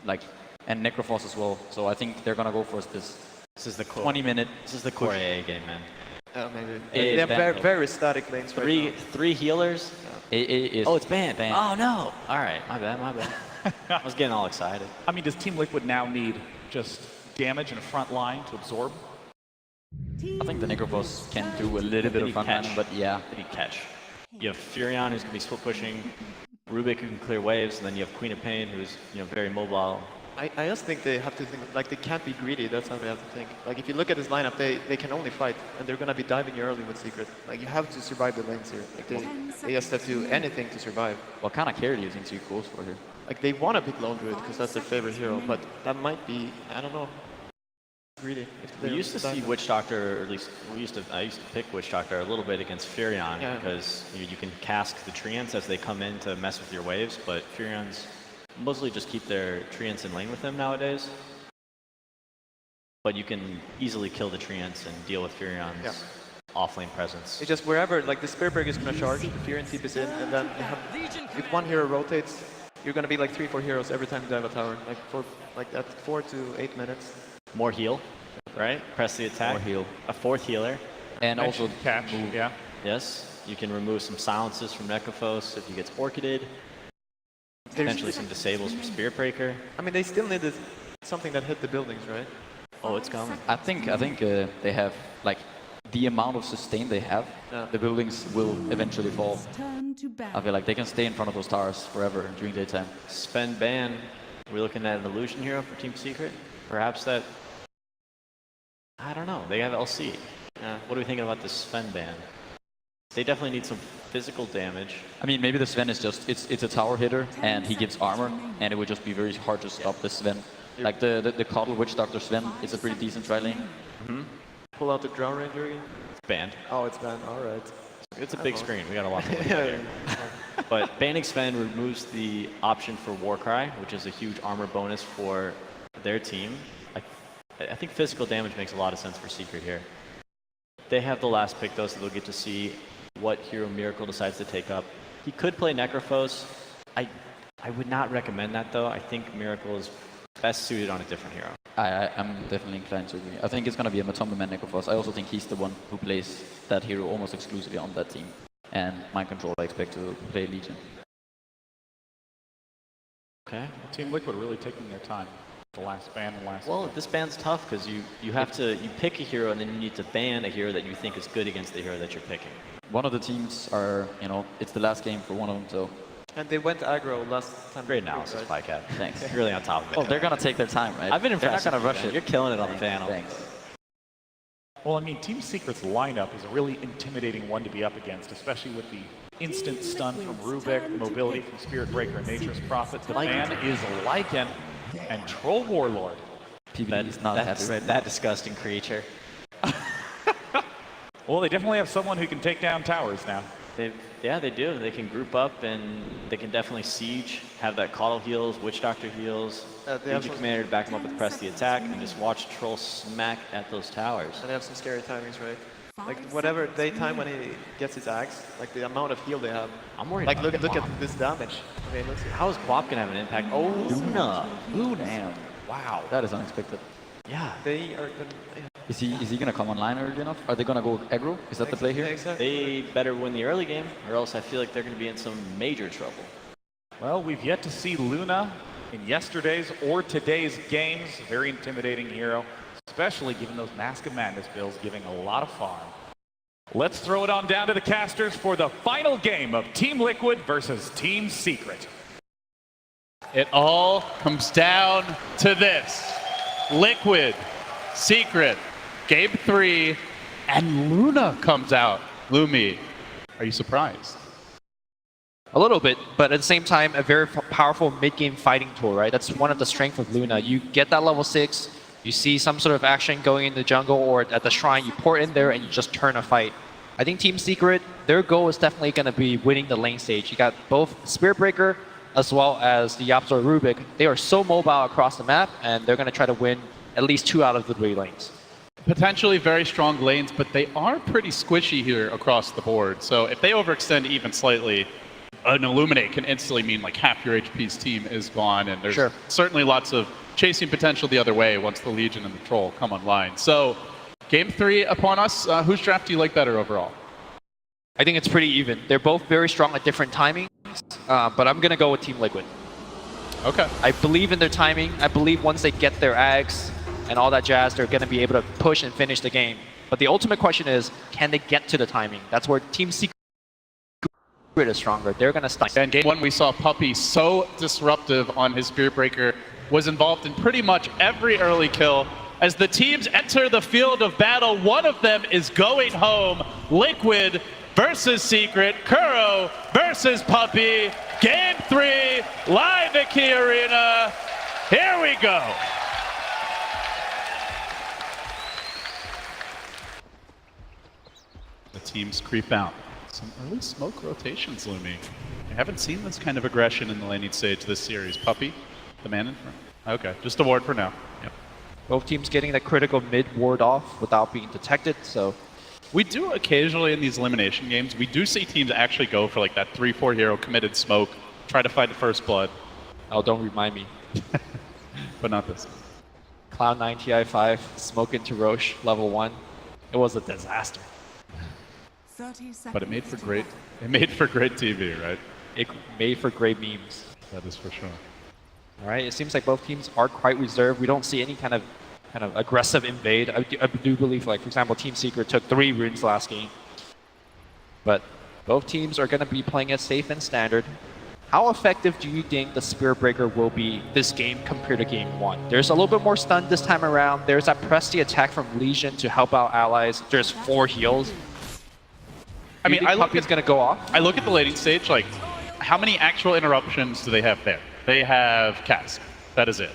and Necrophos as well. So I think they're gonna go for this. This is the 20-minute. This is the core AA game, man. Maybe. It They have banned. very static lanes right Three healers. AA is. Oh, it's banned. Banned. Oh no. All right, my bad. I was getting all excited. I mean, does Team Liquid now need just damage in a front line to absorb? I think the Necrophos can do a little bit of fun running, but yeah. They need catch. You have Furion, who's going to be split pushing. Rubik, who can clear waves, and then you have Queen of Pain, who's very mobile. I just think they have to think, like, they can't be greedy. That's how they have to think. Like, if you look at this lineup, they can only fight, and they're gonna be diving you early with Secret. Like, you have to survive the lanes here. Like, they just have to do anything to survive. What kind of carry do you think Secret goes for here? Like, they want to pick Lone Druid because that's their favorite hero, but that might be, I don't know, greedy. We used to see Witch Doctor, or at least I used to pick Witch Doctor a little bit against Furion because you can cast the Treants as they come in to mess with your waves, but Furions mostly just keep their Treants in lane with them nowadays. But you can easily kill the Treants and deal with Furion's off-lane presence. It's just wherever, like, the Spirit Break is going to charge, the Furion TP is in, and then you have, if one hero rotates, you're going to be like 3-4 heroes every time you dive a tower, at 4 to 8 minutes. More heal, right? Press the attack. More heal. A fourth healer. And also catch, yeah. Yes, you can remove some silences from Necrophos if he gets orchided. Potentially some disables from Spirit Breaker. I mean, they still need something that hit the buildings, right? Oh, it's coming. I think they have, like, the amount of sustain they have, the buildings will eventually fall. I feel like they can stay in front of those towers forever during daytime. Sven ban. Are we looking at an illusion hero for Team Secret? Perhaps that... I don't know. They have LC. What are we thinking about this Sven ban? They definitely need some physical damage. I mean, maybe the Sven is just, it's a tower hitter, and he gives armor, and it would just be very hard to stop the Sven. Like the Coddle Witch Doctor Sven is a pretty decent tri lane. Pull out the Drown Ranger again? It's banned. Oh, it's banned. All right. It's a big screen. We got a lot to look at here. But banning Sven removes the option for Warcry, which is a huge armor bonus for their team. I think physical damage makes a lot of sense for Secret here. They have the last pick though, so they'll get to see what hero Miracle decides to take up. He could play Necrophos. I would not recommend that though. I think Miracle is best suited on a different hero. I'm definitely inclined to agree. I think it's going to be a Matomba and Necrophos. I also think he's the one who plays that hero almost exclusively on that team. And Mind Control, I expect to play Legion. Okay. Team Liquid really taking their time. The last ban and last. Well, this ban's tough because you have to pick a hero and then you need to ban a hero that you think is good against the hero that you're picking. One of the teams are, it's the last game for one of them, so. And they went aggro last time. Great analysis, Pycat. Thanks. You're really on top of it. Oh, they're going to take their time, right? I've been impressed. They're not going to rush it. You're killing it on the panel. Thanks. Well, I mean, Team Secret's lineup is a really intimidating one to be up against, especially with the instant stun from Rubik, the mobility from Spirit Breaker and Nature's Prophet. The ban is Lycan and Troll Warlord. PBD is not happy right now. That disgusting creature. Well, they definitely have someone who can take down towers now. They do. They can group up and they can definitely siege, have that Coddle heals, Witch Doctor heals, Legion Commander to back them up with press the attack, and just watch Troll smack at those towers. And they have some scary timings, right? Like, whatever daytime when he gets his axe, like the amount of heal they have. I'm worried Like, about look Quap. at this damage. I mean, let's see. How is Quap going to have an impact? Oh, Luna. Damn. Wow. That is unexpected. Yeah. They are gonna, Is he gonna come online early enough? Are they gonna go aggro? Is that the play here? They better win the early game, or else I feel like they're going to be in some major trouble. Well, we've yet to see Luna in yesterday's or today's games. Very intimidating hero, especially given those Mask of Madness builds giving a lot of farm. Let's throw it on down to the casters for the final game of Team Liquid versus Team Secret. It all comes down to this. Liquid, Secret, Game 3, and Luna comes out. Lumi, are you surprised? A little bit, but at the same time, a very powerful mid-game fighting tool, right? That's one of the strengths of Luna. You get that level 6, you see some sort of action going in the jungle or at the shrine, you pour in there and you just turn a fight. I think Team Secret, their goal is definitely going to be winning the lane stage. You got both Spirit Breaker as well as the YapzOr Rubik. They are so mobile across the map, and they're going to try to win at least 2 out of the 3 lanes. Potentially very strong lanes, but they are pretty squishy here across the board. So if they overextend even slightly, an Illuminate can instantly mean like half your HP's team is gone, and there's certainly lots of chasing potential the other way once the Legion and the Troll come online. So Game 3 upon us. Whose draft do you like better overall? I think it's pretty even. They're both very strong at different timings, but I'm going to go with Team Liquid. Okay. I believe in their timing. I believe once they get their Ags and all that jazz, they're going to be able to push and finish the game. But the ultimate question is, can they get to the timing? That's where Team Secret is stronger. They're going to stun. And Game 1, we saw Puppey so disruptive on his Spirit Breaker, was involved in pretty much every early kill. As the teams enter the field of battle, one of them is going home. Liquid versus Secret, Kuro versus Puppey. Game 3, live at Key Arena. Here we go. The teams creep out. Some early smoke rotations looming. I haven't seen this kind of aggression in the laning stage this series. Puppey, the man in front. Okay, just a ward for now. Yep. Both teams getting that critical mid ward off without being detected, so... We do occasionally in these elimination games, we do see teams actually go for like that 3-4 hero committed smoke, try to find the first blood. Oh, don't remind me. But not this. Cloud9 TI5, smoke into Roche, level 1. It was a disaster. 30 seconds. But it made for great TV, right? It made for great memes. That is for sure. All right, it seems like both teams are quite reserved. We don't see any kind of aggressive invade. I do believe, like, for example, Team Secret took 3 runes last game. But both teams are going to be playing it safe and standard. How effective do you think the Spirit Breaker will be this game compared to Game 1? There's a little bit more stun this time around. There's that press the attack from Legion to help out allies. There's 4 heals. I mean, I look Puppey's going to go off. I look at the laning stage, like, how many actual interruptions do they have there? They have Cask. That is it.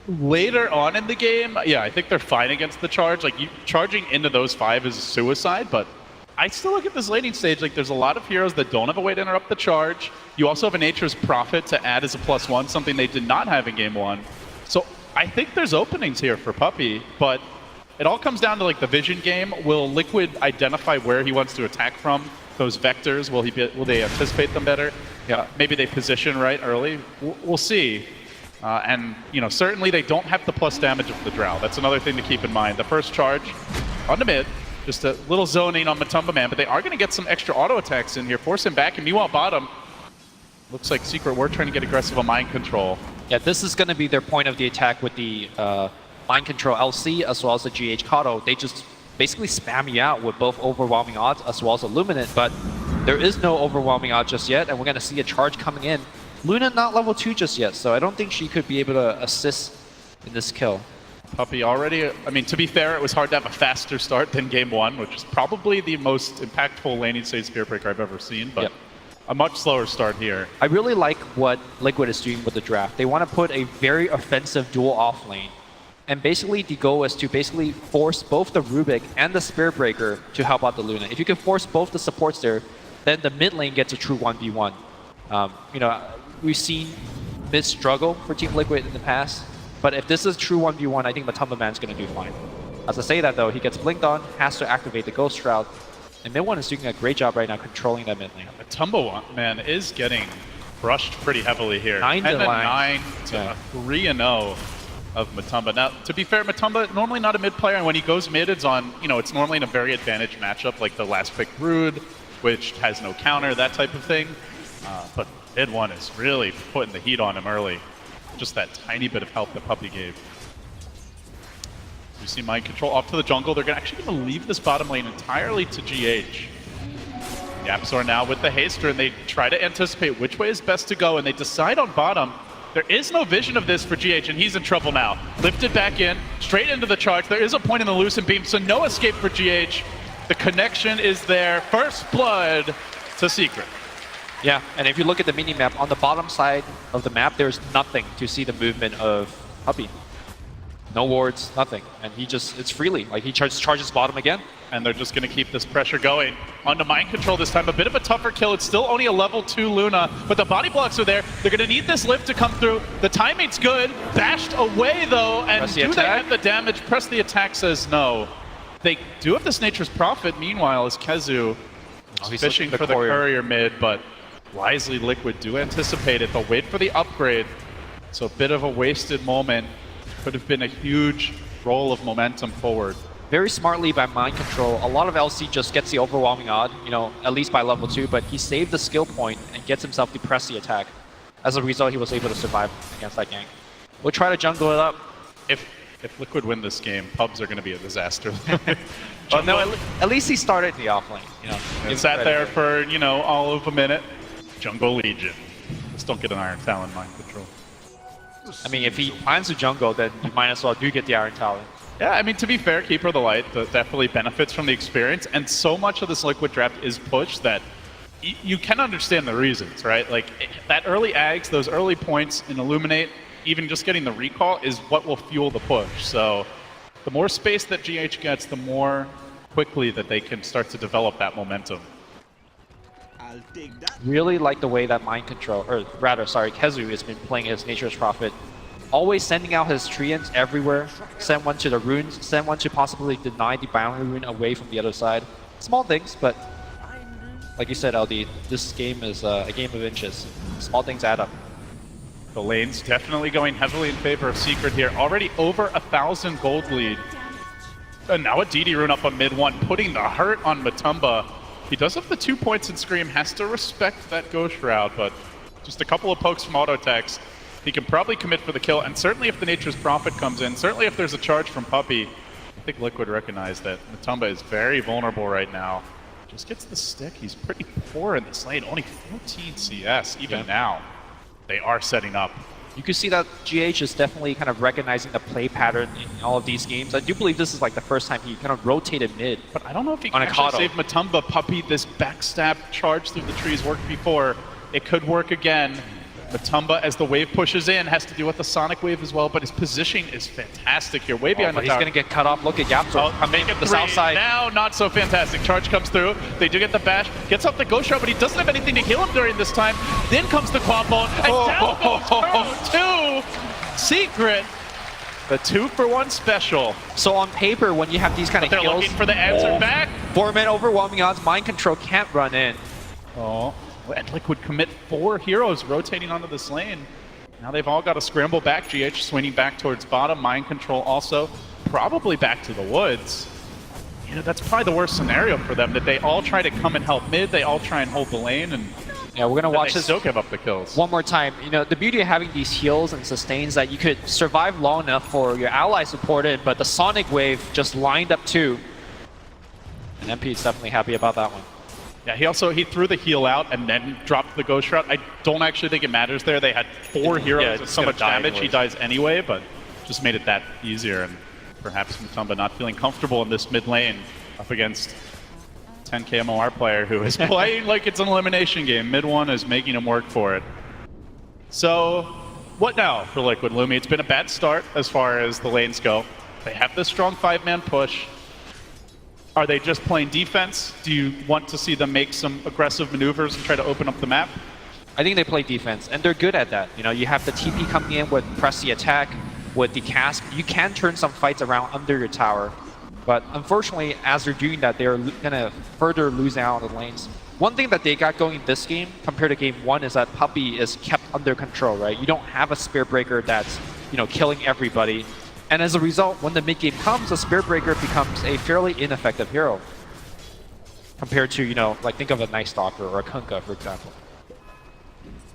Later on in the game, yeah, I think they're fine against the charge. Like, charging into those 5 is a suicide, but I still look at this laning stage, like, there's a lot of heroes that don't have a way to interrupt the charge. You also have a Nature's Prophet to add as a +1, something they did not have in Game 1. So I think there's openings here for Puppey, but it all comes down to, like, the vision game. Will Liquid identify where he wants to attack from? Those vectors, will they anticipate them better? Yeah, maybe they position right early. We'll see. And, you know, certainly they don't have the plus damage of the Drow. That's another thing to keep in mind. The first charge on the mid, just a little zoning on Matumba Man, but they are going to get some extra auto attacks in here, force him back, and meanwhile bottom, looks like Secret were trying to get aggressive on mind control. Yeah, this is going to be their point of the attack with the mind control LC as well as the GH Kato. They just basically spam you out with both overwhelming odds as well as Illuminate, but there is no overwhelming odds just yet, and we're going to see a charge coming in. Luna not level 2 just yet, so I don't think she could be able to assist in this kill. Puppey already, I mean, to be fair, it was hard to have a faster start than Game 1, which is probably the most impactful laning stage Spirit Breaker I've ever seen, but a much slower start here. I really like what Liquid is doing with the draft. They want to put a very offensive dual off lane. And basically, the goal is to basically force both the Rubik and the Spirit Breaker to help out the Luna. If you can force both the supports there, then the mid lane gets a true 1v1. You know, we've seen mid struggle for Team Liquid in the past, but if this is true 1v1, I think Matumba Man's going to do fine. As I say that, though, he gets blinked on, has to activate the Ghost Shroud, and mid-1 is doing a great job right now controlling that mid lane. Matumba Man is getting brushed pretty heavily here. 9 to 9 to 3-0. of Matumba. Now, to be fair, Matumba normally not a mid player, and when he goes mid, it's on, it's normally in a very advantaged matchup, like the last pick Brood, which has no counter, that type of thing. But mid one is really putting the heat on him early. Just that tiny bit of help that Puppy gave. You see mind control off to the jungle. They're actually going to leave this bottom lane entirely to GH. YapzOr now with the haster, and they try to anticipate which way is best to go, and they decide on bottom. There is no vision of this for GH, and he's in trouble now. Lifted back in, straight into the charge. There is a point in the Lucent Beam, so no escape for GH. The connection is there. First blood to Secret. Yeah, and if you look at the mini-map, on the bottom side of the map, there's nothing to see the movement of Puppy. No wards, nothing. And he just, it's freely. Like, he charges bottom again. And they're just going to keep this pressure going. Onto mind control this time. A bit of a tougher kill. It's still only a level 2 Luna, but the body blocks are there. They're going to need this lift to come through. The timing's good. Bashed away, though. And do they have the damage? Press the attack says no. They do have this Nature's Prophet, meanwhile, as Kezu is fishing for the courier mid, but wisely Liquid do anticipate it. They'll wait for the upgrade. So a bit of a wasted moment. Could have been a huge roll of momentum forward. Very smartly by mind control. A lot of LC just gets the overwhelming odd, at least by level 2, but he saved the skill point and gets himself to press the attack. As a result, he was able to survive against that gank. We'll try to jungle it up. If Liquid win this game, pubs are going to be a disaster. Oh, no, at least he started the offlane. He sat there for, all of a minute. Jungle Legion. Just don't get an Iron Talon mind control. I mean, if he finds the jungle, then you might as well do get the Iron Talon. Yeah, I mean, to be fair, Keeper of the Light definitely benefits from the experience, and so much of this Liquid draft is pushed that you can understand the reasons, right? Like, that early Ags, those early points in Illuminate, even just getting the recall is what will fuel the push. So the more space that GH gets, the more quickly that they can start to develop that momentum. Really like the way that mind control, or rather, sorry, Kezu has been playing his Nature's Prophet. Always sending out his treants everywhere. Send one to the runes, send one to possibly deny the boundary rune away from the other side. Small things, but like you said, LD, this game is a game of inches. Small things add up. The lane's definitely going heavily in favor of Secret here. Already over 1,000 gold lead. And now a DD rune up on mid one, putting the hurt on Matumba. He does have the 2 points in Scream, has to respect that Ghost Shroud, but just a couple of pokes from Autotex. He can probably commit for the kill, and certainly if the Nature's Prophet comes in, certainly if there's a charge from Puppy, I think Liquid recognize that Matumba is very vulnerable right now. Just gets the stick, he's pretty poor in this lane, only 14 CS even now. They are setting up. You can see that GH is definitely kind of recognizing the play pattern in all of these games. I do believe this is like the first time he kind of rotated mid. But I don't know if he can actually save Matumba. Puppy, this backstab charge through the trees worked before. It could work again. Matumba, as the wave pushes in, has to deal with the Sonic Wave as well, but his positioning is fantastic here, way behind the tower. He's going to get cut off. Look at YapzOr. Oh, make it the south side. Now, not so fantastic. Charge comes through. They do get the bash. Gets off the Ghost Shroud, but he doesn't have anything to heal him during this time. Then comes the Quad Bone, and down goes Turbo 2. Secret. The 2-for-1 special. So on paper, when you have these kind of kills... They're looking for the answer back. 4-man overwhelming odds. Mind control can't run in. Oh. And Liquid commit 4 heroes rotating onto this lane. Now they've all got to scramble back. GH swinging back towards bottom. Mind control also probably back to the woods. That's probably the worst scenario for them, that they all try to come and help mid. They all try and hold the lane, and yeah, we're going to watch this. Still give up the kills. One more time. The beauty of having these heals and sustains that you could survive long enough for your ally supported, but the Sonic Wave just lined up too. And MP is definitely happy about that one. Yeah, he threw the heal out and then dropped the Ghost Shroud. I don't actually think it matters there. They had 4 heroes with so much damage. Anyways. He dies anyway, but just made it that easier. And perhaps Matumba not feeling comfortable in this mid lane up against 10k MOR player who is playing like it's an elimination game. Mid one is making him work for it. So what now for Liquid Lumi? It's been a bad start as far as the lanes go. They have this strong 5-man push. Are they just playing defense? Do you want to see them make some aggressive maneuvers and try to open up the map? I think they play defense, and they're good at that. You have the TP coming in with press the attack, with the cast. You can turn some fights around under your tower. But unfortunately, as they're doing that, they're going to further lose out on the lanes. One thing that they got going this game, compared to game 1, is that Puppy is kept under control, right? You don't have a Spear Breaker that's killing everybody. And as a result, when the mid game comes, the Spirit Breaker becomes a fairly ineffective hero compared to, like think of a Night Stalker or a Kunkka, for example.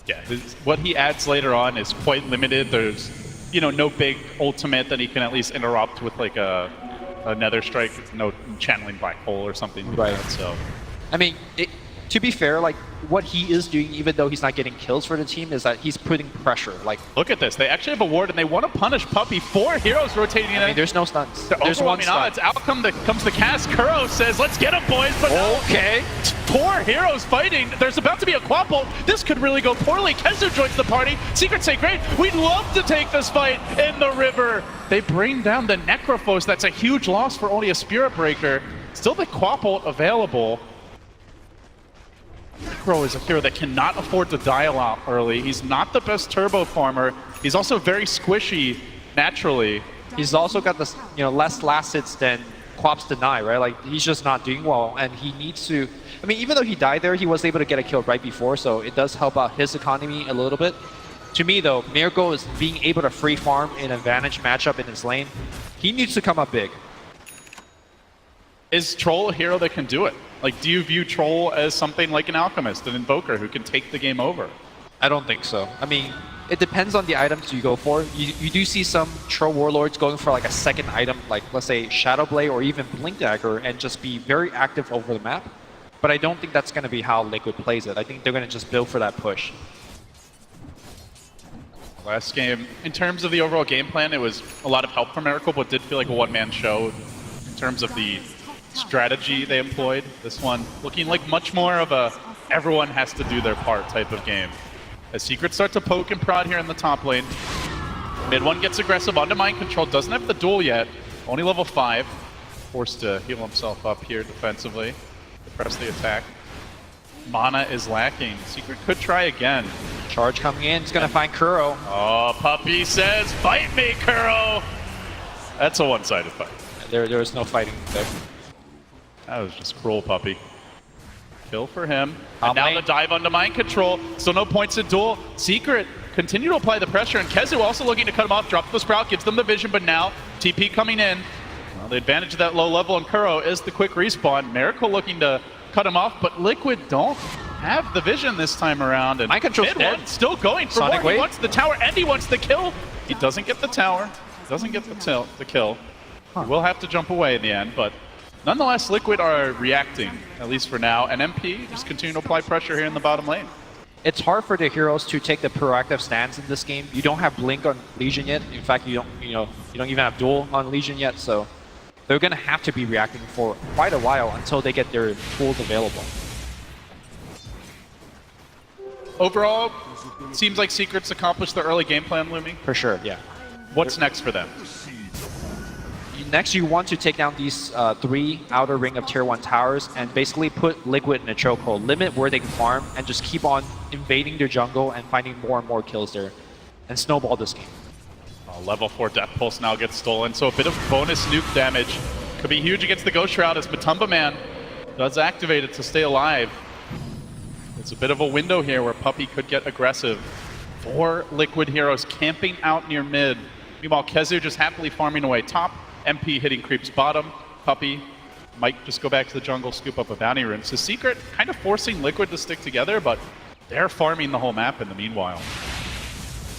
Yeah, what he adds later on is quite limited. There's, no big ultimate that he can at least interrupt with like a Nether Strike, no channeling Black Hole or something like Right. that. So, I mean, to be fair, like what he is doing, even though he's not getting kills for the team, is that he's putting pressure. Like, look at this. They actually have a ward, and they want to punish Puppey. 4 heroes rotating in. I mean, there's no stuns. They're There's one overwhelming stun. odds. Out comes the cast. Kuro says, "Let's get him, boys!" But no. Okay. 4 heroes fighting. There's about to be a quapple. This could really go poorly. Kezu joins the party. Secret say, "Great, we'd love to take this fight in the river." They bring down the Necrophos. That's a huge loss for only a Spirit Breaker. Still the quapple available. Necro is a hero that cannot afford to die a lot early. He's not the best turbo farmer. He's also very squishy naturally. He's also got this, less last hits than Quap's Deny, right? Like, he's just not doing well, and he needs to... I mean, even though he died there, he was able to get a kill right before, so it does help out his economy a little bit. To me, though, Miracle is being able to free farm in an advantage matchup in his lane. He needs to come up big. Is Troll a hero that can do it? Like, do you view Troll as something like an Alchemist, an Invoker who can take the game over? I don't think so. I mean, it depends on the items you go for. You do see some Troll Warlords going for like a second item, like let's say Shadow Blade or even Blink Dagger, and just be very active over the map. But I don't think that's going to be how Liquid plays it. I think they're going to just build for that push. Last game, in terms of the overall game plan, it was a lot of help from Miracle, but did feel like a one-man show in terms of the strategy they employed. This one looking like much more of a everyone has to do their part type of game. As Secret start to poke and prod here in the top lane. Mid one gets aggressive onto Mind Control, doesn't have the duel yet, only level 5. Forced to heal himself up here defensively, press the attack. Mana is lacking. Secret could try again. Charge coming in, he's going to find Kuro. Oh, Puppey says, "Fight me, Kuro!" That's a one-sided fight. There is no fighting there. That was just cruel, Puppey. Kill for him. Top And now lane. the dive onto Mind Control. Still no points in duel. Secret continue to apply the pressure, and Kezu also looking to cut him off. Drops the Sprout, gives them the vision, but now TP coming in. Well, the advantage of that low level on Kuro is the quick respawn. Miracle looking to cut him off, but Liquid don't have the vision this time around. And Mind Control's Mid dead. one still going for Sonic more. He Wave. wants the tower and he wants the kill. He doesn't get the tower. Doesn't get the kill. He will have to jump away in the end, but nonetheless, Liquid are reacting, at least for now, and MP just continue to apply pressure here in the bottom lane. It's hard for the heroes to take the proactive stance in this game. You don't have Blink on Legion yet. In fact, you don't even have Duel on Legion yet, so they're going to have to be reacting for quite a while until they get their tools available. Overall, seems like Secret's accomplished the early game plan, Lumi. For sure, yeah. What's next for them? Next, you want to take down these 3 outer ring of tier 1 towers and basically put Liquid in a chokehold, limit where they can farm, and just keep on invading their jungle and finding more and more kills there, and snowball this game. Level 4 Death Pulse now gets stolen, so a bit of bonus nuke damage. Could be huge against the Ghost Shroud as Matumba Man does activate it to stay alive. It's a bit of a window here where Puppey could get aggressive. 4 Liquid heroes camping out near mid. Meanwhile, Kezu just happily farming away top. MP hitting creeps bottom. Puppey might just go back to the jungle, scoop up a bounty rune. So Secret kind of forcing Liquid to stick together, but they're farming the whole map in the meanwhile.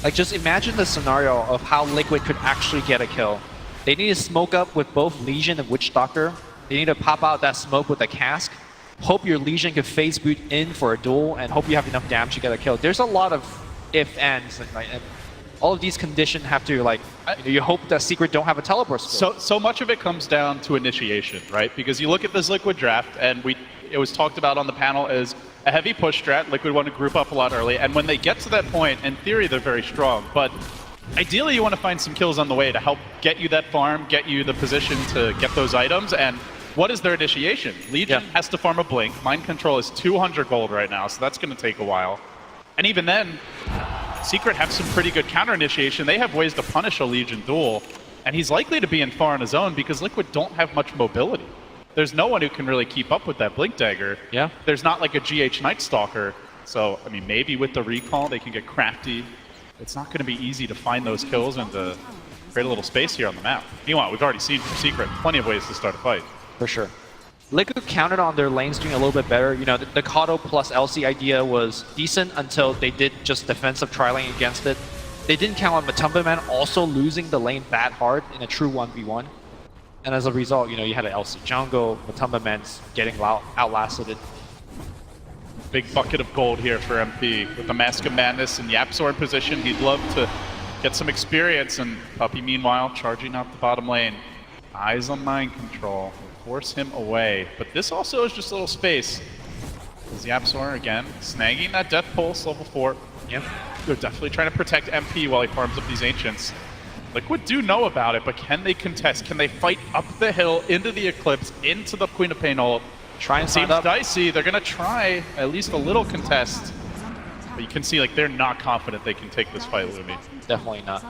Like, just imagine the scenario of how Liquid could actually get a kill. They need to smoke up with both Legion and Witch Doctor. They need to pop out that smoke with a cask. Hope your Legion can phase boot in for a duel, and hope you have enough damage to get a kill. There's a lot of if-ands, and all of these conditions have to, like, you hope that Secret don't have a teleport skill. So much of it comes down to initiation, right? Because you look at this Liquid draft, and it was talked about on the panel as a heavy push strat. Liquid want to group up a lot early, and when they get to that point, in theory, they're very strong. But ideally, you want to find some kills on the way to help get you that farm, get you the position to get those items, and what is their initiation? Legion has to farm a Blink. Mind Control is 200 gold right now, so that's going to take a while. And even then, Secret have some pretty good counter initiation. They have ways to punish a Legion duel, and he's likely to be in far on his own because Liquid don't have much mobility. There's no one who can really keep up with that Blink Dagger. Yeah. There's not like a GH Night Stalker, so I mean maybe with the recall they can get crafty it's not going to be easy to find those kills and to create a little space here on the map. Meanwhile, we've already seen from Secret plenty of ways to start a fight. For sure. Liquid counted on their lanes doing a little bit better. You know, the Kato plus LC idea was decent until they did just defensive trialing against it. They didn't count on Matumba Man also losing the lane that hard in a true 1v1. And as a result, you know, you had an LC jungle, Matumba Man's getting outlasted. Big bucket of gold here for MP. With the Mask of Madness and Yapzor in position, he'd love to get some experience. And Puppey, meanwhile, charging up the bottom lane. Eyes on mind control. Will force him away. But this also is just a little space. As Yapzor, again, snagging that Death Pulse, level 4. Yep. They're definitely trying to protect MP while he farms up these Ancients. Liquid do know about it, but can they contest? Can they fight up the hill, into the Eclipse, into the Queen of Pain ult? Try and Seems stand up. dicey. They're going to try at least a little contest. But you can see, like, they're not confident they can take this fight, Lumi. Definitely not.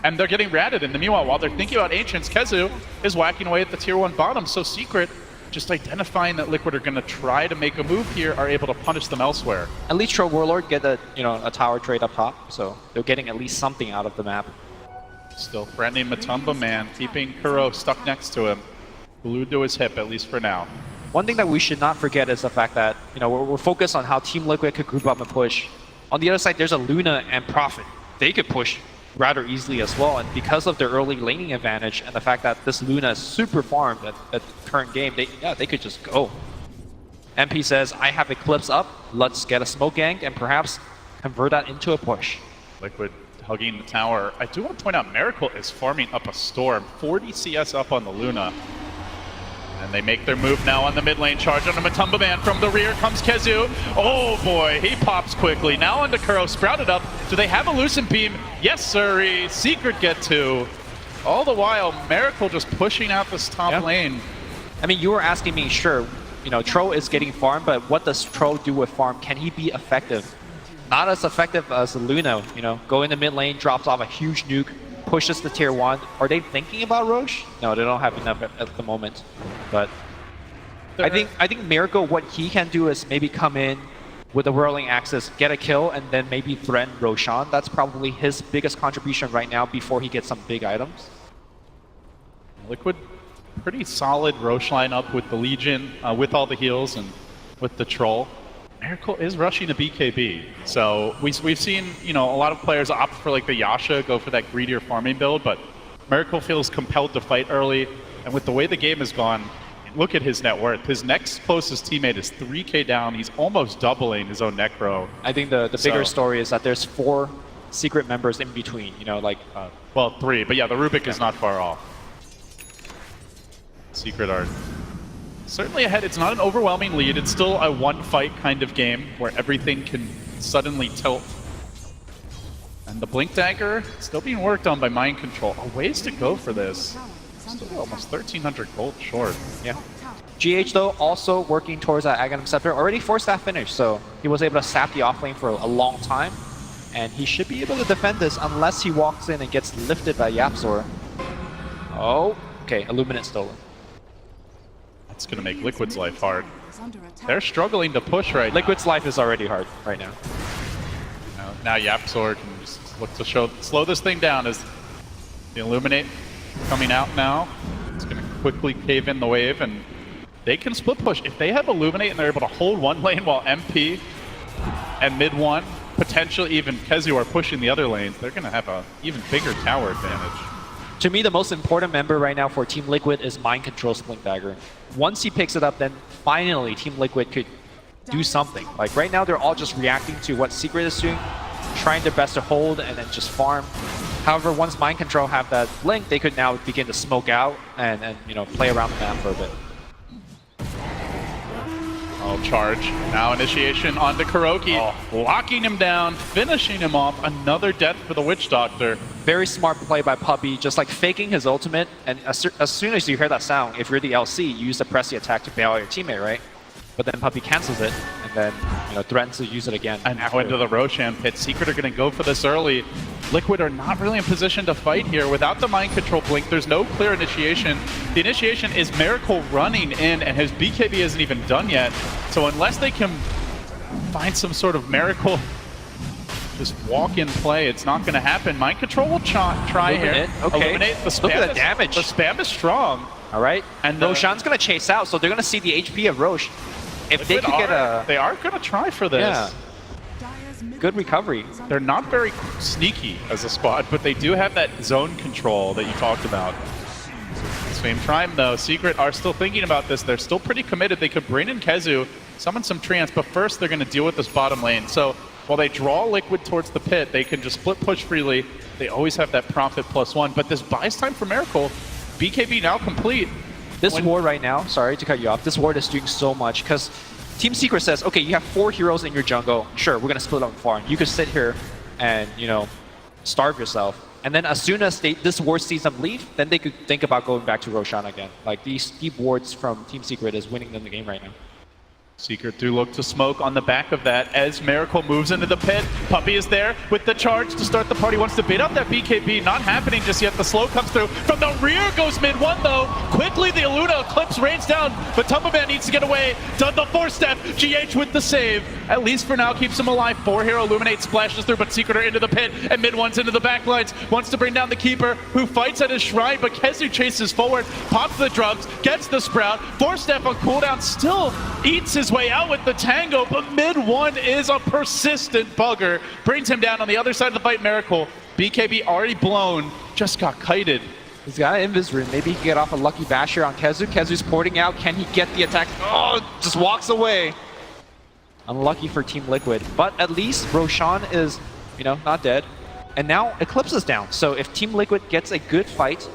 And they're getting ratted. In the meanwhile, while they're thinking about Ancients, Kezu is whacking away at the tier 1 bottom. So Secret, just identifying that Liquid are going to try to make a move here, are able to punish them elsewhere. At least Troll Warlord get a tower trade up top, so they're getting at least something out of the map. Still threatening Matumba Man, keeping Kuro stuck next to him. Glued to his hip, at least for now. One thing that we should not forget is the fact that, you know, we're focused on how Team Liquid could group up and push. On the other side, there's a Luna and Prophet. They could push rather easily as well, and because of their early laning advantage and the fact that this Luna is super farmed at the current game, they could just go. MP says, I have Eclipse up, let's get a smoke gank and perhaps convert that into a push. Liquid hugging the tower. I do want to point out Miracle is farming up a Storm. 40 CS up on the Luna. And they make their move now on the mid lane. Charge on the Matumba Man. From the rear comes Kezu. Oh boy, he pops quickly. Now onto Kuro, sprouted up. Do they have a Lucent Beam? Yes, sirree. Secret get 2. All the while, Miracle just pushing out this top lane. I mean, you were asking me, sure, you know, Tro is getting farmed, but what does Tro do with farm? Can he be effective? Not as effective as Luna, you know, go in the mid lane, drops off a huge nuke, pushes the tier 1. Are they thinking about Roche? No, they don't have enough at the moment. But I think Miracle, what he can do is maybe come in with a whirling axis, get a kill, and then maybe threaten Roshan. That's probably his biggest contribution right now before he gets some big items. Liquid, pretty solid Roche lineup with the Legion, with all the heals and with the Troll. Miracle is rushing the BKB, so we've seen, you know, a lot of players opt for like the Yasha, go for that greedier farming build, but Miracle feels compelled to fight early, and with the way the game has gone, look at his net worth. His next closest teammate is 3k down. He's almost doubling his own Necro. I think the bigger story is that there's 4 secret members in between, you know, like... well, 3, but yeah, the Rubik is not far off. Secret are certainly ahead. It's not an overwhelming lead. It's still a one-fight kind of game where everything can suddenly tilt. And the Blink Dagger still being worked on by Mind Control. A ways to go for this. Still almost 1,300 gold short. Yeah. GH, though, also working towards that Aghanim Scepter. Already forced that finish, so he was able to sap the offlane for a long time. And he should be able to defend this unless he walks in and gets lifted by Yapzor. Oh, okay, Illuminate stolen. That's going to make Liquid's life hard. They're struggling to push right now. Liquid's life is already hard right now. Now Yapzor can just look to slow this thing down as the Illuminate coming out now. It's going to quickly cave in the wave, and they can split push. If they have Illuminate and they're able to hold one lane while MP and mid 1, potentially even Kezu are pushing the other lanes, they're going to have an even bigger tower advantage. To me, the most important member right now for Team Liquid is Mind Control's Blink Dagger. Once he picks it up, then finally Team Liquid could do something. Like right now, they're all just reacting to what Secret is doing, trying their best to hold and then just farm. However, once Mind Control have that Blink, they could now begin to smoke out and you know, play around the map for a bit. Oh, charge. Now initiation onto Kuroki. Locking him down, finishing him off. Another death for the Witch Doctor. Very smart play by Puppey, just like faking his ultimate. And as soon as you hear that sound, if you're the LC, you use the press the attack to bail out your teammate, right? But then Puppey cancels it, and then threatens to use it again. And now into the Roshan pit. Secret are going to go for this early. Liquid are not really in position to fight here. Without the Mind Control Blink, there's no clear initiation. The initiation is Miracle running in, and his BKB isn't even done yet. So unless they can find some sort of Miracle Just walk in play. It's not going to happen. Mind control will try Illuminate, here. okay. Illuminate. The spam Look at the is- damage. The spam is strong. All right, And Roshan's gonna chase out, so they're gonna see the HP of Roche. If they Liquid could get a they are going to try for this. yeah, good recovery. They're not very sneaky as a squad, but they do have that zone control that you talked about. Same time though, Secret are still thinking about this. They're still pretty committed. They could bring in Kezu, summon some treants, but first they're going to deal with this bottom lane. So while they draw Liquid towards the pit, they can just split push freely. They always have that profit +1, but this buys time for Miracle. BKB now complete. This ward right now, sorry to cut you off, this ward is doing so much because Team Secret says, okay, you have 4 heroes in your jungle. Sure, we're gonna split up farm. You could sit here and, you know, starve yourself. And then as soon as this ward sees them leave, then they could think about going back to Roshan again. Like these deep wards from Team Secret is winning them the game right now. Secret do look to smoke on the back of that as Miracle moves into the pit. Puppey is there with the charge to start the party. Wants to bait out that BKB. Not happening just yet. The slow comes through. From the rear goes mid one though. Quickly the Aluna Eclipse rains down, but Tumbleman needs to get away. Done the 4-step. GH with the save. At least for now keeps him alive. 4 hero Illuminate splashes through, but Secret are into the pit and mid one's into the backlines. Wants to bring down the Keeper who fights at his shrine, but Kezu chases forward, pops the drums, gets the Sprout. 4-step on cooldown, still eats his way out with the Tango, but mid one is a persistent bugger. Brings him down on the other side of the fight. Miracle. BKB already blown, just got kited. He's got an invis room. Maybe he can get off a lucky basher on Kezu. Kezu's porting out. Can he get the attack? Oh, just walks away. Unlucky for Team Liquid, but at least Roshan is, you know, not dead. And now Eclipse is down. So if Team Liquid gets a good fight,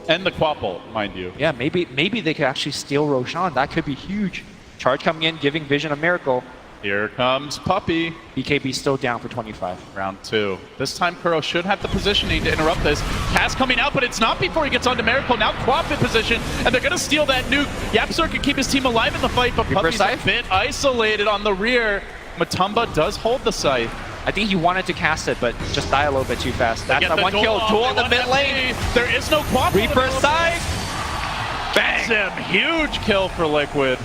And the Quapple, mind you. yeah, maybe they could actually steal Roshan. That could be huge. Charge coming in, giving Vision a miracle. Here comes Puppey. BKB still down for 25. Round 2. This time Kuro should have the positioning to interrupt this. Cass coming out, but it's not before he gets onto Miracle. Now Quap in position, and they're going to steal that nuke. Yapsor can keep his team alive in the fight, but Puppey's a scythe? bit isolated on the rear. Matumba does hold the scythe. I think he wanted to cast it, but just die a little bit too fast. That's Get the one kill. off. Duel They in the want mid lane. FP. There is no Quap. Reaper side. Bang! Him. Huge kill for Liquid.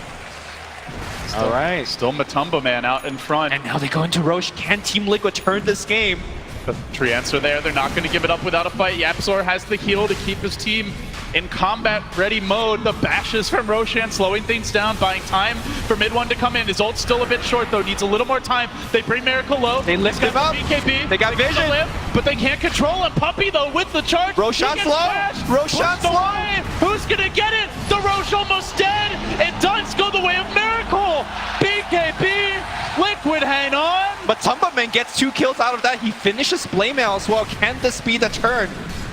All right. Still Matumba man out in front. And now they go into Roche. Can Team Liquid turn this game? The treants are there. They're not going to give it up without a fight. Yapsor has the heal to keep his team in combat-ready mode. The bashes from Roshan slowing things down, buying time for mid one to come in. His ult's still a bit short, though. Needs a little more time. They bring Miracle low. They lift He's him got up. BKB. They got get the vision. lift, but they can't control him. Puppey, though, with the charge. Roshan's He gets low. smashed. Roshan's Pushed low. away. Who's going to get it? The Roche almost dead. It does go the way of Miracle. BKB. Liquid hang on. But Tumbleman gets 2 kills out of that. He finishes Blamemail as well. Can this be the turn?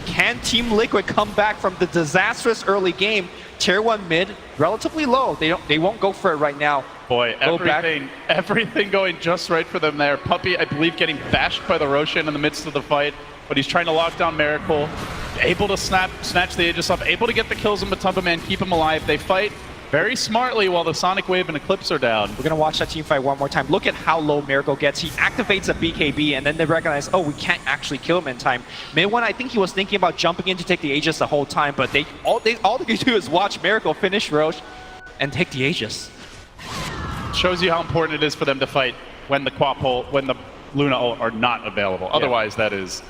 Can Team Liquid come back from the disastrous early game? Tier 1 mid, relatively low. They won't go for it right now. Boy, Go back. everything going just right for them there. Puppey, I believe, getting bashed by the Roshan in the midst of the fight, but he's trying to lock down Miracle. Able to snatch the Aegis off, able to get the kills on Matumba Man, keep him alive. They fight very smartly while the Sonic Wave and Eclipse are down. We're going to watch that team fight one more time. Look at how low Miracle gets. He activates a BKB, and then they recognize, oh, we can't actually kill him in time. Mid one, I think he was thinking about jumping in to take the Aegis the whole time, but all they can do is watch Miracle finish Roche and take the Aegis. Shows you how important it is for them to fight when the Quapple, when the Luna ult are not available. Otherwise, that is,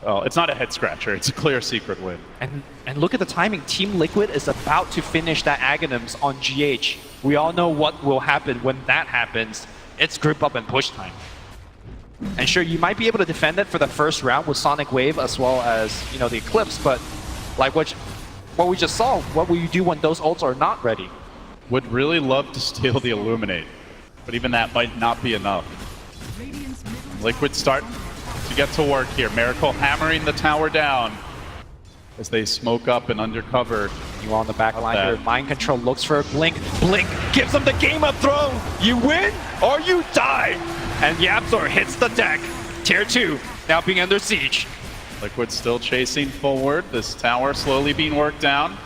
well, it's not a head scratcher. It's a clear Secret win. And look at the timing. Team Liquid is about to finish that Aghanims on GH. We all know what will happen when that happens. It's group up and push time. And sure, you might be able to defend it for the first round with Sonic Wave as well as, you know, the Eclipse, but like what we just saw, what will you do when those ults are not ready? Would really love to steal the Illuminate, but even that might not be enough. Liquid start to get to work here. Miracle hammering the tower down as they smoke up and undercover. You on the back line that. here. Mind Control looks for a blink. Blink gives them the Game of Thrones. You win or you die. And Yapsor hits the deck. Tier 2 now being under siege. Liquid still chasing forward. This tower slowly being worked down.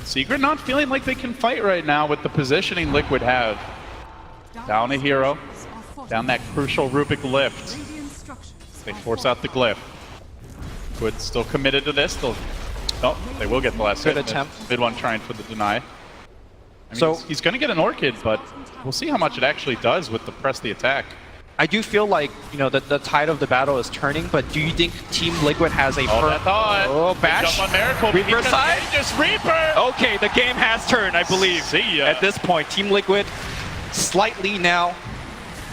Secret not feeling like they can fight right now with the positioning Liquid have. Down a hero. Down that crucial Rubik lift. They force out the glyph. Liquid still committed to this. They will get the last Good hit. attempt. Mid one trying for the deny. I mean, So- he's going to get an Orchid, but we'll see how much it actually does with the press the attack. I do feel like, you know, the tide of the battle is turning, but do you think Team Liquid has a That thought. Oh, bash. Jump on Miracle. Reaper side? Just Reaper. Okay, the game has turned, I believe. See ya. At this point, Team Liquid slightly now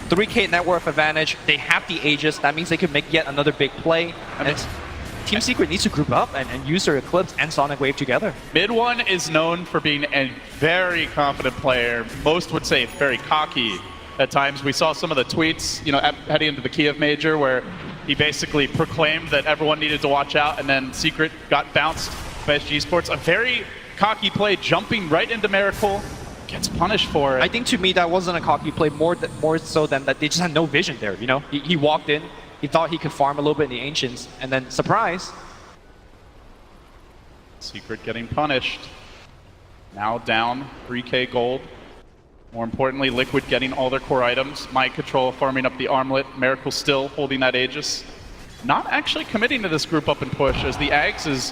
3K net worth advantage. They have the Aegis. That means they could make yet another big play. And Team Secret needs to group up and use their Eclipse and Sonic Wave together. Mid One is known for being a very confident player. Most would say very cocky at times. We saw some of the tweets, you know, heading into the Kiev Major, where he basically proclaimed that everyone needed to watch out, and then Secret got bounced by SG Sports. A very cocky play, jumping right into Miracle, gets punished for it. I think to me that wasn't a cocky play, more so than that they just had no vision there. You know, he walked in, he thought he could farm a little bit in the Ancients, and then surprise. Secret getting punished. Now down 3K gold. More importantly, Liquid getting all their core items. Mind Control farming up the armlet. Miracle still holding that Aegis. Not actually committing to this group up and push, as the Ags has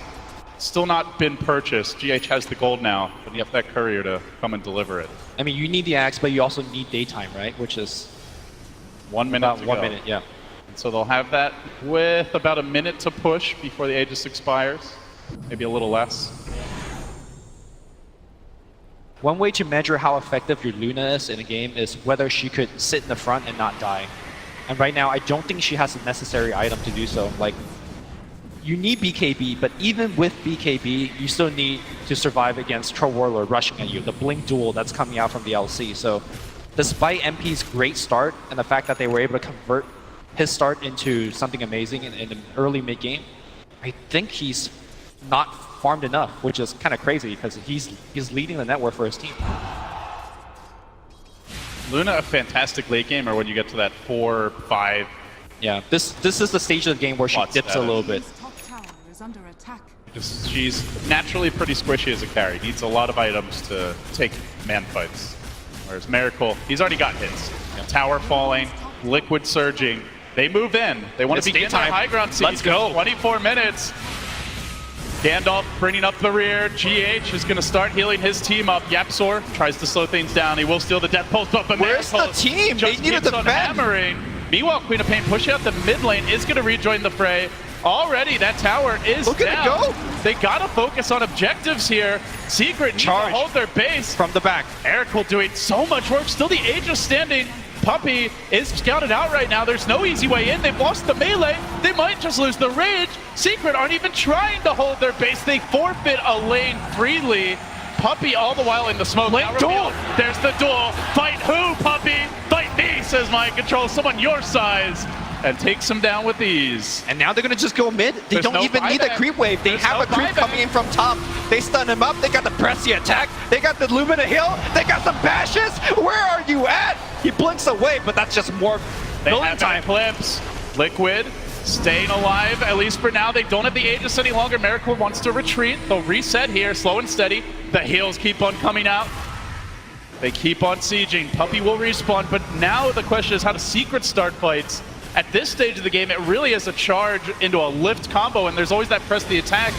still not been purchased. GH has the gold now, but you have that courier to come and deliver it. I mean, you need the Axe, but you also need daytime, right? Which is 1 minute about to 1 go. minute, yeah. So they'll have that with about a minute to push before the Aegis expires. Maybe a little less. One way to measure how effective your Luna is in a game is whether she could sit in the front and not die. And right now, I don't think she has the necessary item to do so. Like, you need BKB, but even with BKB, you still need to survive against Troll Warlord rushing at you, the Blink duel that's coming out from the LC. So, despite MP's great start and the fact that they were able to convert his start into something amazing in an early mid-game, I think he's not farmed enough, which is kind of crazy because he's leading the network for his team. Luna, a fantastic late gamer when you get to that 4, 5. Yeah, this is the stage of the game where she Lots dips a of little bit. His top tower is under attack. She's naturally pretty squishy as a carry. Needs a lot of items to take man fights. Whereas Miracle, he's already got hits. Tower falling, Liquid surging. They move in. They want It's to begin daytime. their high ground siege. Let's go. 24 minutes. Gandalf bringing up the rear. GH is going to start healing his team up. Yapsor tries to slow things down. He will steal the death pulse, but Where's the Miracle team? They just need to keeps on defend. hammering. Meanwhile, Queen of Pain pushing out the mid lane is going to rejoin the fray. Already, that tower is Look at it down. go. They got to focus on objectives here. Secret needs to Charge. hold their base. From the back. Eric will doing so much work. Still the Aegis standing. Puppey is scouted out right now. There's no easy way in. They've lost the melee. They might just lose the rage. Secret aren't even trying to hold their base. They forfeit a lane freely. Puppey all the while in the smoke. Lane Now duel. revealed. There's the duel. Fight who, Puppey? Fight me, says Mind Control. Someone your size. And takes him down with ease. And now they're gonna just go mid. They There's don't no even need a buyback. creep wave. They There's have no a creep buyback. coming in from top. They stun him up. They got the Pressy attack. They got the Lumina heal. They got some bashes. Where are you at? He blinks away, but that's just more They building have time. Eclipse. Liquid staying alive, at least for now. They don't have the Aegis any longer. Miracle wants to retreat. They'll reset here, slow and steady. The heals keep on coming out. They keep on sieging. Puppey will respawn, but now the question is how does Secret start fights? At this stage of the game, it really is a charge into a lift combo, and there's always that press the attack.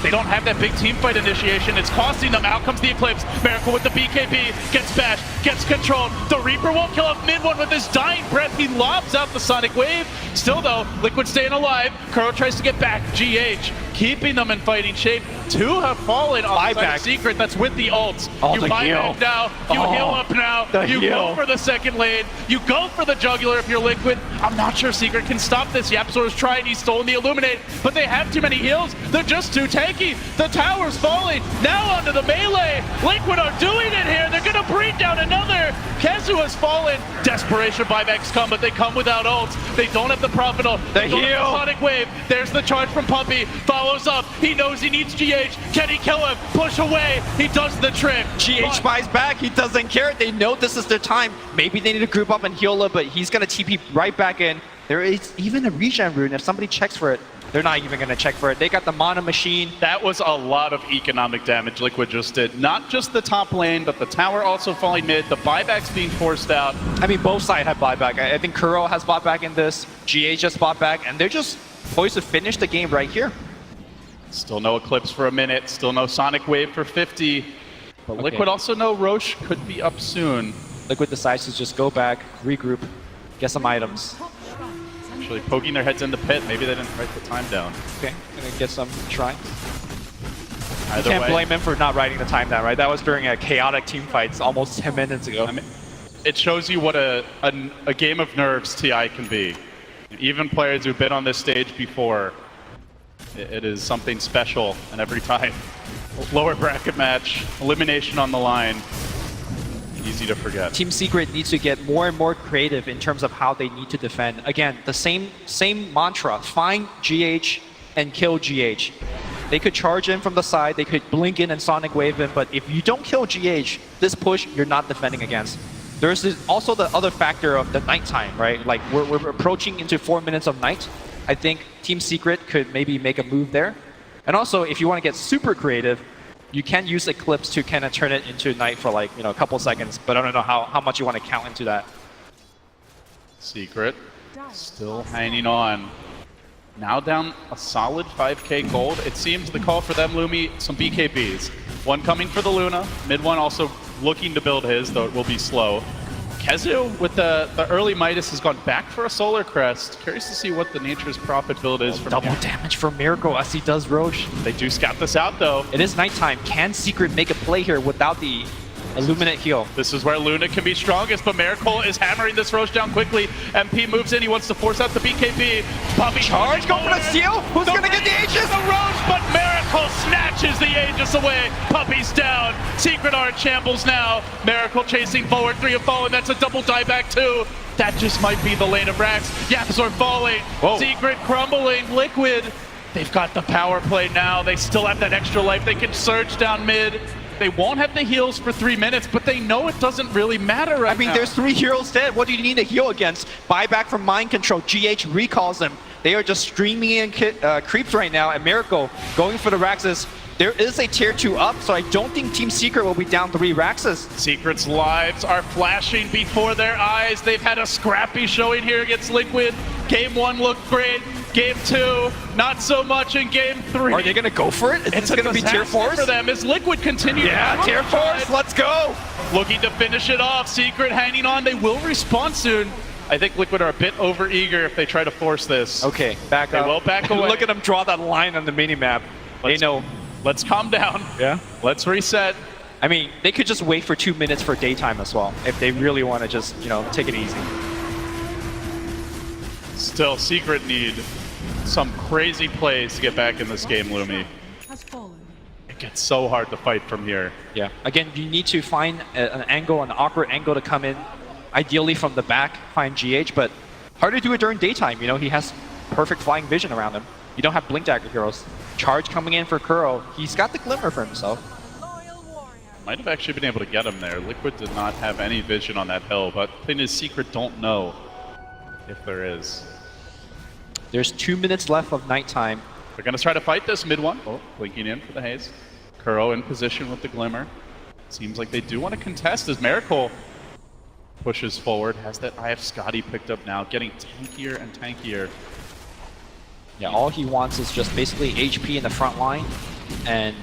They don't have that big team fight initiation. It's costing them. Out comes the Eclipse. Miracle with the BKB. Gets bashed. Gets controlled. The Reaper won't kill off mid one with his dying breath. He lobs out the Sonic Wave. Still, though, Liquid staying alive. Kuro tries to get back. GH keeping them in fighting shape. Two have fallen on the side Buyback. of Secret. That's with the ults. Oh, You the buy heal. back now. You Oh, heal up now. the You heal. go for the second lane. You go for the jugular if you're Liquid. I'm not sure Secret can stop this. Yapsor is trying. He's stolen the Illuminate, but they have too many heals. They're just too tanky. The tower's falling. Now onto the melee. Liquid are doing it here. They're going to bring down another. Kezu has fallen. Desperation buybacks come, but they come without ults. They don't have the Providal. They don't have heal. the Sonic Wave. There's the charge from Puppey. Follows up. He knows he needs GH. Can he kill him? Push away. He does the trick. GH buys back. He doesn't care. They know this is their time. Maybe they need to group up and heal up, but he's gonna TP right back in. There is even a regen rune. If somebody checks for it, they're not even gonna check for it. They got the mana machine. That was a lot of economic damage Liquid just did. Not just the top lane, but the tower also falling mid, the buybacks being forced out. I mean, both sides have bought back. I think Kuro has bought back in this. GH just bought back, and they're just poised to finish the game right here. Still no Eclipse for a minute, still no Sonic Wave for 50. But Okay. Liquid also know Roche could be up soon. Liquid decides to just go back, regroup, get some items. Actually poking their heads in the pit. Maybe they didn't write the time down. Okay, gonna get some shrines. Either Can't way, blame him for not writing the time down, right? That was during a chaotic team fights almost 10 minutes ago. I mean, it shows you what a game of nerves TI can be. Even players who've been on this stage before, it is something special, and every time. Lower bracket match, elimination on the line, easy to forget. Team Secret needs to get more and more creative in terms of how they need to defend. Again, the same mantra, find GH and kill GH. They could charge in from the side, they could blink in and Sonic Wave in, but if you don't kill GH, this push you're not defending against. There's also the other factor of the nighttime, right? Like we're approaching into 4 minutes of night. I think Team Secret could maybe make a move there. And also, if you want to get super creative, you can use Eclipse to kind of turn it into night for like, a couple seconds, but I don't know how much you want to count into that. Secret still hanging on. Now down a solid 5k gold. It seems the call for them, Lumi, some BKBs. One coming for the Luna, mid one also looking to build his, though it will be slow. Kezu with the early Midas has gone back for a Solar Crest. Curious to see what the Nature's Prophet build is. From Double here. damage from Miracle as he does Roche. They do scout this out though. It is nighttime. Can Secret make a play here without the Illuminate heal? This is where Luna can be strongest, but Miracle is hammering this Roche down quickly. MP moves in, he wants to force out the BKB. Puppy Charge, go for the steal! Who's gonna get the Aegis? The Roche, but Miracle snatches the Aegis away. Puppy's down. Secret are in shambles now. Miracle chasing forward, 3 have fallen. That's a double dieback too. That just might be the lane of Rax. Yapzor falling. Whoa. Secret crumbling. Liquid. They've got the power play now. They still have that extra life. They can surge down mid. They won't have the heals for 3 minutes, but they know it doesn't really matter right now. I mean, there's 3 heroes dead. What do you need to heal against? Buyback from Mind Control. GH recalls them. They are just streaming in creeps right now, and Miracle going for the Raxes. There is a tier 2 up, so I don't think Team Secret will be down 3 Raxes. Secret's lives are flashing before their eyes. They've had a scrappy showing here against Liquid. Game 1 looked great. Game 2, not so much in Game 3. Are they going to go for it? It's going to be tier 4 for them as Liquid continues. Yeah, tier 4s, let's go! Looking to finish it off. Secret hanging on. They will respawn soon. I think Liquid are a bit over-eager if they try to force this. Okay, back up. They will back away. Look at them draw that line on the mini-map. They know. Let's calm down. Yeah. Let's reset. I mean, they could just wait for 2 minutes for daytime as well, if they really want to just, take it easy. Still, Secret need some crazy plays to get back in this game, Lumi. Has fallen. It gets so hard to fight from here. Yeah. Again, you need to find an angle, an awkward angle to come in, ideally from the back, find GH, but hard to do it during daytime. He has perfect flying vision around him. You don't have Blink Dagger heroes. Charge coming in for Kuro. He's got the Glimmer for himself. Might have actually been able to get him there. Liquid did not have any vision on that hill, but the thing is, Secret don't know if there is. There's 2 minutes left of nighttime. They're going to try to fight this mid one. Oh, blinking in for the haze. Kuro in position with the Glimmer. Seems like they do want to contest as Miracle pushes forward. Has that IF Scotty picked up now, getting tankier and tankier. Yeah, all he wants is just basically HP in the front line, and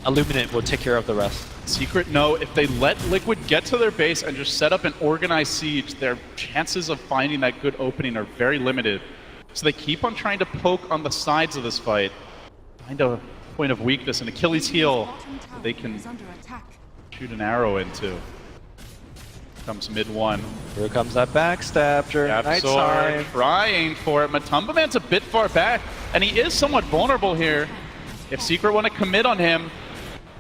Illuminate will take care of the rest. Secret know if they let Liquid get to their base and just set up an organized siege, their chances of finding that good opening are very limited. So they keep on trying to poke on the sides of this fight, find a point of weakness, an Achilles heel that they can Is under attack. shoot an arrow into. Comes mid one. Here comes that backstab during nighttime. Trying for it. Matumba Man's a bit far back, and he is somewhat vulnerable here. If Secret want to commit on him,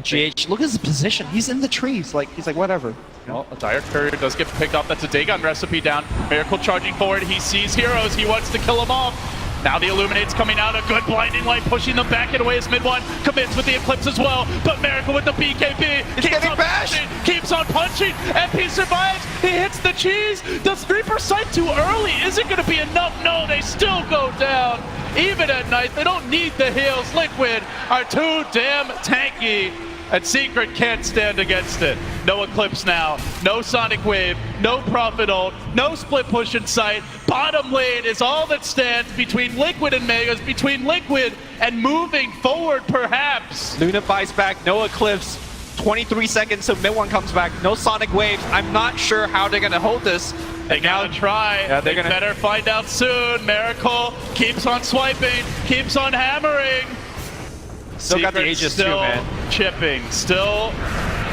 GH, look at his position. He's in the trees. He's like, whatever. well, a Dire Courier does get picked up. That's a Dagon recipe down. Miracle charging forward. He sees heroes. He wants to kill them off. Now the Illuminate's coming out. A good blinding light pushing them back and away as mid one commits with the Eclipse as well. But Miracle with the BKB. He's getting bashed. Keeps on punching. MP survives. He hits the cheese. Does Reaper sight too early? Is it going to be enough? No, they still go down. Even at night, they don't need the heals. Liquid are too damn tanky. And Secret can't stand against it. No Eclipse now, no Sonic Wave, no Prophet ult, no split push in sight. Bottom lane is all that stands between Liquid and Megas, between Liquid and moving forward perhaps. Luna buys back, no Eclipse. 23 seconds till mid one comes back. No Sonic Waves. I'm not sure how they're going to hold this. They gotta try. Yeah, they better find out soon. Miracle keeps on swiping, keeps on hammering. Still got the Aegis too, still man. chipping, still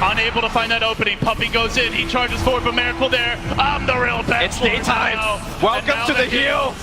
unable to find that opening. Puppey goes in, he charges forward, but Miracle there. I'm the real best. It's daytime. Welcome to the heal.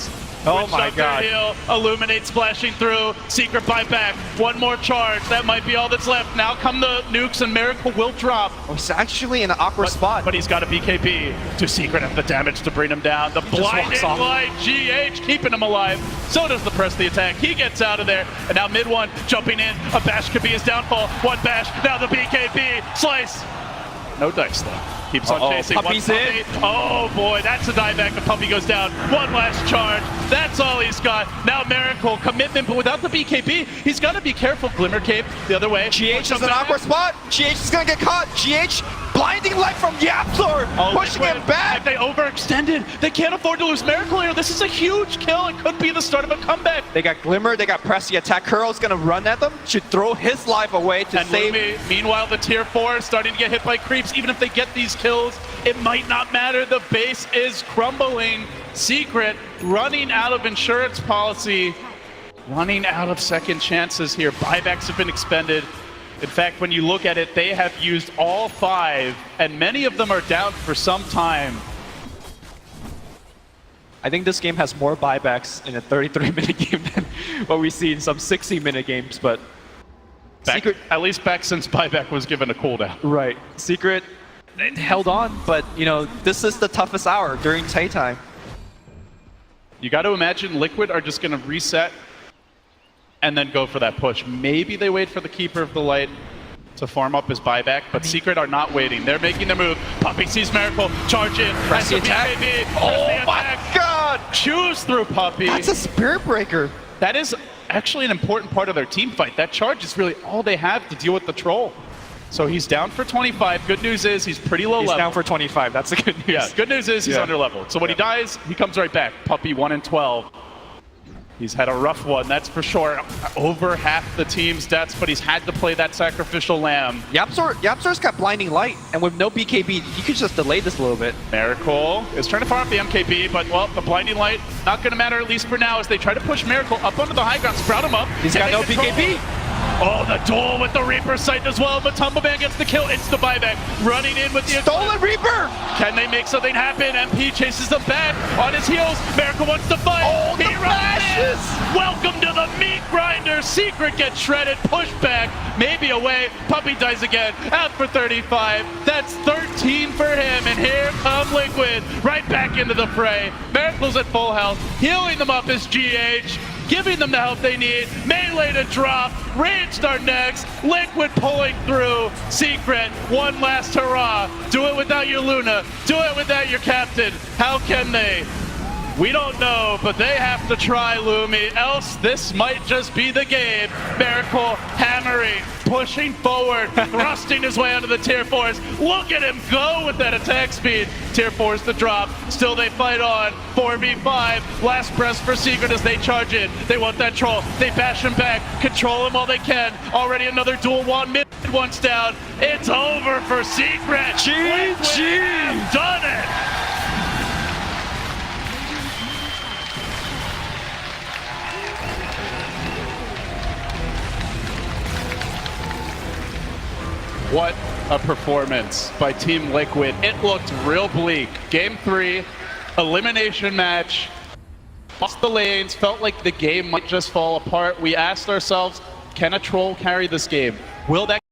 Oh my god. Heal. Illuminate splashing through. Secret buyback. One more charge. That might be all that's left. Now come the nukes and Miracle will drop. Oh, he's actually in an awkward spot. But he's got a BKB. Do Secret have the damage to bring him down? The blinding light, GH keeping him alive. So does the press the attack. He gets out of there. And now mid one jumping in. A bash could be his downfall. One bash. Now the BKB. Slice. No dice though. Keeps on chasing. Puppey's in. Oh boy, that's a dive back. The Puppey goes down. One last charge. That's all he's got. Now Miracle, commitment, but without the BKB, he's got to be careful. Glimmer Cape the other way. GH is an awkward spot. GH is going to get caught. GH, blinding light from Yapzor, pushing him back. They overextended. They can't afford to lose Miracle here. This is a huge kill. It could be the start of a comeback. They got Glimmer, they got Press the attack. Curl's going to run at them. Should throw his life away to and save. Lumi, meanwhile, the tier 4 is starting to get hit by creeps. Even if they get these kills, it might not matter. The base is crumbling. Secret running out of insurance policy, running out of second chances here. Buybacks have been expended. In fact, when you look at it, they have used all 5, and many of them are down for some time. I think this game has more buybacks in a 33-minute game than what we see in some 60-minute games, but Secret, at least back since buyback was given a cooldown. Right. Secret held on, but you know, this is the toughest hour during Taytime. You got to imagine Liquid are just going to reset and then go for that push. Maybe they wait for the Keeper of the Light to farm up his buyback, but Secret are not waiting. They're making the move. Puppey sees Miracle, charge in, Press the attack. Oh my god! Choose through Puppey. That's a Spirit Breaker. That is actually an important part of their team fight. That charge is really all they have to deal with the troll. So he's down for 25. Good news is he's pretty low level. He's down for 25. That's the good news. Yeah, good news is he's under leveled. So when he dies, he comes right back. Puppey 1 and 12. He's had a rough one, that's for sure. Over half the team's deaths, but he's had to play that sacrificial lamb. Yapzor's got blinding light, and with no BKB, you could just delay this a little bit. Miracle is trying to farm up the MKB, but well, the blinding light not going to matter at least for now as they try to push Miracle up onto the high ground, sprout him up. He's got no BKB. Oh, the duel with the Reaper sight as well, but Tumbleman gets the kill. It's the buyback, running in with the Stolen Reaper! Can they make something happen? MP chases them back on his heels. Miracle wants to fight. Oh, he the flashes! Welcome to the meat grinder. Secret gets shredded, pushed back, maybe away. Puppey dies again, out for 35. That's 13 for him, and here come Liquid, right back into the fray. Miracle's at full health, healing them up as GH. Giving them the help they need. Melee to drop. Rage start next. Liquid pulling through. Secret, one last hurrah. Do it without your Luna. Do it without your captain. How can they? We don't know, but they have to try, Lumi. Else, this might just be the game. Miracle hammering, pushing forward, thrusting his way onto the tier 4s. Look at him go with that attack speed. Tier 4s to drop. Still they fight on. 4v5. Last press for Secret as they charge in. They want that troll. They bash him back. Control him all they can. Already another dual wand. Mid one's down. It's over for Secret. GG! Done it! What a performance by Team Liquid. It looked real bleak. Game 3, elimination match. Lost the lanes, felt like the game might just fall apart. We asked ourselves, can a troll carry this game? Will that